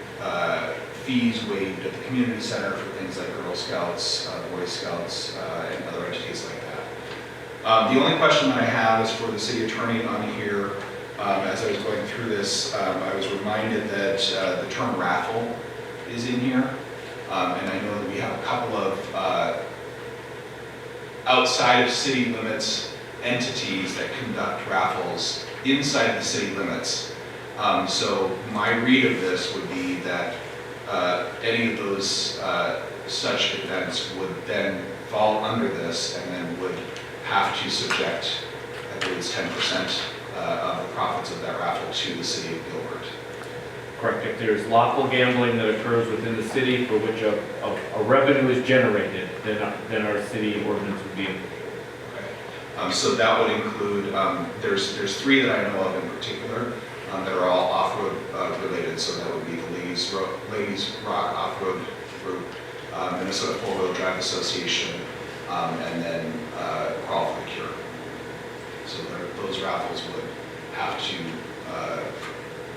fees waived at the community center for things like Girl Scouts, Boy Scouts, and other entities like that. The only question that I have is for the city attorney on here. As I was going through this, I was reminded that the term raffle is in here. And I know that we have a couple of outside of city limits entities that conduct raffles inside the city limits. So my read of this would be that any of those such events would then fall under this and then would have to subject, I believe it's 10% of the profits of that raffle to the city of Gilbert. Correct. If there's lawful gambling that occurs within the city for which a revenue is generated, then our city ordinance would be in. Okay. So that would include, there's three that I know of in particular that are all off-road related. So that would be the Ladies Rock Off-Road Group, Minnesota Four-Wheel Drive Association, and then Crawl for the Cure. So those raffles would have to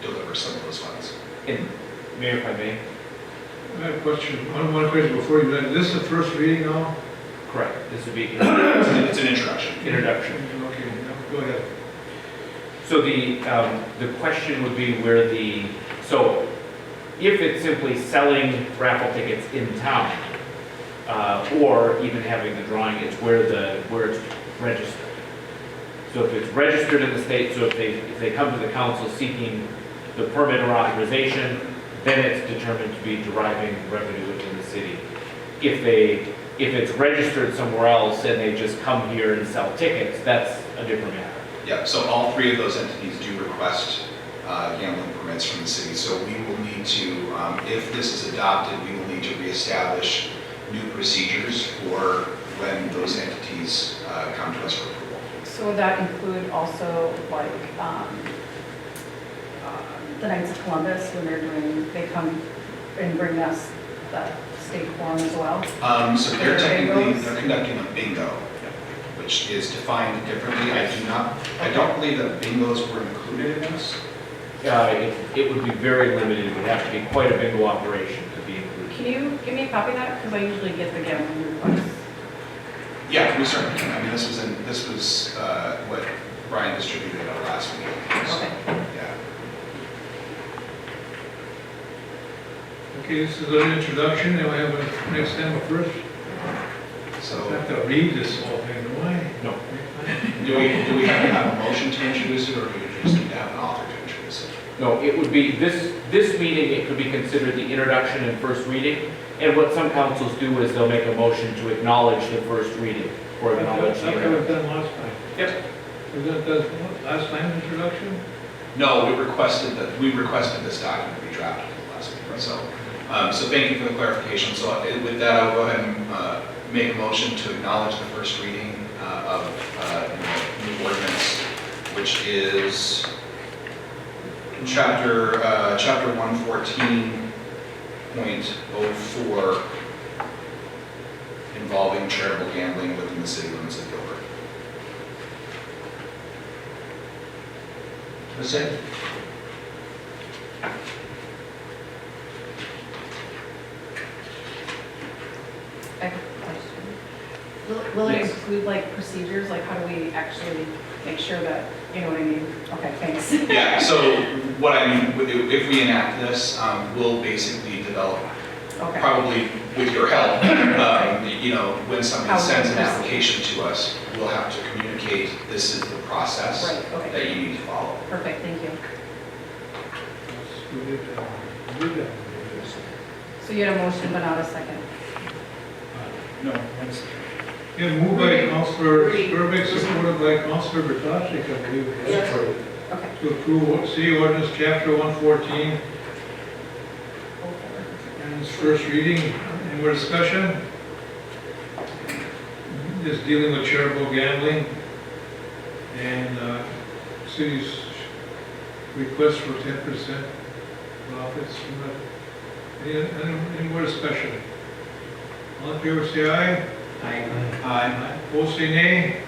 deliver some of those funds. And Mayor, if I may? I have a question, one question before you, is this the first reading now? Correct. This would be it's an introduction. Introduction. Okay, go ahead. So the question would be where so if it's simply selling raffle tickets in town, or even having the drawing, it's where it's registered. So if it's registered in the state, so if they come to the council seeking the permit or authorization, then it's determined to be deriving revenue within the city. If it's registered somewhere else and they just come here and sell tickets, that's a different matter. Yeah, so all three of those entities do request gambling permits from the city. So we will need to, if this is adopted, we will need to reestablish new procedures for when those entities come to us for approval. So would that include also like the Knights of Columbus when they come and bring us the state form as well? So they're conducting a bingo, which is defined differently. I don't believe that bingos were included in this. It would be very limited, it would have to be quite a bingo operation to be included. Can you give me a copy of that? Because I usually get the gambling requests. Yeah, we certainly can. I mean, this was what Brian distributed at our last meeting. So, Okay. yeah. Okay, this is an introduction, and we have a next time first. So, I have to read this whole thing, do I? No. do we have to have a motion to introduce it, or do we just need to have an author to introduce it? No, it would be, this meeting, it could be considered the introduction and first reading. And what some councils do is they'll make a motion to acknowledge the first reading or acknowledge the That's what we've done last time. Yep. Was that the last time introduction? No, we requested this document be drafted at the last meeting. So thank you for the clarification. So with that, I'll go ahead and make a motion to acknowledge the first reading of new ordinance, which is chapter 114.04 involving charitable gambling within the city limits of Gilbert. A second. I have a question. Will it include like procedures, like how do we actually make sure that, you know what I mean? Okay, thanks. Yeah, so what I mean, if we enact this, we'll basically develop, probably with your help, when somebody sends an application to us, we'll have to communicate this is the process that you need to follow. Perfect, thank you. So you had a motion but not a second? No. Yeah, moved by Councilor Skirvik, supported by Councilor Bertocci, I believe. Okay. To approve city ordinance chapter 114 and its first reading. Any more discussion? Just dealing with charitable gambling and city's request for 10% profits. Any more discussion? All in favor, say aye. Aye. Aye. Opposed, say nay.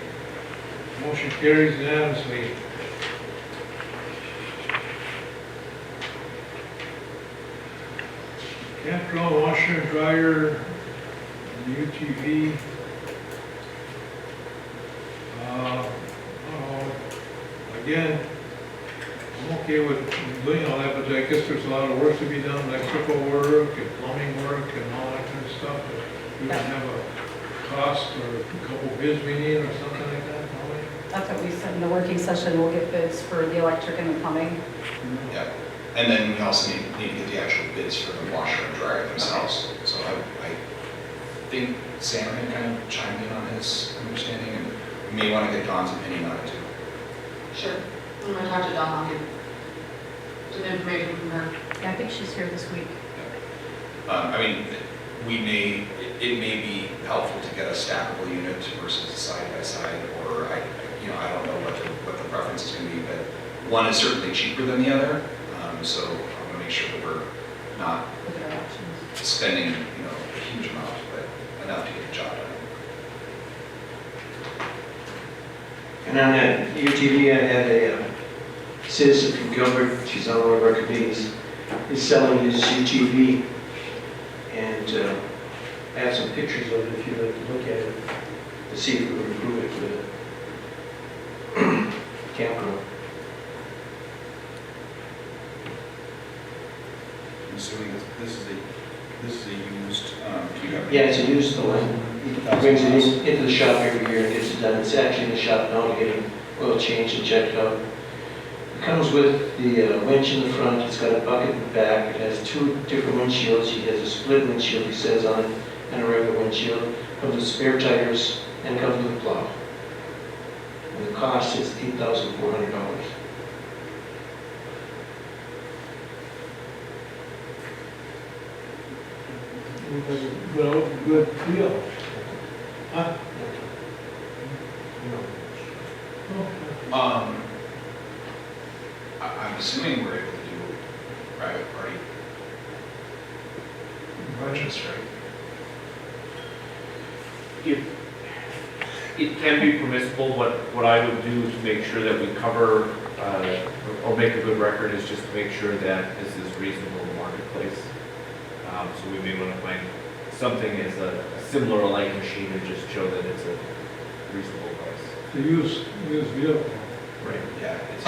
Motion carries unanimously. Campground washer and dryer, and UTV. Again, I'm okay with doing all that, but I guess there's a lot of work to be done, electrical work and plumbing work and all that kind of stuff. We don't have a cost or a couple bids we need or something like that, no way? That's what we said in the working session, we'll get bids for the electric and the plumbing. Yeah, and then we also need to get the actual bids for the washer and dryer themselves. So I think Sam had kind of chimed in on his understanding, and we may want to get Don's opinion on it too. Sure. I'm gonna talk to Dawn, I'll get some information from her. Yeah, I think she's here this week. I mean, it may be helpful to get a stackable unit versus a side-by-side, or I don't know what the preference is going to be, but one is certainly cheaper than the other, so I'm going to make sure that we're not spending, a huge amount, but enough to get the job done. And on that UTV, I had a citizen from Gilbert, she's on one of our committees, is selling his UTV, and I have some pictures of it if you'd like to look at it, to see if we would improve it with a campground. I'm assuming this is a used PW. Yeah, it's a used one. He brings it into the shop every year and gets it done. It's actually in the shop now to get oil changed and checked out. It comes with the winch in the front, it's got a bucket in the back, it has two different windshields. He has a split windshield, he says, on it, and a regular windshield. Comes with spare tires and comes with a plow. And the cost is $8,400. Good deal. Huh? I'm assuming we're able to do private party purchase, right? It can be permissible. What I would do to make sure that we cover, or make a good record is just to make sure that this is reasonable in the marketplace. So we may want to find something as a similar alike machine and just show that it's a reasonable price. The used vehicle. Right. Yeah, it's,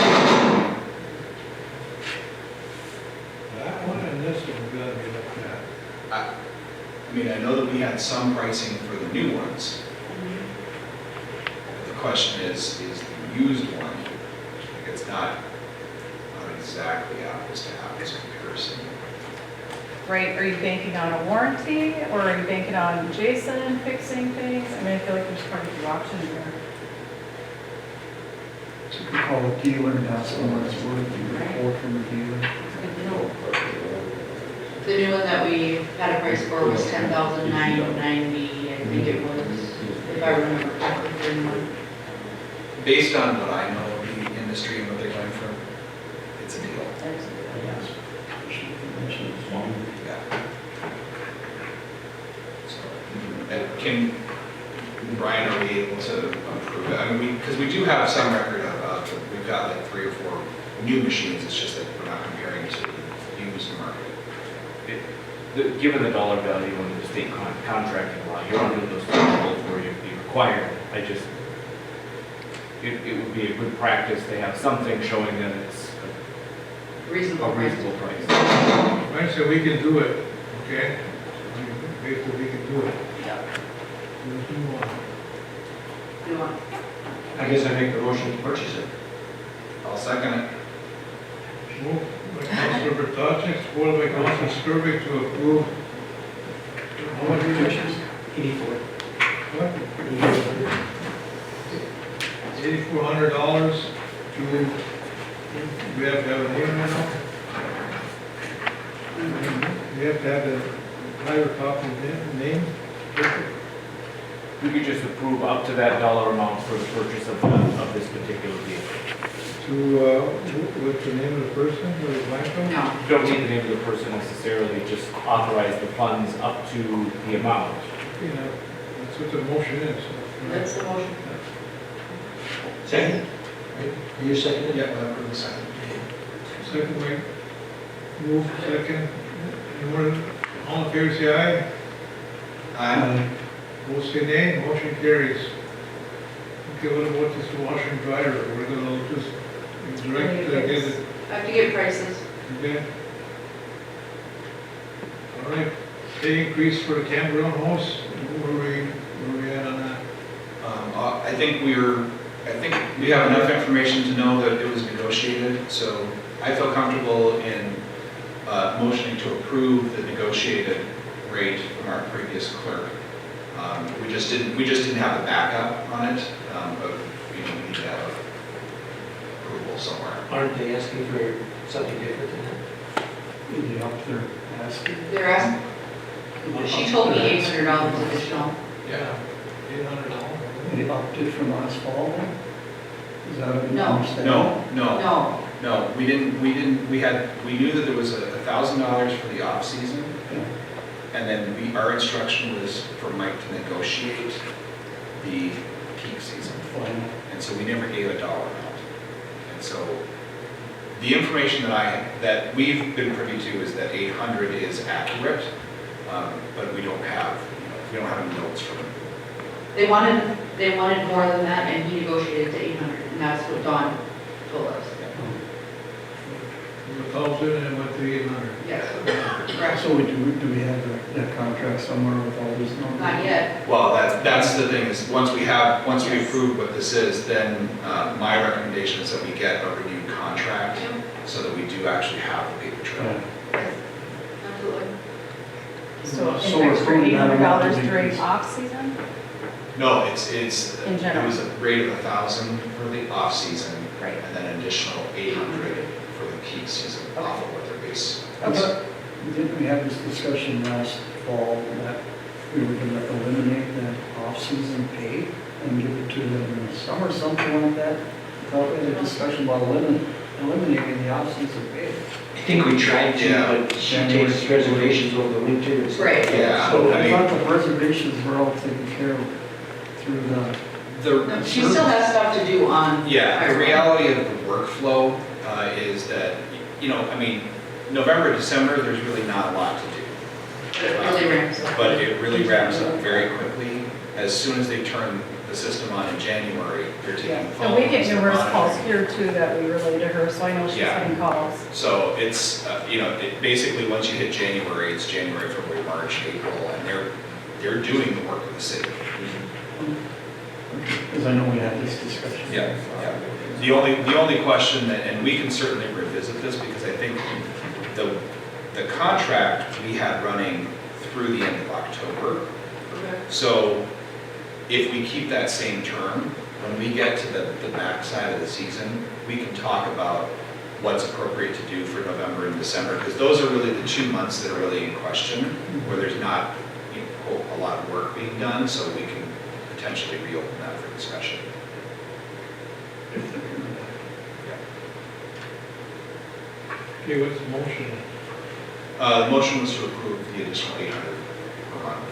That one and this one gotta be looked at. I mean, I know that we had some pricing for the new ones. The question is the used one, like it's not exactly apples to apples comparison. Right, are you banking on a warranty, or are you banking on Jason fixing things? I mean, I feel like there's quite a few options here. You can call a dealer and ask them what it's worth, you report from the dealer. The new one that we had a price for was $10,990, I think it was, if I remember correctly, for the one. Based on what I know of the industry and what they're going for, it's a deal. Yeah. So, and Brian, are we able to approve it? I mean, because we do have some record of, we've got like 3 or 4 new machines, it's just that we're not comparing to the used market. Given the dollar value under the state contracting law, you're under those thresholds where you'd be required. It would be a good practice to have something showing that it's a reasonable price. Right, so we can do it, okay? Basically, we can do it. Yeah. We'll do one. You want? I guess I make the motion to purchase it. I'll second it. Moved by Councilor Bertocci, supported by Councilor Skirvik to approve. How much purchase? 84. What? $8,400 to, we have to have a name now? We have to have the higher copy name? We could just approve up to that dollar amount for the purchase of this particular vehicle. To, what's the name of the person, or the blank one? No. You don't need the name of the person necessarily, just authorize the funds up to the amount. You know, that's what the motion is. That's the motion. Second? You second it? Yeah, I'll approve the second. Second by, move second. Anyone, all in favor, say aye. Aye. Opposed, say nay. Motion carries. Okay, what about this washer and dryer? We're gonna just direct, get it, I have to get prices. okay? All right, pay increase for the campground house, where we at on that? I think we have enough information to know that it was negotiated, so I feel comfortable in motioning to approve the negotiated rate from our previous clerk. We just didn't have the backup on it, but we need to have approval somewhere. Aren't they asking for something different than that? Maybe up there asking. They're asking, she told me $800 additional. Yeah. $800. They upped it from last fall? Is that what you No. understand? No, we knew that there was $1,000 for the off-season, and then our instruction was for Mike to negotiate the peak season. Fine. And so we never gave a dollar amount. And so the information that we've been privy to is that 800 is accurate, but we don't have any notes from him. They wanted more than that, and he negotiated to 800, and that's what Dawn told us. 1,000 and it went to 800. Yes, correct. So do we have that contract somewhere with all these numbers? Not yet. Well, that's the thing is, once we approve what this is, then my recommendation is that we get a renewed contract so that we do actually have the paper trail. Absolutely. So an So we're extra putting that amount to $800 during decrease. off-season? No, it's In it general. was a rate of 1,000 for the off season, Right. and then an additional 800 for the peak season off of what their base. Okay. Didn't we have this discussion last fall that we were gonna eliminate that off-season pay and give it to them in the summer, something like that. I thought we had a discussion about eliminating the off-season pay. I think we tried to, but she takes reservations over the winter and stuff. Right. Yeah, So I I mean, thought the reservations were all taken care of through the. the, She still has stuff to do on. yeah, the reality of the workflow is that, you know, I mean, November, December, there's really not a lot to do. But it really ramps up. But it really ramps up very quickly. As soon as they turn the system on in January, they're taking phones. And we get numerous they're calls monitoring. here too that we relay to her, so I know she's Yeah. getting calls. So it's, you know, basically, once you hit January, it's January, February, March, April, and they're doing the work of the city. Because I know we had this discussion. Yeah, yeah. The only question, and we can certainly revisit this, because I think the contract we had running through the end of October. So if we keep that same term, when we get to the backside of the season, we can talk about what's appropriate to do for November and December, because those are really the 2 months that are really in question, where there's not, you know, quote, a lot of work being done, so we can potentially reopen that for discussion. Okay, what's the motion? The motion was to approve the additional 800 per month.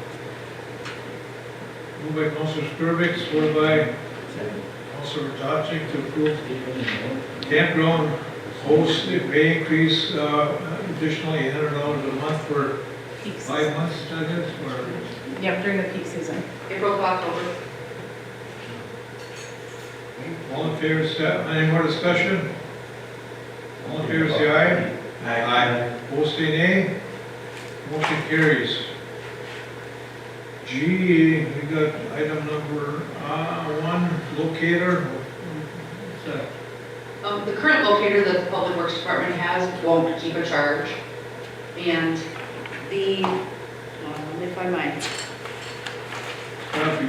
Moved by Councilor Skrillex, supported by Councilor Ratajczyk to approve campground host pay increase additionally $800 a month for Peak 5 months, that is, or? Yep, during the peak season. April to October. All in favor, say, any more discussion? All in favor, say aye. Aye. Opposed, say nay. Motion carries. G, we got item number 1, locator. What's that? The current locator that the Public Works Department has won't keep a charge. And let me find mine. Gotta be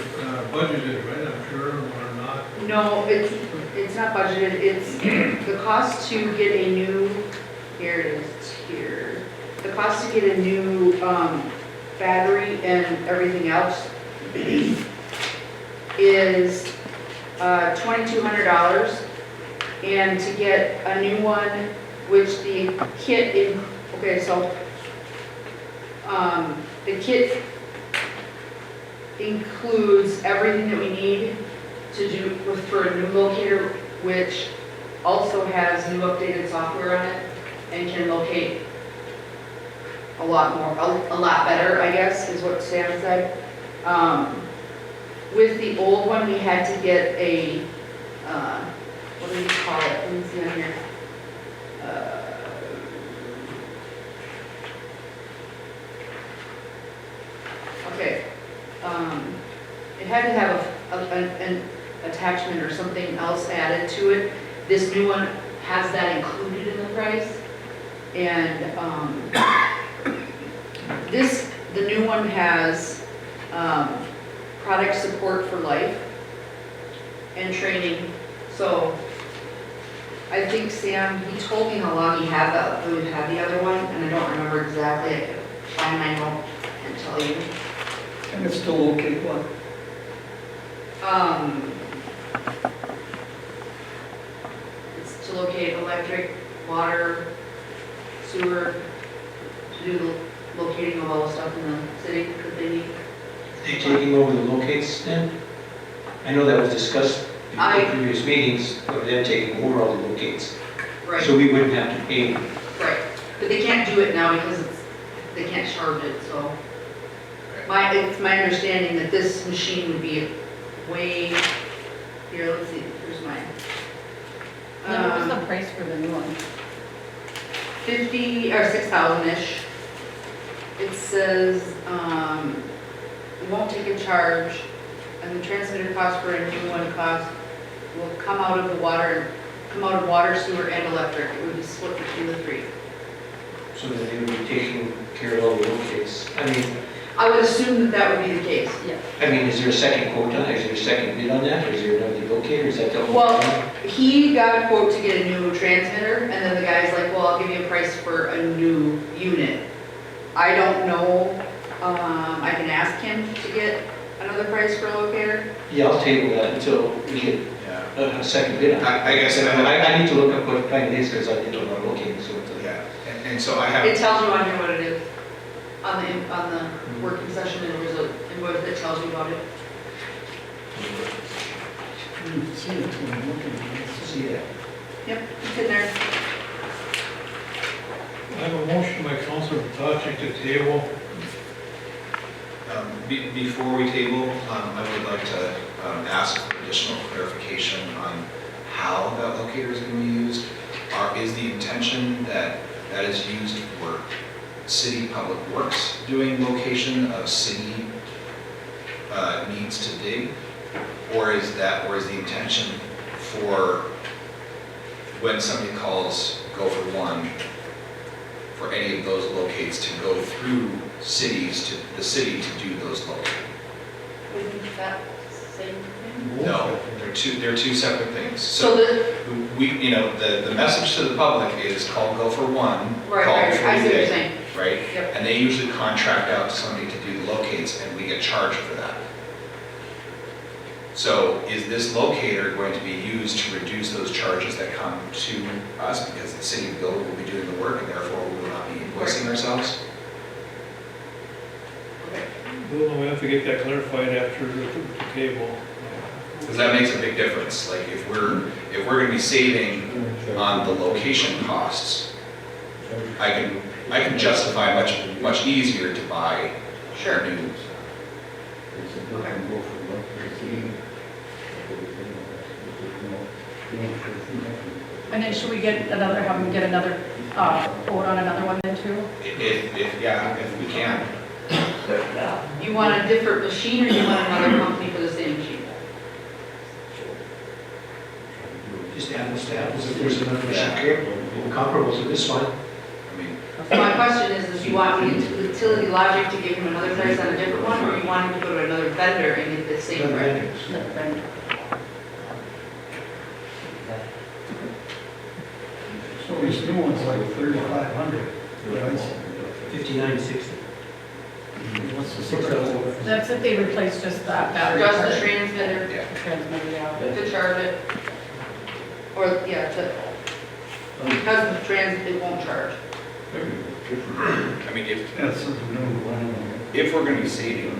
budgeted, right, I'm sure, or not? No, it's not budgeted, it's the cost to get a new, here it is, it's here. The cost to get a new, battery and everything else is, $2,200. And to get a new one, which the kit, okay, so, the kit includes everything that we need to do for a new locator, which also has new updated software on it and can locate a lot better, I guess, is what Sam said. With the old one, we had to get a, what do you call it? Let me see on here. Okay. It had to have an attachment or something else added to it. This new one has that included in the price. And the new one has product support for life and training. So I think Sam, he told me how long he had the other one, and I don't remember exactly. I could find my note and tell you. And it's still okay, what? It's to locate electric, water, sewer, to do the locating of all the stuff in the city that they need. They taking over the locates then? I know that was discussed in previous meetings, of them taking over all the locates. Right. So we wouldn't have to pay. Right, but they can't do it now because they can't charge it, so. It's my understanding that this machine would be way, here, let's see, here's mine. What was the price for the new one? 50, or 6,000-ish. It says, it won't take a charge, and the transmitter cost for a new one will come out of water, sewer, and electric. It would be split between the three. So that they would be taking care of all the locates. I mean, I would assume that would be the case. Yeah. I mean, is there a second quote on it? Is there a second bid on that? Or is there another locator? Is that the only? Well, he got a quote to get a new transmitter, and then the guy's like, well, I'll give you a price for a new unit. I don't know, I can ask him to get another price for a locator. Yeah, I'll table that until we get Yeah. a second bid. I guess, I need to look up what kind it is, because I did a lot of looking, so. yeah, and so I have. It tells you on here what it is, on the working session, and there's a invoice that tells you about it. See that. Yep, it's in there. I have a motion by Councilor Patache to table. Before we table, I would like to ask for additional clarification on how that locator is going to be used. Is the intention that that is used for city public works doing location of city needs to dig? Or is the intention for when somebody calls go for one, for any of those locates to go through cities to the city to do those locates? Isn't that same thing? No, they're two separate things. So we, the message to the public is call go for one, Right, call right, before I you see what you're dig, saying. right? Yep. And they usually contract out to somebody to do the locates, and we get charged for that. So is this locator going to be used to reduce those charges that come to us because the city of Gilbert will be doing the work and therefore we will not be invoicing ourselves? Well, we have to get that clarified after the table. Because that makes a big difference. Like if we're going to be saving on the location costs, I can justify much easier to buy Sure. new. And then should we get another, have them get another quote on another one then too? If we can. You want a different machine, or you want another company for the same machine? Just apples to apples, if there's another machine comparable to this one. I mean, So my question is you want me to utility logic to give him another price on a different one, or you want him to go to another vendor and get the same price? Another vendor. So this new one's like 3,500, right? 5960. What's the secret? That's if they replace just that battery. Just the part. transmitter yeah. Transmitter, yeah. to charge it? Or, yeah, because of the trans, it won't charge. I mean, That's a new one. if we're going to be saving.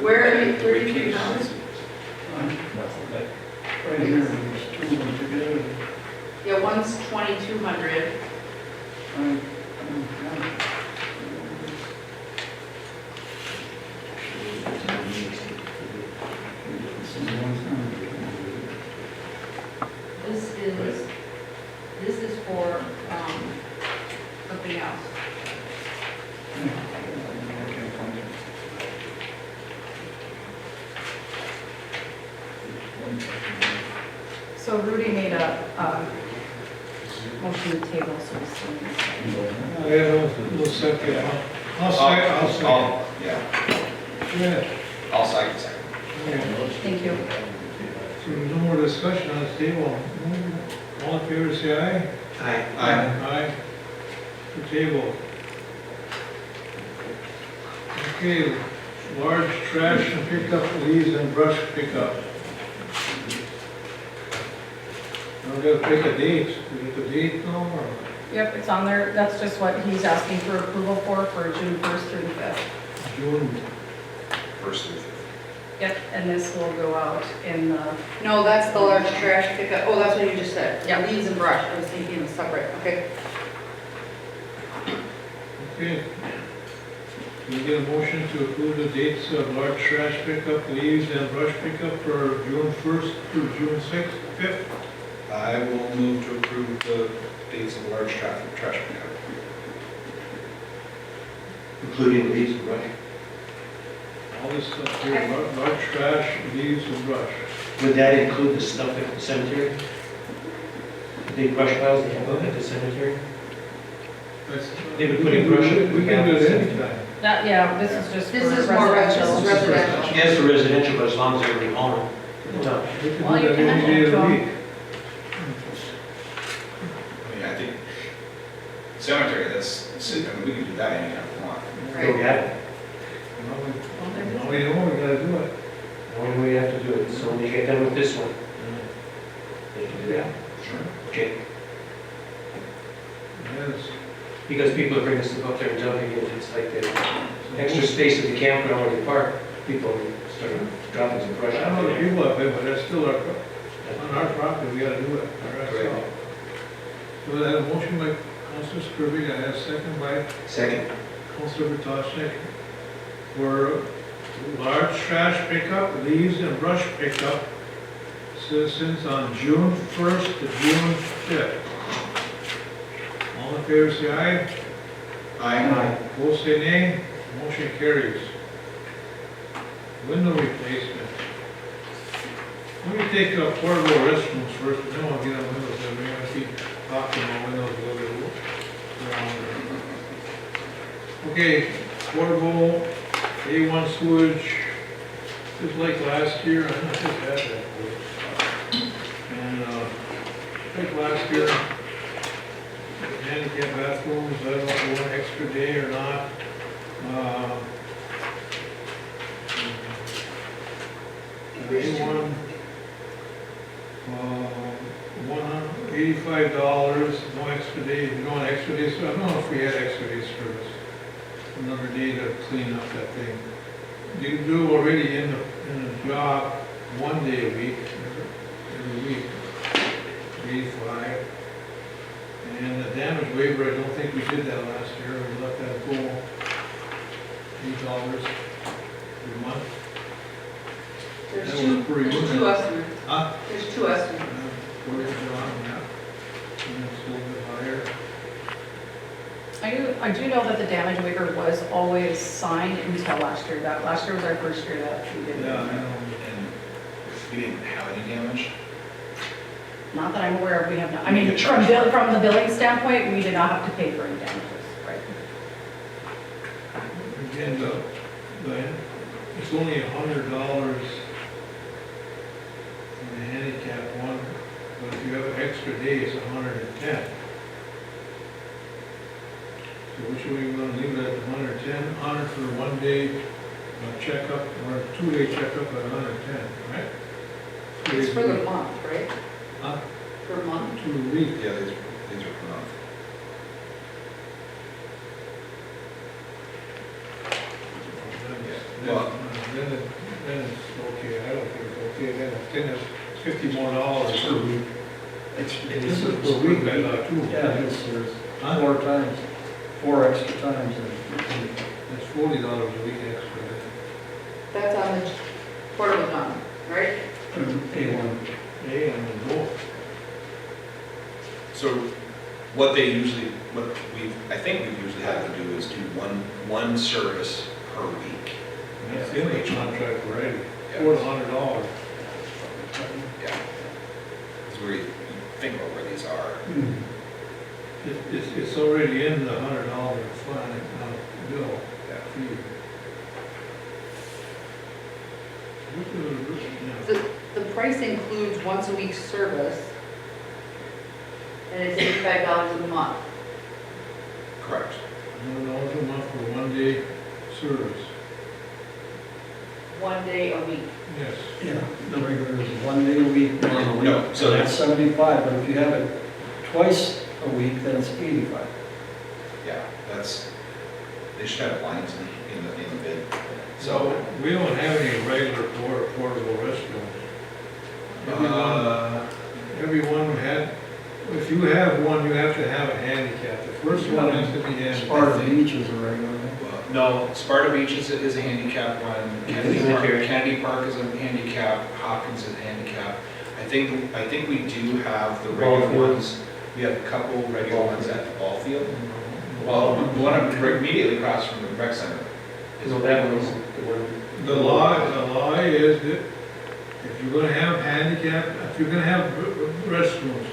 Where are you, 33,000? Right here, there's two of them together. Yeah, one's 2,200. This is for, something else. So Rudy made a motion to table, so it's still. No second. I'll second. Yeah, Yeah. I'll second. Thank you. So no more discussion on this table. All in favor, say aye. Aye. Aye. For table. Okay, large trash and pickup, leaves and brush pickup. Now we gotta pick a date. We get the date now, or? Yep, it's on there. That's just what he's asking for approval for June 1st through the 5th. June. First and fifth. Yep, and this will go out in the, No, that's the large trash pickup. Oh, that's what you just said. Yeah. Leaves and brush. I was thinking it was separate. Okay. Okay. Can we get a motion to approve the dates of large trash pickup, leaves and brush pickup for June 1st through June 6th, 5th? I will move to approve the dates of large trash pickup. Including leaves and brush. All this stuff here, large trash, leaves and brush. Would that include the stuff at the cemetery? The big brush piles they have at the cemetery? That's- They would put in brush. We can do it anytime. that, yeah, this is just for This is more residential. residential. Yes, for residential, but as long as everybody owns them. We can Well, do you that can any day of the have week. I mean, I think cemetery, that's So, I mean, we can do that anytime we want. So we have, Now we know we gotta do it. the only way you have to do it, so when you get done with this one, they can do that. Sure. Okay, Yes. because people are bringing stuff up there and dumping it, it's like the extra space at the campground where they park, people start dropping some brush I out don't know the there. people up there, but that's still on our property, we gotta do it. Correct. So I have a motion by Councilor Skirvy, I have a second by Second. Councilor Vrtajnik for large trash pickup, leaves and brush pickup, citizens on June 1st to June 5th. All in favor, say aye. Aye. Opposed, say nay. Motion carries. Window replacement. Let me take portable restrooms first, but then I'll get on windows, and we're gonna keep talking about windows a little bit. Okay, portable A1 sewage, just like last year, I just had that. And, like last year, handicap bathrooms, I don't know if you want an extra day or not. A1, $185, no extra day, you don't want extra days, I don't know if we had extra day service. Another day to clean up that thing. You do already in the job 1 day a week, every week, 85. And the damage waiver, I don't think we did that last year, we let that go, $8 per month. There's That two, was pretty there's good. two estimates. Huh? There's two estimates. According to John, yeah. And it's a little bit higher. I do know that the damage waiver was always signed until last year. That last year was our first year that we did it. Yeah, I know. And we didn't have any damage. Not that I'm aware of, we have not, I You mean, get charged. from the billing standpoint, we did not have to pay for any damages, right? Again, it's only $100 for the handicap one, but if you have an extra day, it's 110. So which way you gonna leave it at 110? 100 for 1 day checkup, or a 2 day checkup at 110, right? It's for the month, right? Huh? Per month? 2 a week. Yeah, these are per month. Well- Then it's okay, I don't think it's okay, then it's $50 more per week. This is per week, I thought, too. Yeah, there's Huh? 4 times, 4 extra times. That's $40 a week extra. That's on the portable John, right? A1. Hey, and then go. So what I think we've usually had to do is do one service per week. That's in the contract already, Yeah. $400. Yeah. Because we think about where these are. It's already in the $100 fine, bill. Yeah. Fee. What is it? The price includes once a week service, and it's $85 a month. Correct. $100 a month for 1 day service. 1 day a week. Yes. Yeah, the regular is 1 day a week normally. No, so And that's 75, but if you have it twice a week, then it's 85. Yeah, they should have lines in the bid. So we don't have any regular portable restrooms. Everyone had, if you have one, you have to have a handicap. The first one has to be handicapped. Sparta Beach is a regular. No, Sparta Beach is a handicap one, Kennedy Park is a handicap, Hopkins is a handicap. I think we do have the Ball regular field. ones, we have a couple regular ones at the ball field. Well, the one immediately across from the rec center. is So a that big was one. the one. The law is that if you're gonna have handicap, if you're gonna have restrooms,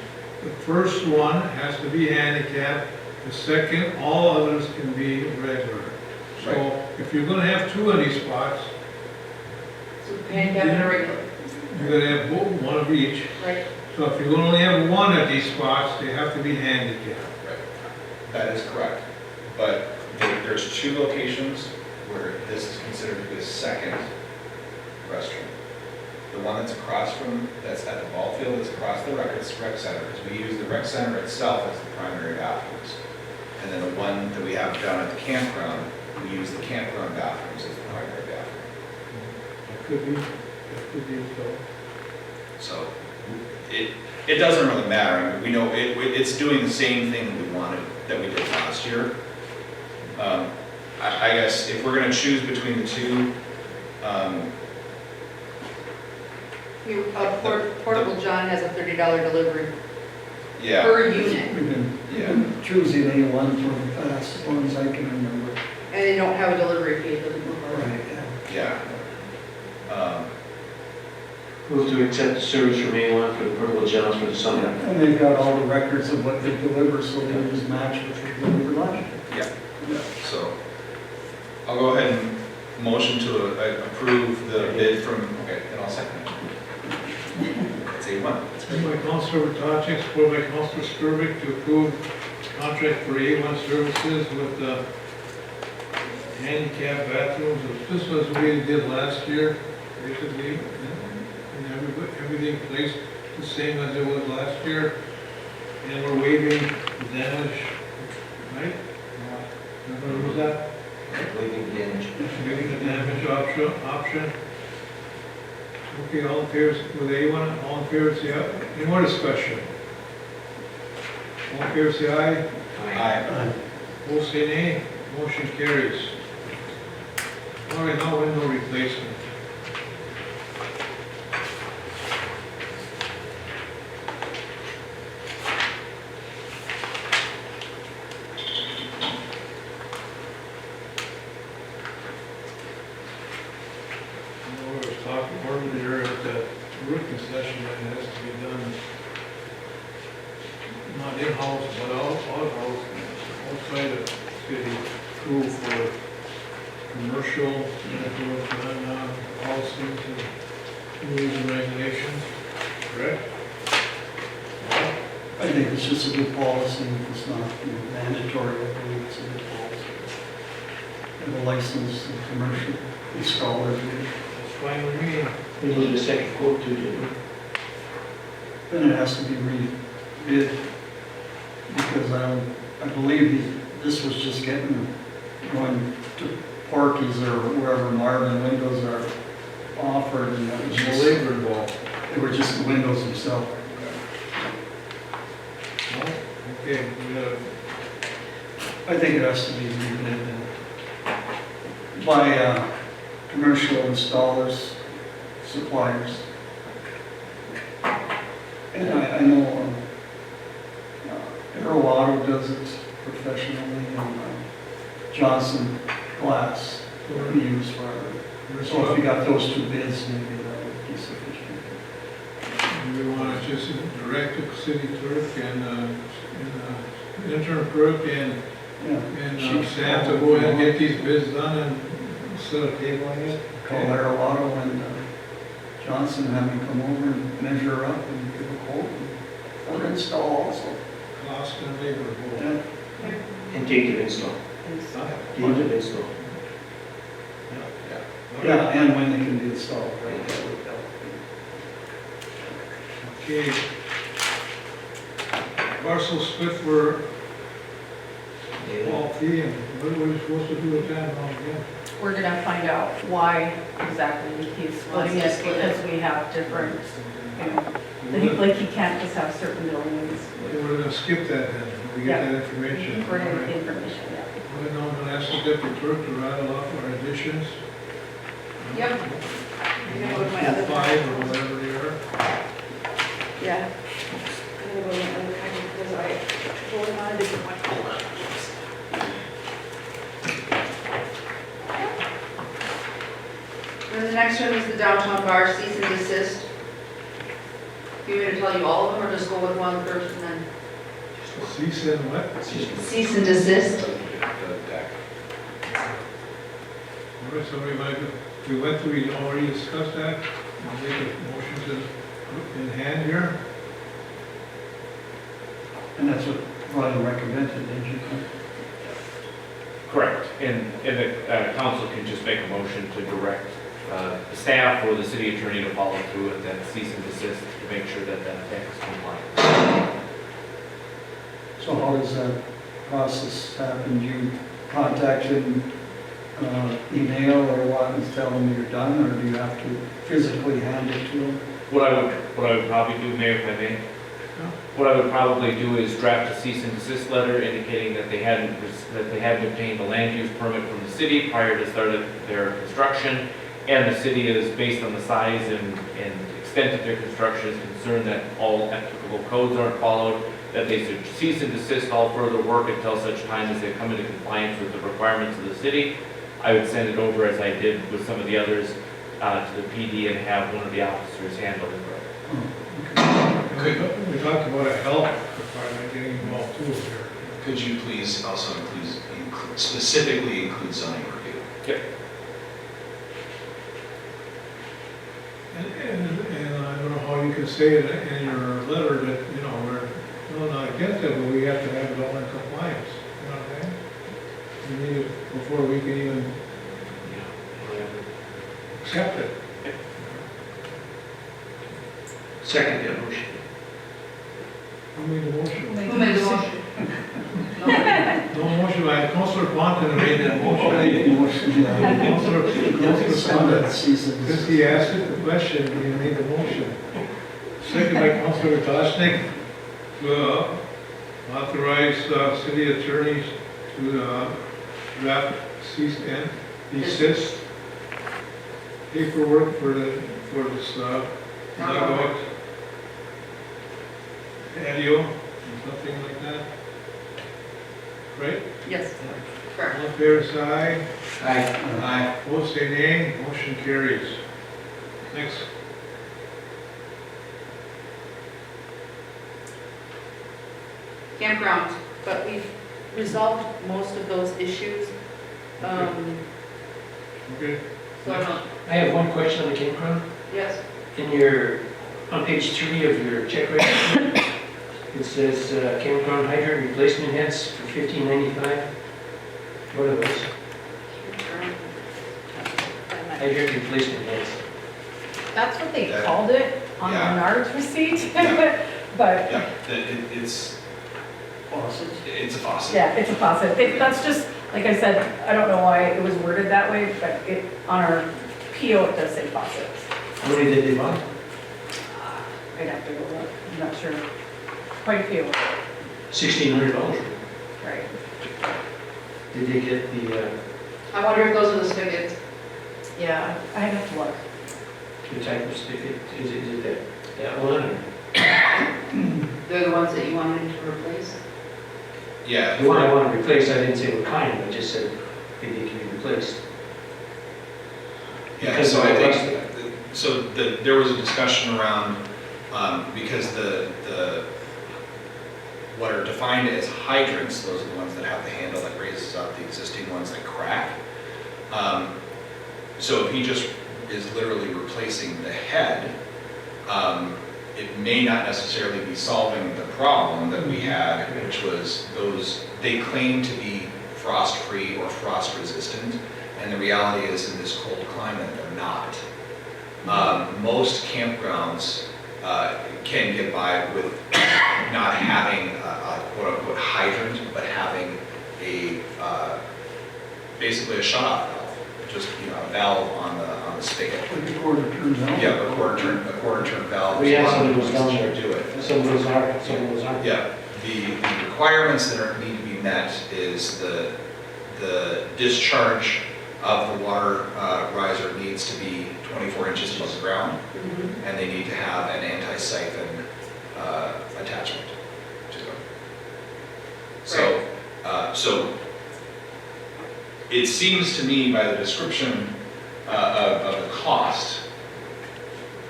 the first one has to be handicapped, the second, all others can be regular. So if you're gonna have 2 of these spots, So handicap and a regular, you're gonna have one of each. right? So if you only have 1 of these spots, they have to be handicapped. Right. That is correct. but there's 2 locations where this is considered to be a second restroom. The one that's across from, that's at the ball field, that's across the rec center, because we use the rec center itself as the primary bathrooms. And then the one that we have down at the campground, we use the campground bathrooms as the primary bathroom. That could be so. So it doesn't really matter. I mean, we know it's doing the same thing that we did last year. I guess if we're going to choose between the 2, Portable John has a $30 delivery yeah. per unit, We've been choosing A1 for the past, as long as I can remember. and they don't have a delivery fee, it doesn't look like. Right, yeah. Yeah. Move to accept the service from A1 for the portable johns for the summer. And they've got all the records of what they deliver, so they just match what they delivered last year. Yeah. So I'll go ahead and motion to approve the bid from, okay, and I'll second it. That's A1. Moved by Councilor Vrtajek, supported by Councilor Skirvik to approve contract for A1 services with handicap bathrooms. This was what we did last year, basically, and everything placed the same as it was last year. And we're waiving the damage, right? What was that? Waiving damage. Waiving the damage option. Okay, all in favor with A1, all in favor say aye. Any more discussion? All in favor say aye. Aye. Opposed say nay. Motion carries. All right, now window replacement. We were talking earlier at the roof concession that has to be done, not in-house, but out-house, outside of city crew for commercial, and policies and rules and regulations, correct? I think it's just a good policy, it's not mandatory, I believe it's a good policy. And a licensed commercial installer, That's fine with me. We need a second quote too, didn't we? then it has to be rebid, because I believe this was just going to Porky's or wherever Marvin windows are offered, and that was There's just, no labor involved. they were just the windows themselves. No? Okay, we got I think it has to be rebid by commercial installers, suppliers. And I know Arrow Auto does it professionally, and Johnson Glass we use for our, so if you got those 2 bids, maybe that would be sufficient. we want to just direct the city clerk and interim clerk and Sam to go ahead and get these bids done and set a table on it. Call Arrow Auto and Johnson, have them come over and measure up and give a quote for install also. Cost and labor both. Yeah. And date of install. Date of install. Yeah, and when they can be installed, right? That would help. Okay. Parcel split for all fee, and what are we supposed to do with that now again? We're gonna find out why exactly he's splitting it, because we have different, like he can't just have certain buildings. Okay, we're gonna skip that then, when we get that information. We're gonna get information, yeah. Well, now I'm gonna ask the deputy clerk to rattle off our additions. Yep. I'm gonna go with my other. 5 or whatever they are. Yeah. I'm gonna go with my other packet because I told him I didn't want to hold on. And the next one is the downtown bar cease and desist. Do you want me to tell you all of them or just go with one first and then? Cease and what? Cease and desist. All right, somebody might, we went through, we already discussed that. I'll make a motion in hand here. And that's what Ryan recommended, didn't you? And the council can just make a motion to direct the staff or the city attorney to follow through with that cease and desist to make sure that that tank is compliant. So how does that process happen? Do you contact him, email or what, and tell him you're done, or do you have to physically hand it to him? What I would probably do, Mayor, if I may, what I would probably do is draft a cease and desist letter indicating that they hadn't obtained a land use permit from the city prior to start of their construction, and the city is, based on the size and extent of their construction, is concerned that all applicable codes aren't followed, that they should cease and desist all further work until such time as they come into compliance with the requirements of the city. I would send it over, as I did with some of the others, to the PD and have one of the officers handle it. We talked about a health department getting involved too here. Could you please also specifically include zoning review? Yep. And I don't know how you can say it in your letter that, you know, we're not against it, but we have to have it all in compliance. You know what I mean? We need it before we can even accept it. Second that motion. Who made the motion? Who made the motion? No motion by Councilor Ponton made that motion. Councilor Ponton, since he asked the question, he made the motion. Second by Councilor Toshnik to authorize city attorneys to draft cease and desist paperwork for this dugout patio, something like that. Right? Yes, All correct. in favor, say aye. Aye. Aye. Opposed, say nay. Motion carries. Next. Campground, but we've resolved most of those issues. Okay. So, I have one question on the campground. yes, On page 3 of your check register, it says campground hydrant replacement heads for $15.95. What are those? Hydrant replacement heads. That's what they That- called it on yeah. Menard's receipt, Yeah. but, Yeah, it's a faucet. yeah, it's a faucet. That's just, like I said, I don't know why it was worded that way, but on our PO, it does say faucet. How many did they buy? I'd have to go look, I'm not sure. Quite a few, $1,600. right? Did they get the I wonder if those are the spigots. Yeah, I'd have to look. type of spigot? Is it that one? Or? They're the ones that you wanted to replace? Yeah. The one I want to replace, I didn't say what kind, I just said maybe it can be replaced. Yeah, Because so of I the think, there was a discussion around, because what are defined as hydrants, those are the ones that have the handle that raises up, the existing ones that crack. So if he just is literally replacing the head, it may not necessarily be solving the problem that we had, which was they claim to be frost-free or frost-resistant, and the reality is in this cold climate, they're not. Most campgrounds can get by with not having a quote-unquote hydrant, but having basically a shut-off valve, just a valve on the spigot. Like a quarter turn valve? Yeah, a quarter turn valve. We had some of those down there. Do it. Some of those are, some of those aren't. Yeah, the requirements that need to be met is the discharge of the water riser needs to be 24 inches above the ground, and they need to have an anti-siphon attachment to them. So it seems to me by the description of the cost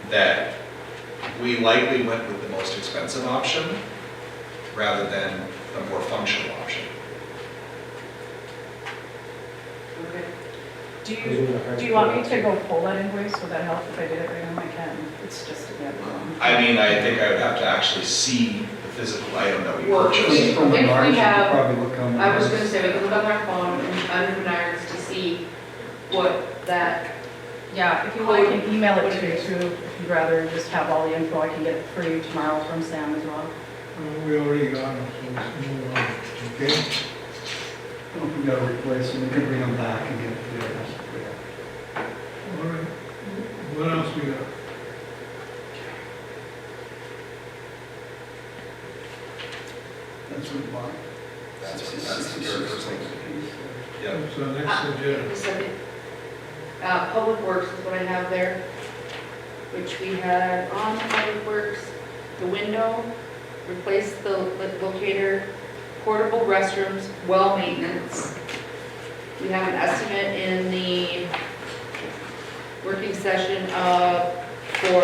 that we likely went with the most expensive option rather than the more functional option. Do you want me to go pull that invoice? Would that help if I did it right now? I can. It's just a bit. I mean, I think I would have to actually see the physical item that we Well, purchased. if we have, Probably look on the I was list. gonna say, we can look on our phone, and under Menards to see what that, Yeah, if you want, I can email it to you too, if you'd rather just have all the info, I can get it for you tomorrow from Sam as well. We already got them, so let's move on, okay? Well, if we gotta replace them, we can bring them back and get it there. All right. What else we got? That's what we want. That's your first thing. Yep. What's the next agenda? the second, Public Works is what I have there, which we had on Public Works, the window, replace the locator, portable restrooms, well maintenance. We have an estimate in the working session for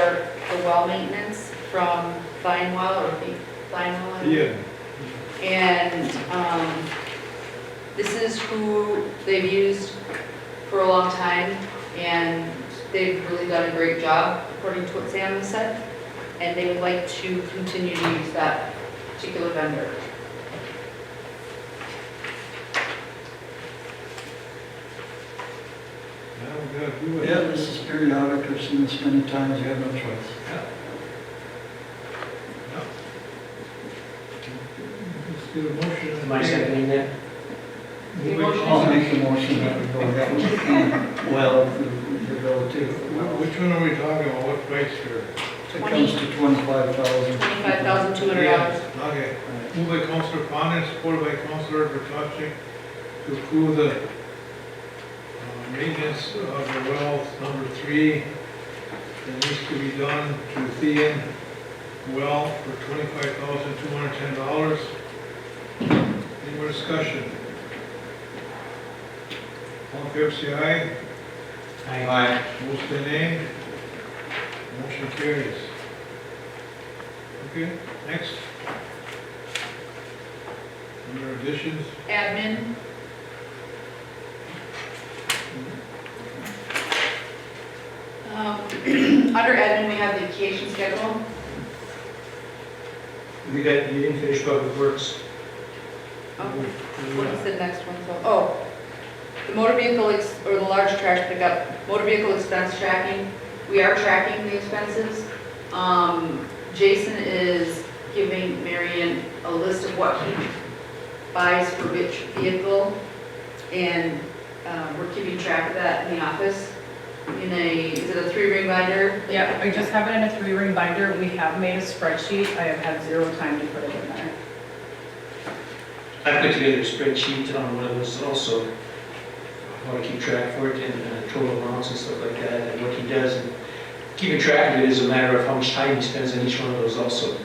the well maintenance from Feinwell or Feinwell. Yeah. And this is who they've used for a long time, and they've really done a great job, according to what Sam said, and they would like to continue to use that particular vendor. Now we gotta do it. Yeah, this is periodic, I've seen this many times, you have no choice. Let's get a motion. Am I seconding that? I'll make a motion that we go ahead with well, the bill too. Which one are we talking about, what price here? It comes to $25,000. $25,200. Okay, moved by Councilor Fawnin, supported by Councilor Bertocci, to approve the maintenance of the well number 3 that needs to be done to Thean well for $25,210. Any more discussion? All in favor, say aye. Aye. Opposed, say nay. Motion carries. Okay, next. Under additions, Admin. Under admin, we have the vacation schedule. You didn't finish Public Works? Oh, what is the next one? Oh, the motor vehicle, or the large trash pickup, motor vehicle expense tracking. We are tracking the expenses. Jason is giving Marion a list of what he buys for which vehicle, and we're keeping track of that in the office. Is it a 3-ring binder? Yeah, I just have it in a 3-ring binder. We have made a spreadsheet. I have had 0 time to put it in there. I put together a spreadsheet on one of those also, how to keep track for it and total amounts and stuff like that, and what he does. And keeping track of it is a matter of how much time he spends on each one of those also.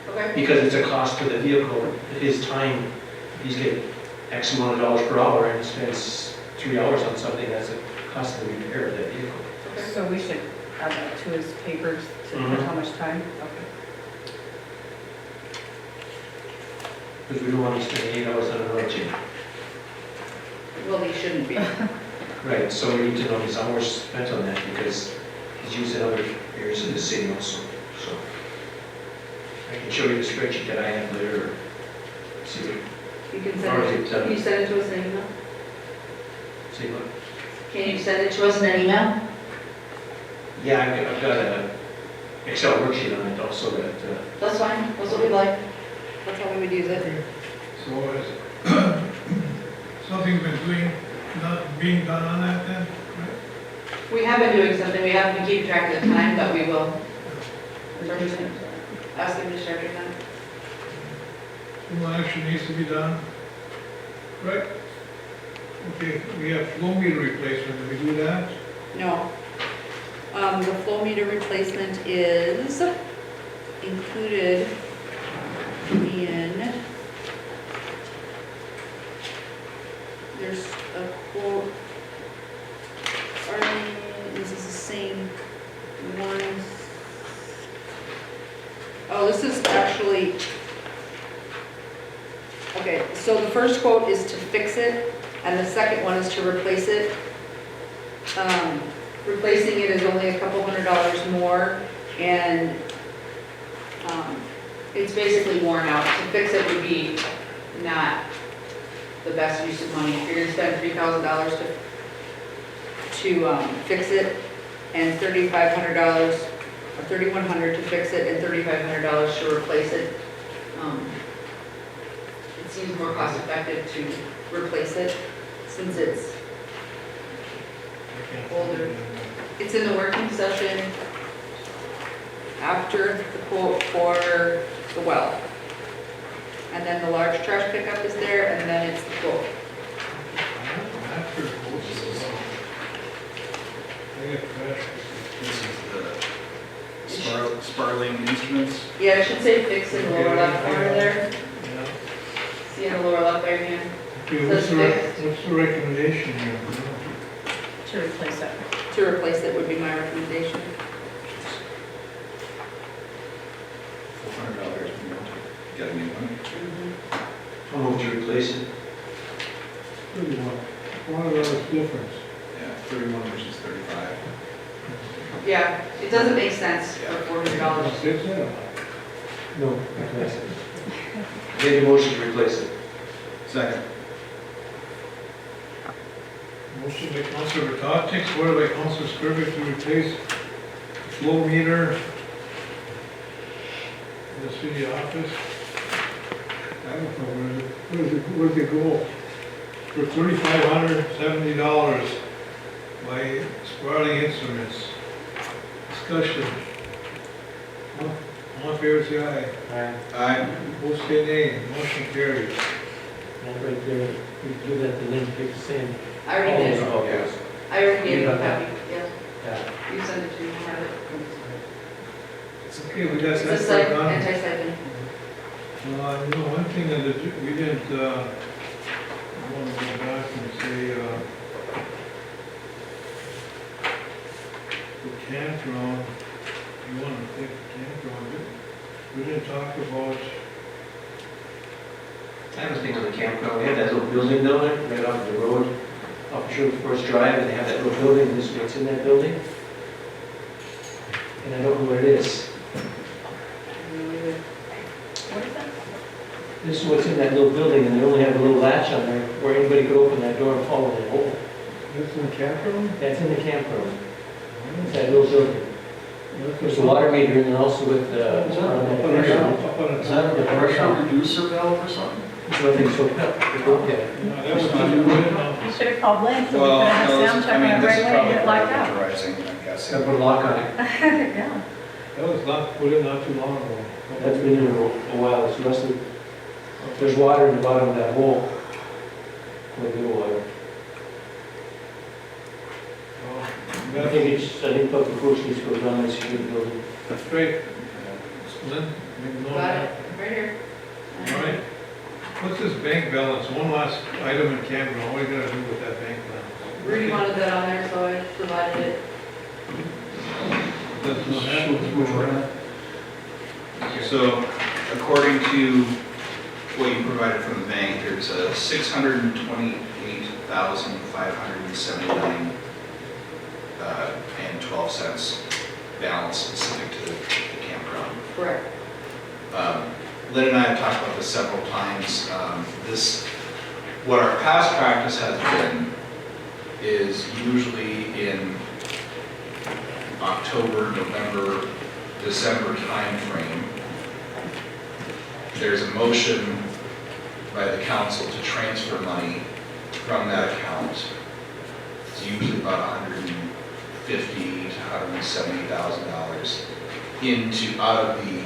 Okay. Because it's a cost to the vehicle, his time, he's getting X amount of dollars per hour, and he spends 3 hours on something, that's a cost of the repair of that vehicle. So we should add that to his papers to put how much time? Okay. Because we don't want to spend 8 hours on a road change. Well, they shouldn't be. Right, so we need to know his hours spent on that, because he's used in other areas of the city also, so. I can show you the spreadsheet that I have there, or see what, You can can you send it to us in an email? see what. Can you send it to us in an email? Yeah, I've got a Excel worksheet on it also that, That's fine, that's what we like. That's how we would use it. so has something been being done on that then? We have been doing something, we haven't been keeping track of the time, but we will. Ask him to start doing that. Some action needs to be done, right? Okay, we have flow meter replacement, did we do that? No. The flow meter replacement is included in, there's a quote, this is the same one. Oh, this is actually, okay, so the first quote is to fix it, and the second one is to replace it. Replacing it is only a couple $100 more, and it's basically worn out. To fix it would be not the best use of money. If you're gonna spend $3,000 to fix it, and $3,500, or $3,100 to fix it, and $3,500 to replace it, it seems more cost effective to replace it, since it's older. It's in the working session after the quote for the well. And then the large trash pickup is there, and then it's the quote. This is the Sparling Instruments. Yeah, it should say fix in the lower left corner there. See in the lower left right hand? Okay, Says fixed. what's the recommendation here? To replace it. To replace it would be my recommendation. $400, get a new one. I'll move to replace it. $400 difference. Yeah, 31 versus 35. Yeah, it doesn't make sense for $400. Fix it? No, replace it. Made a motion to replace it. Second. Motion by Councilor Vrtajnik, supported by Councilor Skrillex to replace the flow meter in the city office. I don't know, where's it go? For $3,570 by Sparling Instruments. Discussion. All in favor, say aye. Aye. Opposed, say nay. Motion carries. That right there, we give that to Lynn, take the same. I already did. Oh, yes. I already gave You you a got that? copy, yeah. Yeah. You send it to me, I have it. It's okay, we got It's that just like part done. anti-siphon. One thing that we didn't, I want to go back and say, the campground, you want to take the campground, we didn't talk about, I was thinking of the campground, they have that little building down there, right off the road, off Sugar Forest Drive, and they have that little building, this is what's in that building. And I don't know what it is. What is that? This is what's in that little building, and they only have a little latch on there where anybody could open that door and follow that hole. that's in the campground? That's in the campground. It's that little building. There's a water meter in there also with, Is that the pressure reducer valve or something? Nothing's hooked up. That was not good. You should have called Lynn, so we could Well, have no, Sam this- check I mean, on it this is right away and probably get locked out. winterizing, I'm guessing. Gotta put a lock on it. Yeah. That was not put in not too long ago. That's been in a while, it's rusted. There's water in the bottom of that hole. Quite a bit of water. I think Public Works needs to go down and secure the building. That's great. Lynn, you know Got that? it, right here. All right. What's this bank balance? One last item in campground. What are you gonna do with that bank balance? Rudy wanted that on there, so I provided it. That's not happening. Okay. So, according to what you provided from the bank, there's a $628,579 and 12 cents balance specific to the campground. Correct. Lynn and I have talked about this several times. What our past practice has been is usually in October, November, December timeframe, there's a motion by the council to transfer money from that account. It's usually about $150,000 to $170,000 out of the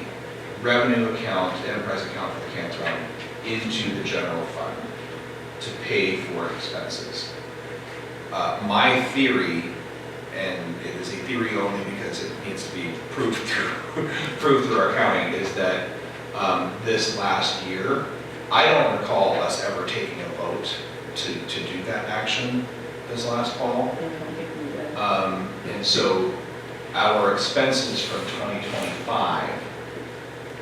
revenue account, enterprise account for the campground, into the general fund to pay for expenses. My theory, and it is a theory only because it needs to be proved through our accounting, is that this last year, I don't recall us ever taking a vote to do that action this last fall. And so our expenses from 2025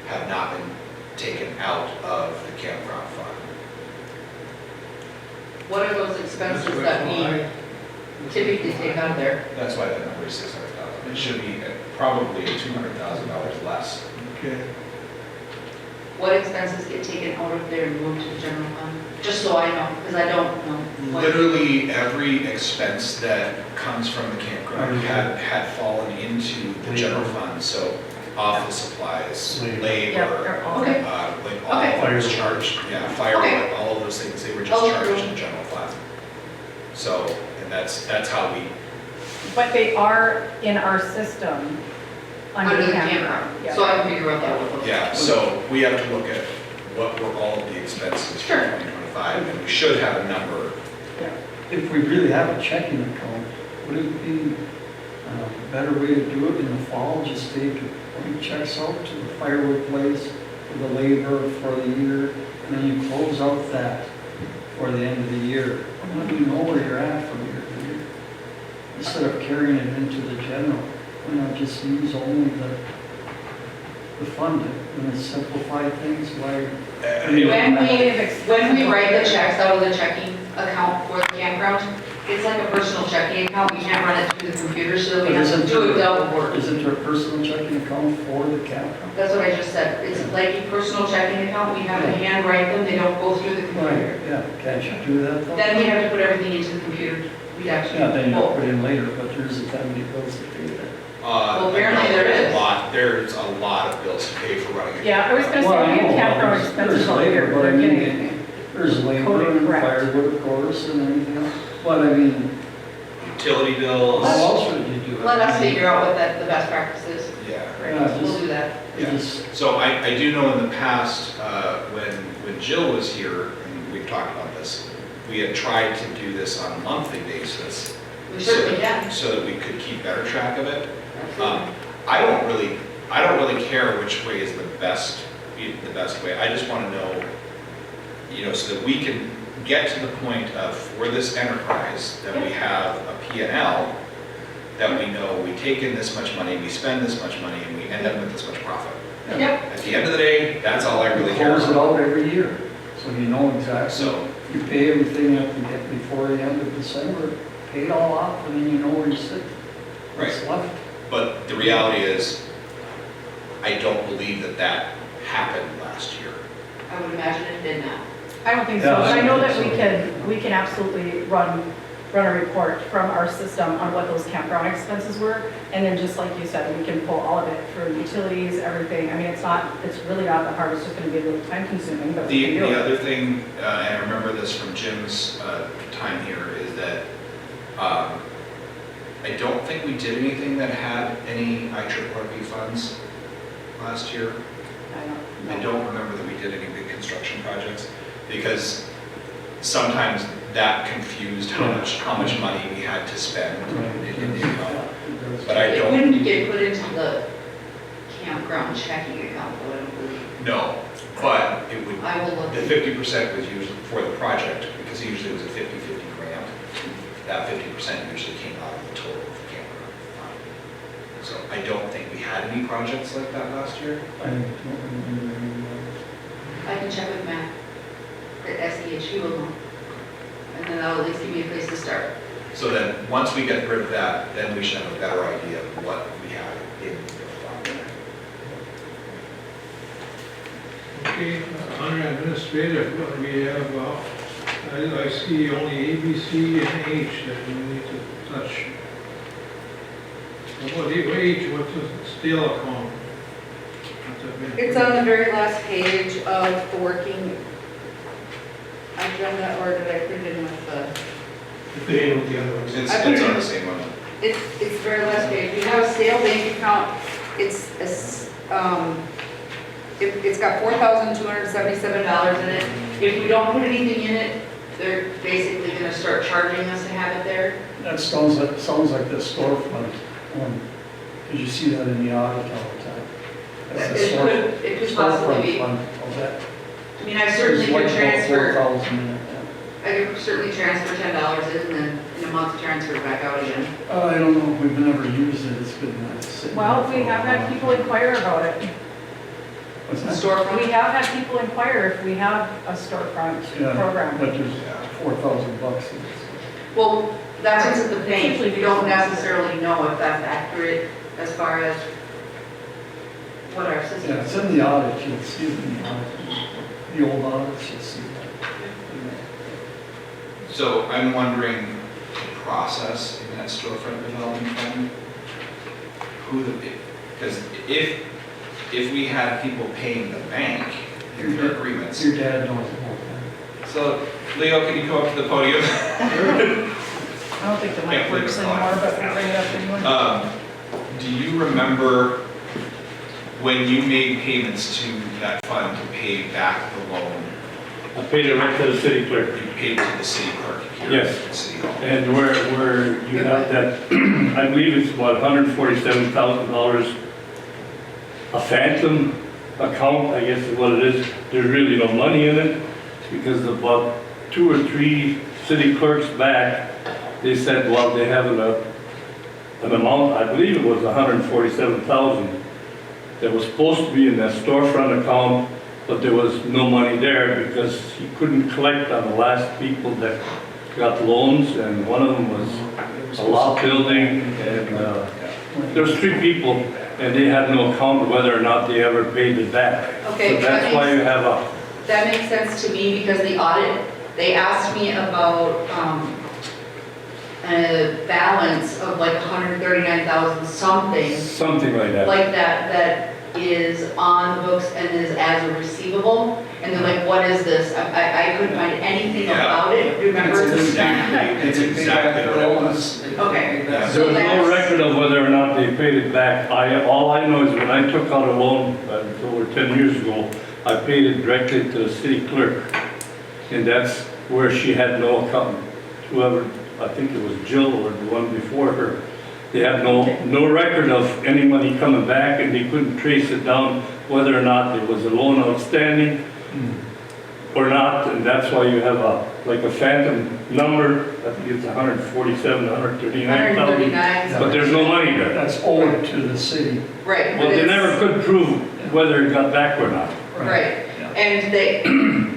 have not been taken out of the campground fund. What are those expenses that we typically take out of there? That's why that number is 600,000. It should be probably $200,000 less. Okay. what expenses get taken out of there and moved to the general fund? Just so I know, because I don't know. what- Literally every expense that comes from the campground had fallen into the general fund, so office supplies, Yep, labor, they're all- Okay. like all of it was charged, yeah, fire, Okay. like all of those things, they were just I'll charged approve. in the general fund. So, and that's how we, But they are in our system Under the campground. campground, Yeah. so I can figure out that one. yeah, so we have to look at what were all of the expenses for Sure. 2025, and we should have a number. If we really have a checking account, would it be a better way to do it in the fall? Just take 20 checks out to the firewood place, for the labor for the year, and then you close out that for the end of the year. And then you know where you're at from year to year. Instead of carrying it into the general, why not just use only the fund? When it's simplify things, why? When we write the checks out of the checking account for the campground, it's like a personal checking account, we can't run it through the computer, so we have to do it without work. Isn't there a personal checking account for the campground? That's what I just said, it's like a personal checking account, we have to handwrite them, they don't go through the computer. Yeah, can't you do that though? Then we have to put everything into the computer, we actually. Yeah, then you well, put in later, but there's a time you bills to pay there. Well, apparently there is. There's a lot of bills to pay for running a Yeah, I was gonna say, Well, I we have know, campground there's expenses all labor, year, but I they're mean, getting, there's labor coded and correct. firewood, of course, and anything else. But I mean, utility bills. how else would you do it? Let us figure out what the best practice is, Yeah. Yeah, we'll just- do that. Yeah. Just- So I do know in the past, when Jill was here, and we've talked about this, we had tried to do this on a monthly basis. We certainly can. So that we could keep better track of it. I don't really care which way is the best way. I just want to know, so that we can get to the point of, for this enterprise, that we have a P&L, that we know we take in this much money, we spend this much money, and we end up with this much profit. Yep. At the end of the day, that's all I really care Close it about. out every year, so you know exactly. So, You pay everything up and get before the end of December, pay it all off, and then you know where you sit. What's left. but the reality is, I don't believe that happened last year. I would imagine it did now. I don't think so, Yeah, but I know that so. we can absolutely run a report from our system on what those campground expenses were, and then just like you said, we can pull all of it for utilities, everything. I mean, it's really not that hard, it's just gonna be a little time consuming, but we can do The it. other thing, and I remember this from Jim's time here, is that I don't think we did anything that had any IRRB funds last year. I don't remember that we did any big construction projects, because sometimes that confused how much money we had to spend in income. But I It don't, wouldn't get put into the campground checking account, though, I don't believe. no, but it would, I will look. the 50% was usually for the project, because usually it was a 50-50 grant. That 50% usually came out of the total of the campground fund. So I don't think we had any projects like that last year. I don't remember any I can check with Matt at SEH, he will know. And then that'll at least give me a place to start. So then, once we get rid of that, then we should have a better idea of what we have in the fund. Okay, under administrative, what we have, I see only A, B, C, and H that we need to touch. What H, what's the steel account? It's on the very last page of the working agenda, or did I put it in with the? Fit in with the other ones. It's I put it on in- the same one. It's the very last page. We have a stale bank account. It's got $4,277 in it. If we don't put anything in it, they're basically gonna start charging us to have it there. That sounds like the storefront one, because you see that in the audit all the time. That's the It could possibly be. storefront fund of that. I mean, I certainly could transfer, 4,000 in it. I could certainly transfer $10 in, and then in a month transfer it back out again. I don't know, we've never used it, it's been sitting. Well, there we for a have had while. people inquire about it. What's that? Storefront. We have had people inquire if we have a storefront Yeah, program. but there's $4,000 in it. Well, that's what's at the bank. Usually We don't necessarily know if that's accurate as far as what our addresses. Yeah, it's in the audit, you'll see it in the audit. The old audits, you'll see that. So I'm wondering the process in that storefront development fund. Because if we had people paying the bank in their agreements. Your dad knows about that. So Leo, can you come up to the podium? I don't think the mic works anymore, but we'll bring it up anyway. Do you remember when you made payments to that fund to pay back the loan? I paid it right to the city clerk. You paid to the city clerk here Yes. at City Hall? And where you have that, I believe it's about $147,000, a phantom account, I guess is what it is. There's really no money in it, because about 2 or 3 city clerks back, they said, well, they have an amount, I believe it was $147,000, that was supposed to be in that storefront account, but there was no money there because he couldn't collect on the last people that got loans, and one of them was a lot building, and there was 3 people, and they had no account of whether or not they ever paid it back. Okay, So that's why you have that makes sense to me because the audit, they asked me about, a balance of like 139,000 something. something like that. Like that is on the books and is as a receivable, and they're like, what is this? I couldn't find anything about it, remember? It's exactly what it was. Okay. Yeah. There was no record of whether or not they paid it back. All I know is when I took out a loan over 10 years ago, I paid it directly to the city clerk. And that's where she had no account. Whoever, I think it was Jill or the one before her, they had no record of any money coming back, and they couldn't trace it down whether or not there was a loan outstanding or not, and that's why you have like a phantom number. I think it's 147, 139,000, but there's no money there. That's owed to the city. Right. Well, they never could prove whether it got back or not. Right, and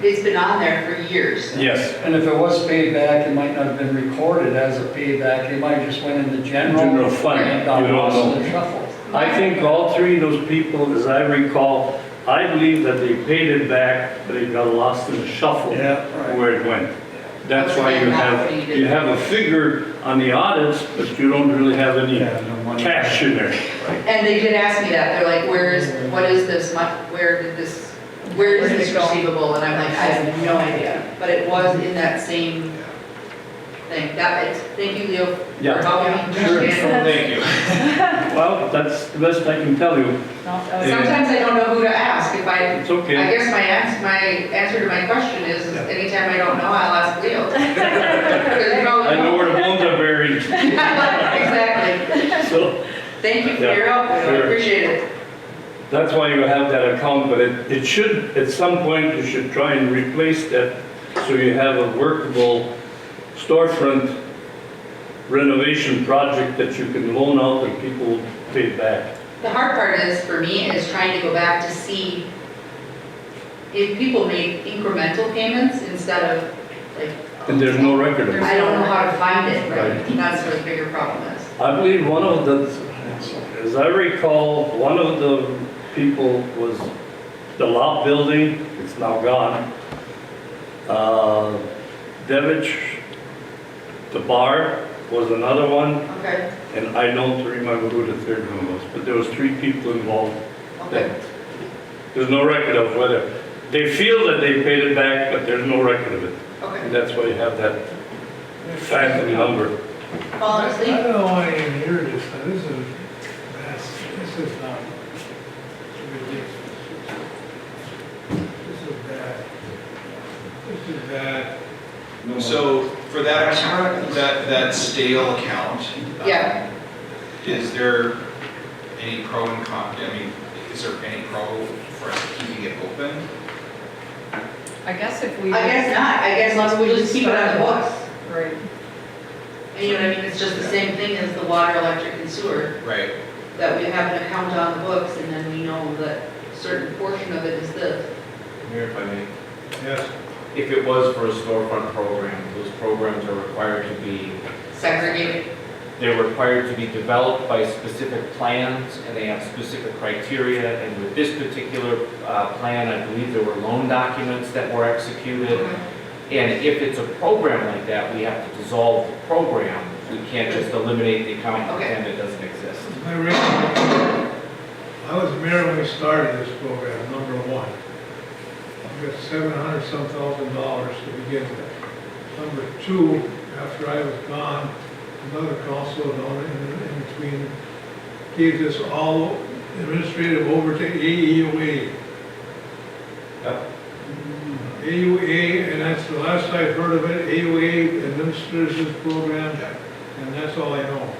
it's been on there for years. Yes. And if it was paid back, it might not have been recorded as a payback. It might just went in the general fund. and got You don't lost know. in the shuffle. I think all 3 of those people, as I recall, I believe that they paid it back, but it got lost in the shuffle where it went. That's why you have a figure on the audits, but you don't really have any cash in there. And they did ask me that, they're like, what is this, where is this receivable? And I'm like, I have no idea, but it was in that same thing. Thank you, Leo, for helping me understand. Thank you. Well, that's the best I can tell you. Sometimes I don't know who to ask. It's okay. I guess my answer to my question is anytime I don't know, I'll ask Leo. I know where the bones are buried. Exactly. So, thank you for your help, I sure. appreciate it. That's why you have that account, but it should, at some point, you should try and replace that so you have a workable storefront renovation project that you can loan out and people will pay back. The hard part is, for me, is trying to go back to see if people made incremental payments instead of like. And there's no record of it. I don't know how to find it, right? Right. That's where the bigger problem is. I believe one of the, as I recall, one of the people was the lot building, it's now gone. Devich, the bar was another one. Okay. And I don't remember who the third one was, but there was 3 people involved. Okay. There's no record of whether, they feel that they paid it back, but there's no record of it. Okay. And that's why you have that phantom number. Honestly. I don't want to even hear this, now. This is not ridiculous. This is bad. This is bad. So for that account, that stale account. Yeah. Is there any pro and con, I mean, is there any pro for us keeping it open? I guess if we. I guess not, I guess we just keep it on the books. Right. And you know what I mean, it's just the same thing as the water, electric, and sewer. Right. That we have an account on the books, and then we know that a certain portion of it is this. Mayor, if I may. Yes. If it was for a storefront program, those programs are required to be Segregated. they're required to be developed by specific plans, and they have specific criteria. And with this particular plan, I believe there were loan documents that were executed. And if it's a program like that, we have to dissolve the program. We can't just eliminate the account and pretend it doesn't exist. I was mayor when we started this program, number one. We got $700-some thousand to begin with. Number two, after I was gone, another council down in between gave this all administrative over to AEOA. AUA, and that's the last I've heard of it. AUA administers this program, and that's all I know.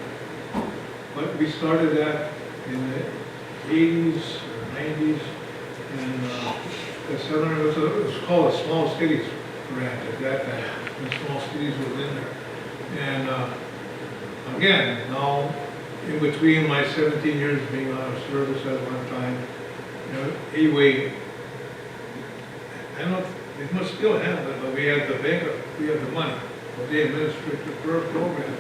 But we started that in the 80s or 90s, and the Southern, it was called a small cities grant at that time. The small cities was in there. And again, now, in between my 17 years being out of service at one time, AUA, I don't know, they must still have it, but we had the bank, we had the money, but they administer the program,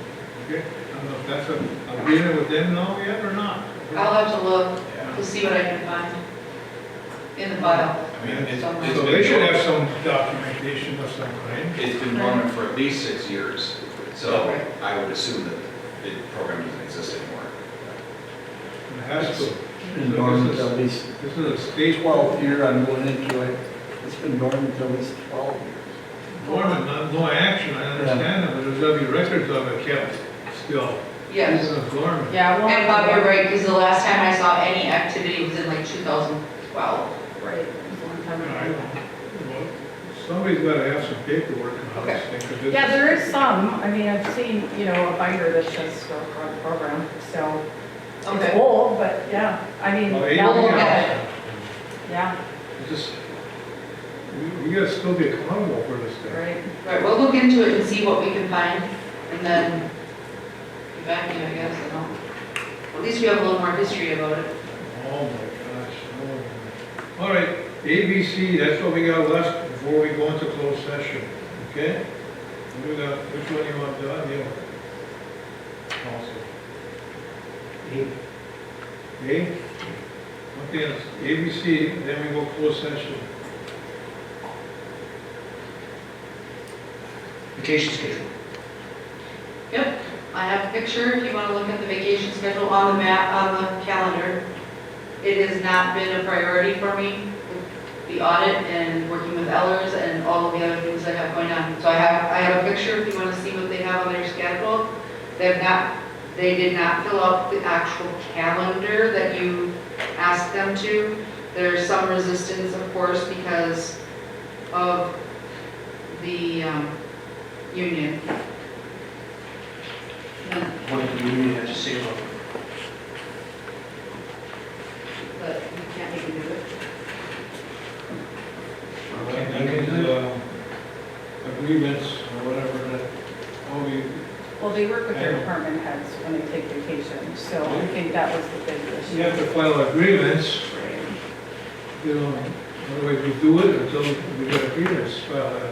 okay? I don't know if that's an agreement with them now yet or not. I'll have to look to see what I can find in the file. I mean, So they should have some documentation of some kind. It's been dormant for at least 6 years, so I would assume that the program doesn't exist anymore. It has to. It's been dormant at least. This is a state 12th year I'm going into it. It's been dormant at least 12 years. dormant, no action, I understand it, but there's gotta be records of it kept still. Yes. Even if dormant. Yeah, well. And Bob, you're right, because the last time I saw any activity was in like 2012. Right, it was a long time I ago. don't know. Well, somebody's gotta have some paperwork on this thing. 'cause this Yeah, is- there is some, I mean, I've seen, a binder that says storefront program, so it's Okay. old, but yeah, I mean, Well, now AUA look at it. also. Yeah, It's just, we gotta still be accountable for this thing. right. Right, we'll look into it and see what we can find, and then get back to you, I guess, and at least we have a little more history about it. Oh my gosh, oh my. All right, ABC, that's what we got left before we go into closed session, okay? What do we got, which one you want done, you? Also. A? Okay, it's ABC, then we go closed session. Vacation schedule. Yep, I have a picture, if you want to look at the vacation schedule on the map, on the calendar. It has not been a priority for me, with the audit and working with Ellers and all of the other things I have going on. So I have a picture if you want to see what they have on their schedule. They did not fill out the actual calendar that you asked them to. There's some resistance, of course, because of the union. What did the union have to say about it? But you can't make me do it. Agreements or whatever that, Well, they work with their department heads when they take vacation, so I think that was the big issue. you have to file agreements, otherwise we do it until we get agreements filed.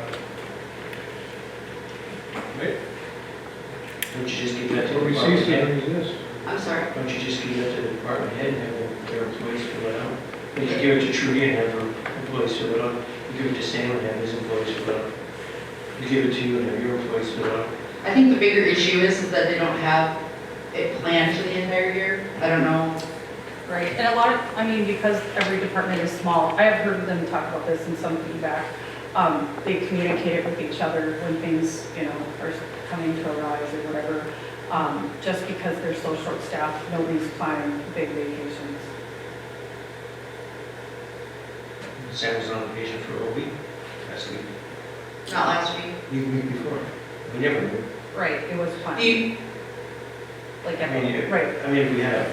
Right? Don't you just give that to Or the we department cease to head? resist. I'm sorry. Don't you just give that to the department head and have their employees fill it out? You give it to Trudy and have her employees fill it out. You give it to Sam and have his employees fill it out. You give it to you and have your employees fill it out. I think the bigger issue is that they don't have it planned for the entire year. I don't know. Right, and a lot of, because every department is small, I have heard them talk about this in some feedback. They communicate it with each other when things, are coming to a rise or whatever. Just because they're so short-staffed, nobody's planning big vacations. Sam was on vacation for a week last week. Not last week. The week before. We never knew. Right, it was planned. Like, right. If we have,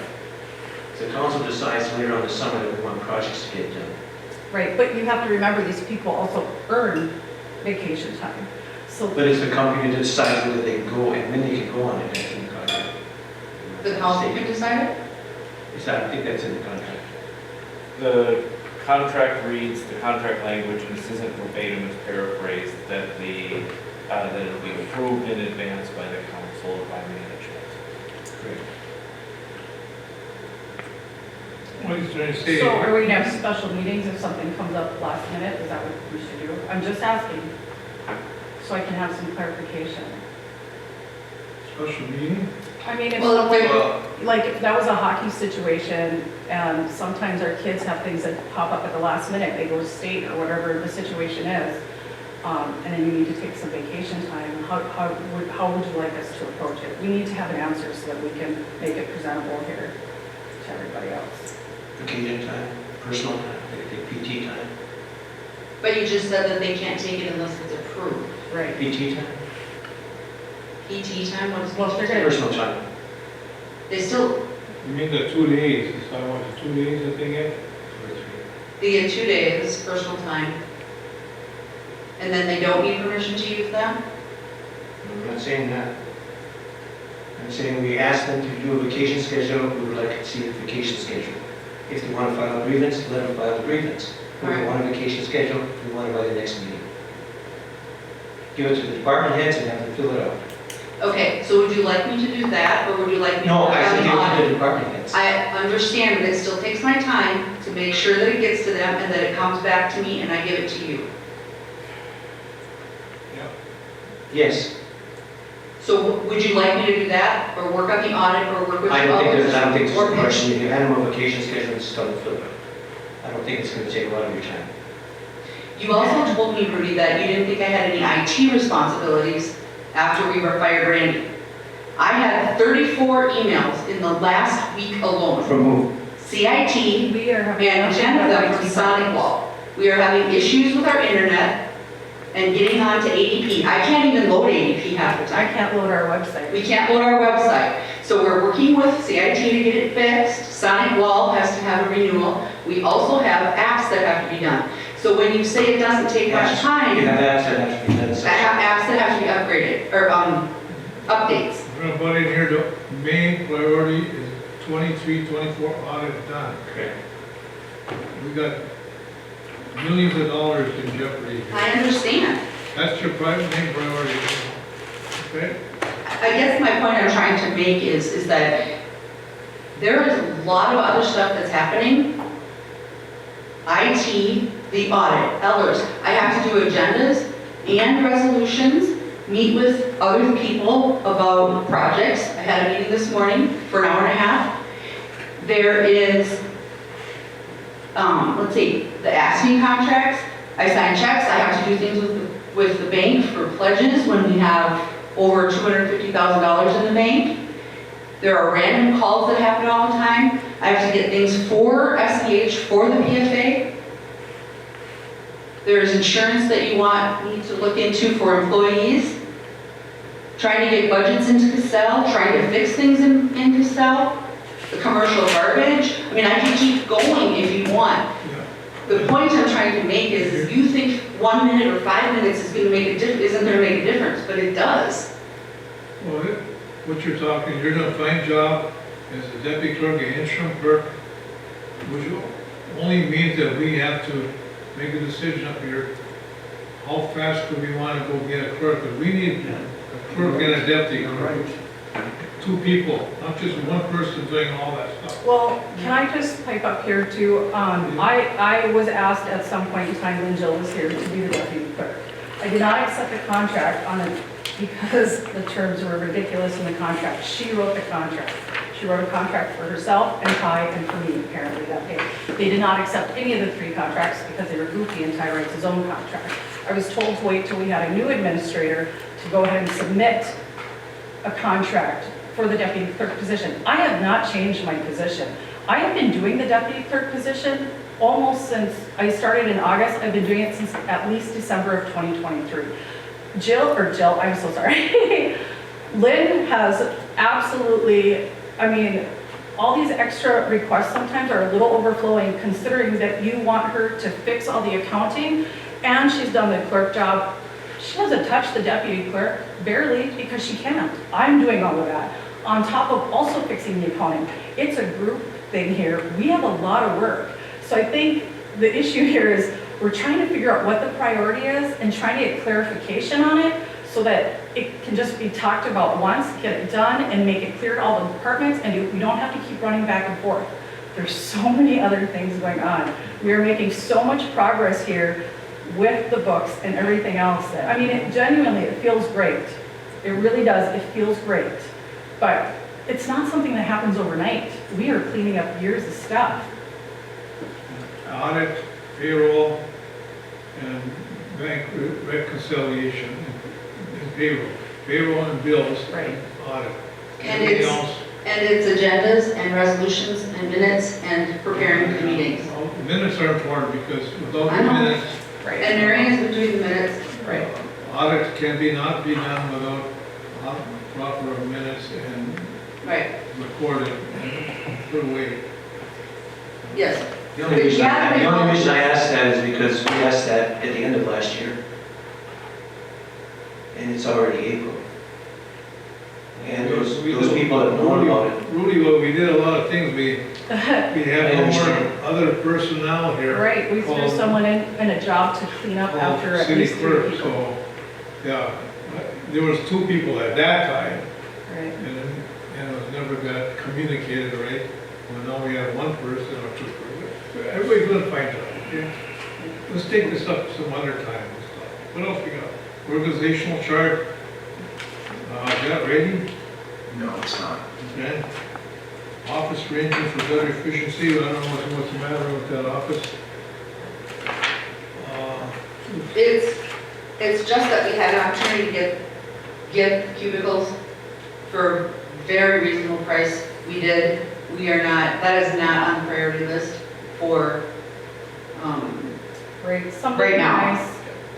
if the council decides later on the summer that we want projects to get done. Right, but you have to remember, these people also earn vacation time. So. But it's the company that decides whether they can go and when they can go on it, that's in the contract. The council can decide it? I think that's in the contract. The contract reads, the contract language, and this isn't verbatim, it's paraphrased, that that it'll be approved in advance by the council or by management. What he's trying to say. So are we gonna have special meetings if something comes up last minute? Is that what we should do? I'm just asking, so I can have some clarification. Special meeting? I mean, if Well, something, like, if that was a hockey situation, and sometimes our kids have things that pop up at the last minute, they go to state or whatever the situation is, and then you need to take some vacation time, how would you like us to approach it? We need to have an answer so that we can make it presentable here to everybody else. Vacation time, personal time, PT time. But you just said that they can't take it unless it's approved. Right. PT time, PT time, what is Well, if they're PT gonna- time? personal time. They still, You mean the 2 days, is that what, the 2 days that they get? they get 2 days, personal time. And then they don't need permission to use them? I'm not saying that. I'm saying we asked them to do a vacation schedule, we would like to see a vacation schedule. If they want to file a grievance, let them file a grievance. If they Right. want a vacation schedule, we want it by the next meeting. Give it to the department heads and have them fill it out. Okay, so would you like me to do that, or would you like me to? No, I work on said the give it to audit? the department heads. I understand, but it still takes my time to make sure that it gets to them and that it comes back to me and I give it to you. Yes. So would you like me to do that, or work on the audit, or work with I you don't think all? there's a Or- question. If you hand them a vacation schedule, it's still fill it out. I don't think it's going to take a lot of your time. You also told me, Rudy, that you didn't think I had any IT responsibilities after we were fired Randy. I had 34 emails in the last week alone. From who? CIT We are having. and 10 of them from Sonic Wall. We are having issues with our internet and getting onto ADP. I can't even load ADP half the I time. can't load our website. We can't load our website. So we're working with CIT to get it fixed. Sonic Wall has to have a renewal. We also have apps that have to be done. So when you say it doesn't take much time, You have apps that have to be done. I have apps that have to be upgraded, or updates. We're gonna put in here, the main priority is 23, 24 audit done. Okay. We got millions of dollars in jeopardy here. I understand. That's your main priority, okay? I guess my point I'm trying to make is that there is a lot of other stuff that's happening. IT, the audit, Ellers. I have to do agendas and resolutions, meet with other people about projects. I had a meeting this morning for an hour and a half. There is, let's see, the ASME contracts. I sign checks. I have to do things with the bank for pledges when we have over $250,000 in the bank. There are random calls that happen all the time. I have to get things for SEH, for the PFA. There's insurance that you want me to look into for employees. Trying to get budgets into Cassell, trying to fix things in Cassell. The commercial garbage. I mean, I can keep going if you want. The point I'm trying to make is you think 1 minute or 5 minutes is going to make a isn't going to make a difference, but it does. Well, what you're talking, you're doing a fine job as a deputy clerk, an interim clerk, which only means that we have to make a decision up here. How fast do we want to go get a clerk? Because we need a clerk and a deputy clerk. 2 people, not just one person doing all that stuff. Well, can I just pipe up here too? I was asked at some point in time when Jill was here to be the deputy clerk. I did not accept the contract on it because the terms were ridiculous in the contract. She wrote the contract. She wrote a contract for herself and Ty and for me apparently that day. They did not accept any of the 3 contracts because they were goofy and Ty writes his own contract. I was told to wait till we had a new administrator to go ahead and submit a contract for the deputy clerk position. I have not changed my position. I have been doing the deputy clerk position almost since I started in August. I've been doing it since at least December of 2023. Jill, I'm so sorry. Lynn has absolutely, I mean, all these extra requests sometimes are a little overflowing considering that you want her to fix all the accounting and she's done the clerk job. She doesn't touch the deputy clerk, barely, because she can't. I'm doing all of that, on top of also fixing the accounting. It's a group thing here. We have a lot of work. So I think the issue here is we're trying to figure out what the priority is and trying to get clarification on it so that it can just be talked about once, get it done, and make it clear to all the departments, and we don't have to keep running back and forth. There's so many other things going on. We are making so much progress here with the books and everything else. I mean, it genuinely, it feels great. It really does, it feels great. But it's not something that happens overnight. We are cleaning up years of stuff. Audit, payroll, and bank reconciliation, and payroll. Payroll and bills. Right. Audit. And Everything it's, else, and it's agendas and resolutions and minutes and preparing the meetings. well, minutes are important because without I the know. minutes, And Marion is between the minutes. Right. audit can not be done without proper minutes and Right, recorded and put away. yes. The only reason I asked that is because we asked that at the end of last year. And it's already April. And those people have known about it. Rudy, well, we did a lot of things. We have I no understand. more other personnel here. Right, we threw called- someone in a job to clean up called after at city least 3 clerk, people. so, yeah. There was 2 people at that time, Right. and it was never got communicated right. Well, now we have 1 person or 2 person. Everybody's gonna find out, okay? Let's take this up some other time and stuff. What else we got? Organizational chart. Is that ready? No, it's not. Okay. Office arrangement for better efficiency. I don't know what's the matter with that office. It's just that we had an opportunity to get cubicles for very reasonable price. We did. We are not, that is not on the priority list for, Right, something right now. nice.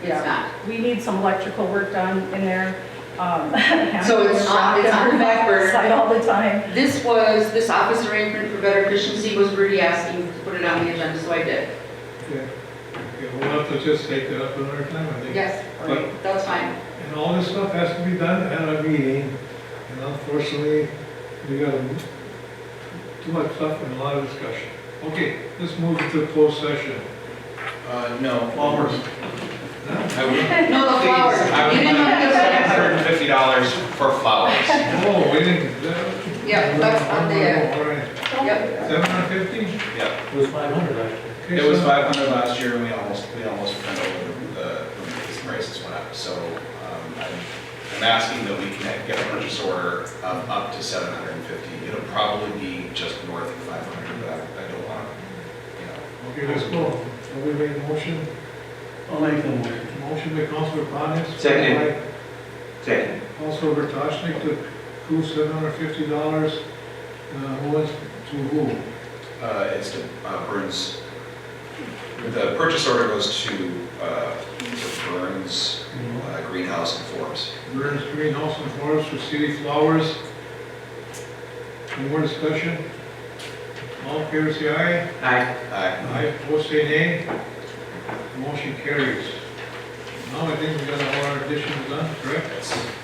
It's Yeah. not. We need some electrical work done in there. So it's on the back burner. Side all the time. This office arrangement for better efficiency was Rudy asking to put it on the agenda, so I did. Okay. Okay, we'll have to just take that up another time, I think. Yes, But- that's fine. And all this stuff has to be done at a meeting, and unfortunately, we got too much stuff and a lot of discussion. Okay, let's move to closed session. No. Flowers. I would, No, the flowers. I would You didn't want to get $750 for flowers. Oh, we didn't, Yeah, that's on the, all right. yep. 750? Yep. It was 500 last year. Okay, It was so- 500 last year, and we almost went over the prices went up. So I'm asking that we can get a purchase order of up to 750. It'll probably be just north of 500, but I don't want to, Okay, let's go. Somebody make a motion? I'll make the motion. Motion by Councilor Barnes. Second. Second. Councilor Bertocci to approve $750. Who wants to who? It's to Burns. The purchase order goes to Burns Greenhouse and Forbes. Burns Greenhouse and Forest for city flowers. Any more discussion? All in favor, say aye. Aye. Aye, opposed, say nay. Motion carries. Now I think we got all our additions done, correct?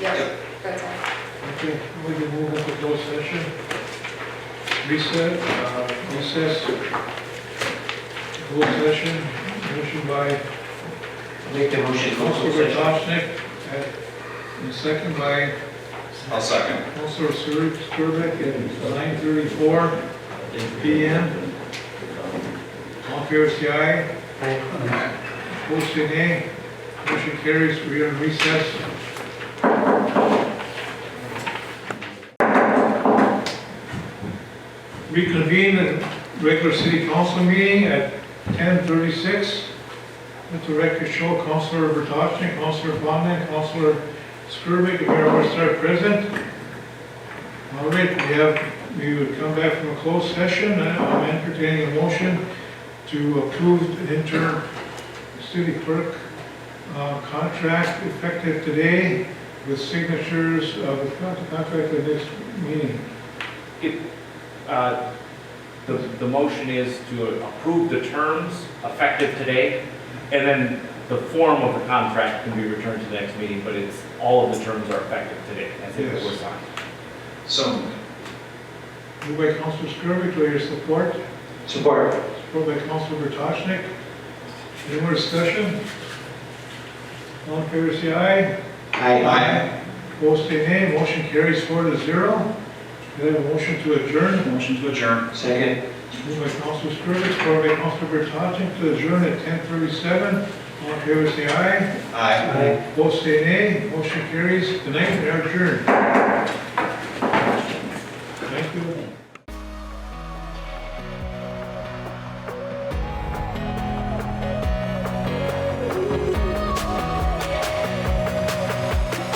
Yep, that's all. Okay, we can move into closed session. Recess. Closed session, motion by Make the motion. Councilor Bertocci, and second by I'll second. Councilor Skrillex at 9:34 PM. All in favor, say aye. Opposed, say nay. Motion carries. We are in recess. Reconvene the regular city council meeting at 10:36. Let the record show Councilor Bertocci, Councilor Bondman, Councilor Skrillex, and Mayor Overstar present. All right, we would come back from a closed session. I'm entertaining a motion to approve the interim city clerk contract effective today with signatures of the contract at the next meeting. The motion is to approve the terms effective today, and then the form of the contract can be returned to the next meeting, but all of the terms are effective today, as if it was signed. So Moved by Councilor Skrillex, do I hear support? Support. Support by Councilor Bertocci. Any more discussion? All in favor, say aye. Aye. Opposed, say nay. Motion carries 4-0. Do I have a motion to adjourn? Motion to adjourn. Second. Moved by Councilor Skrillex, supported by Councilor Bertocci to adjourn at 10:37. All in favor, say aye. Aye. Opposed, say nay. Motion carries. Good night, we are adjourned.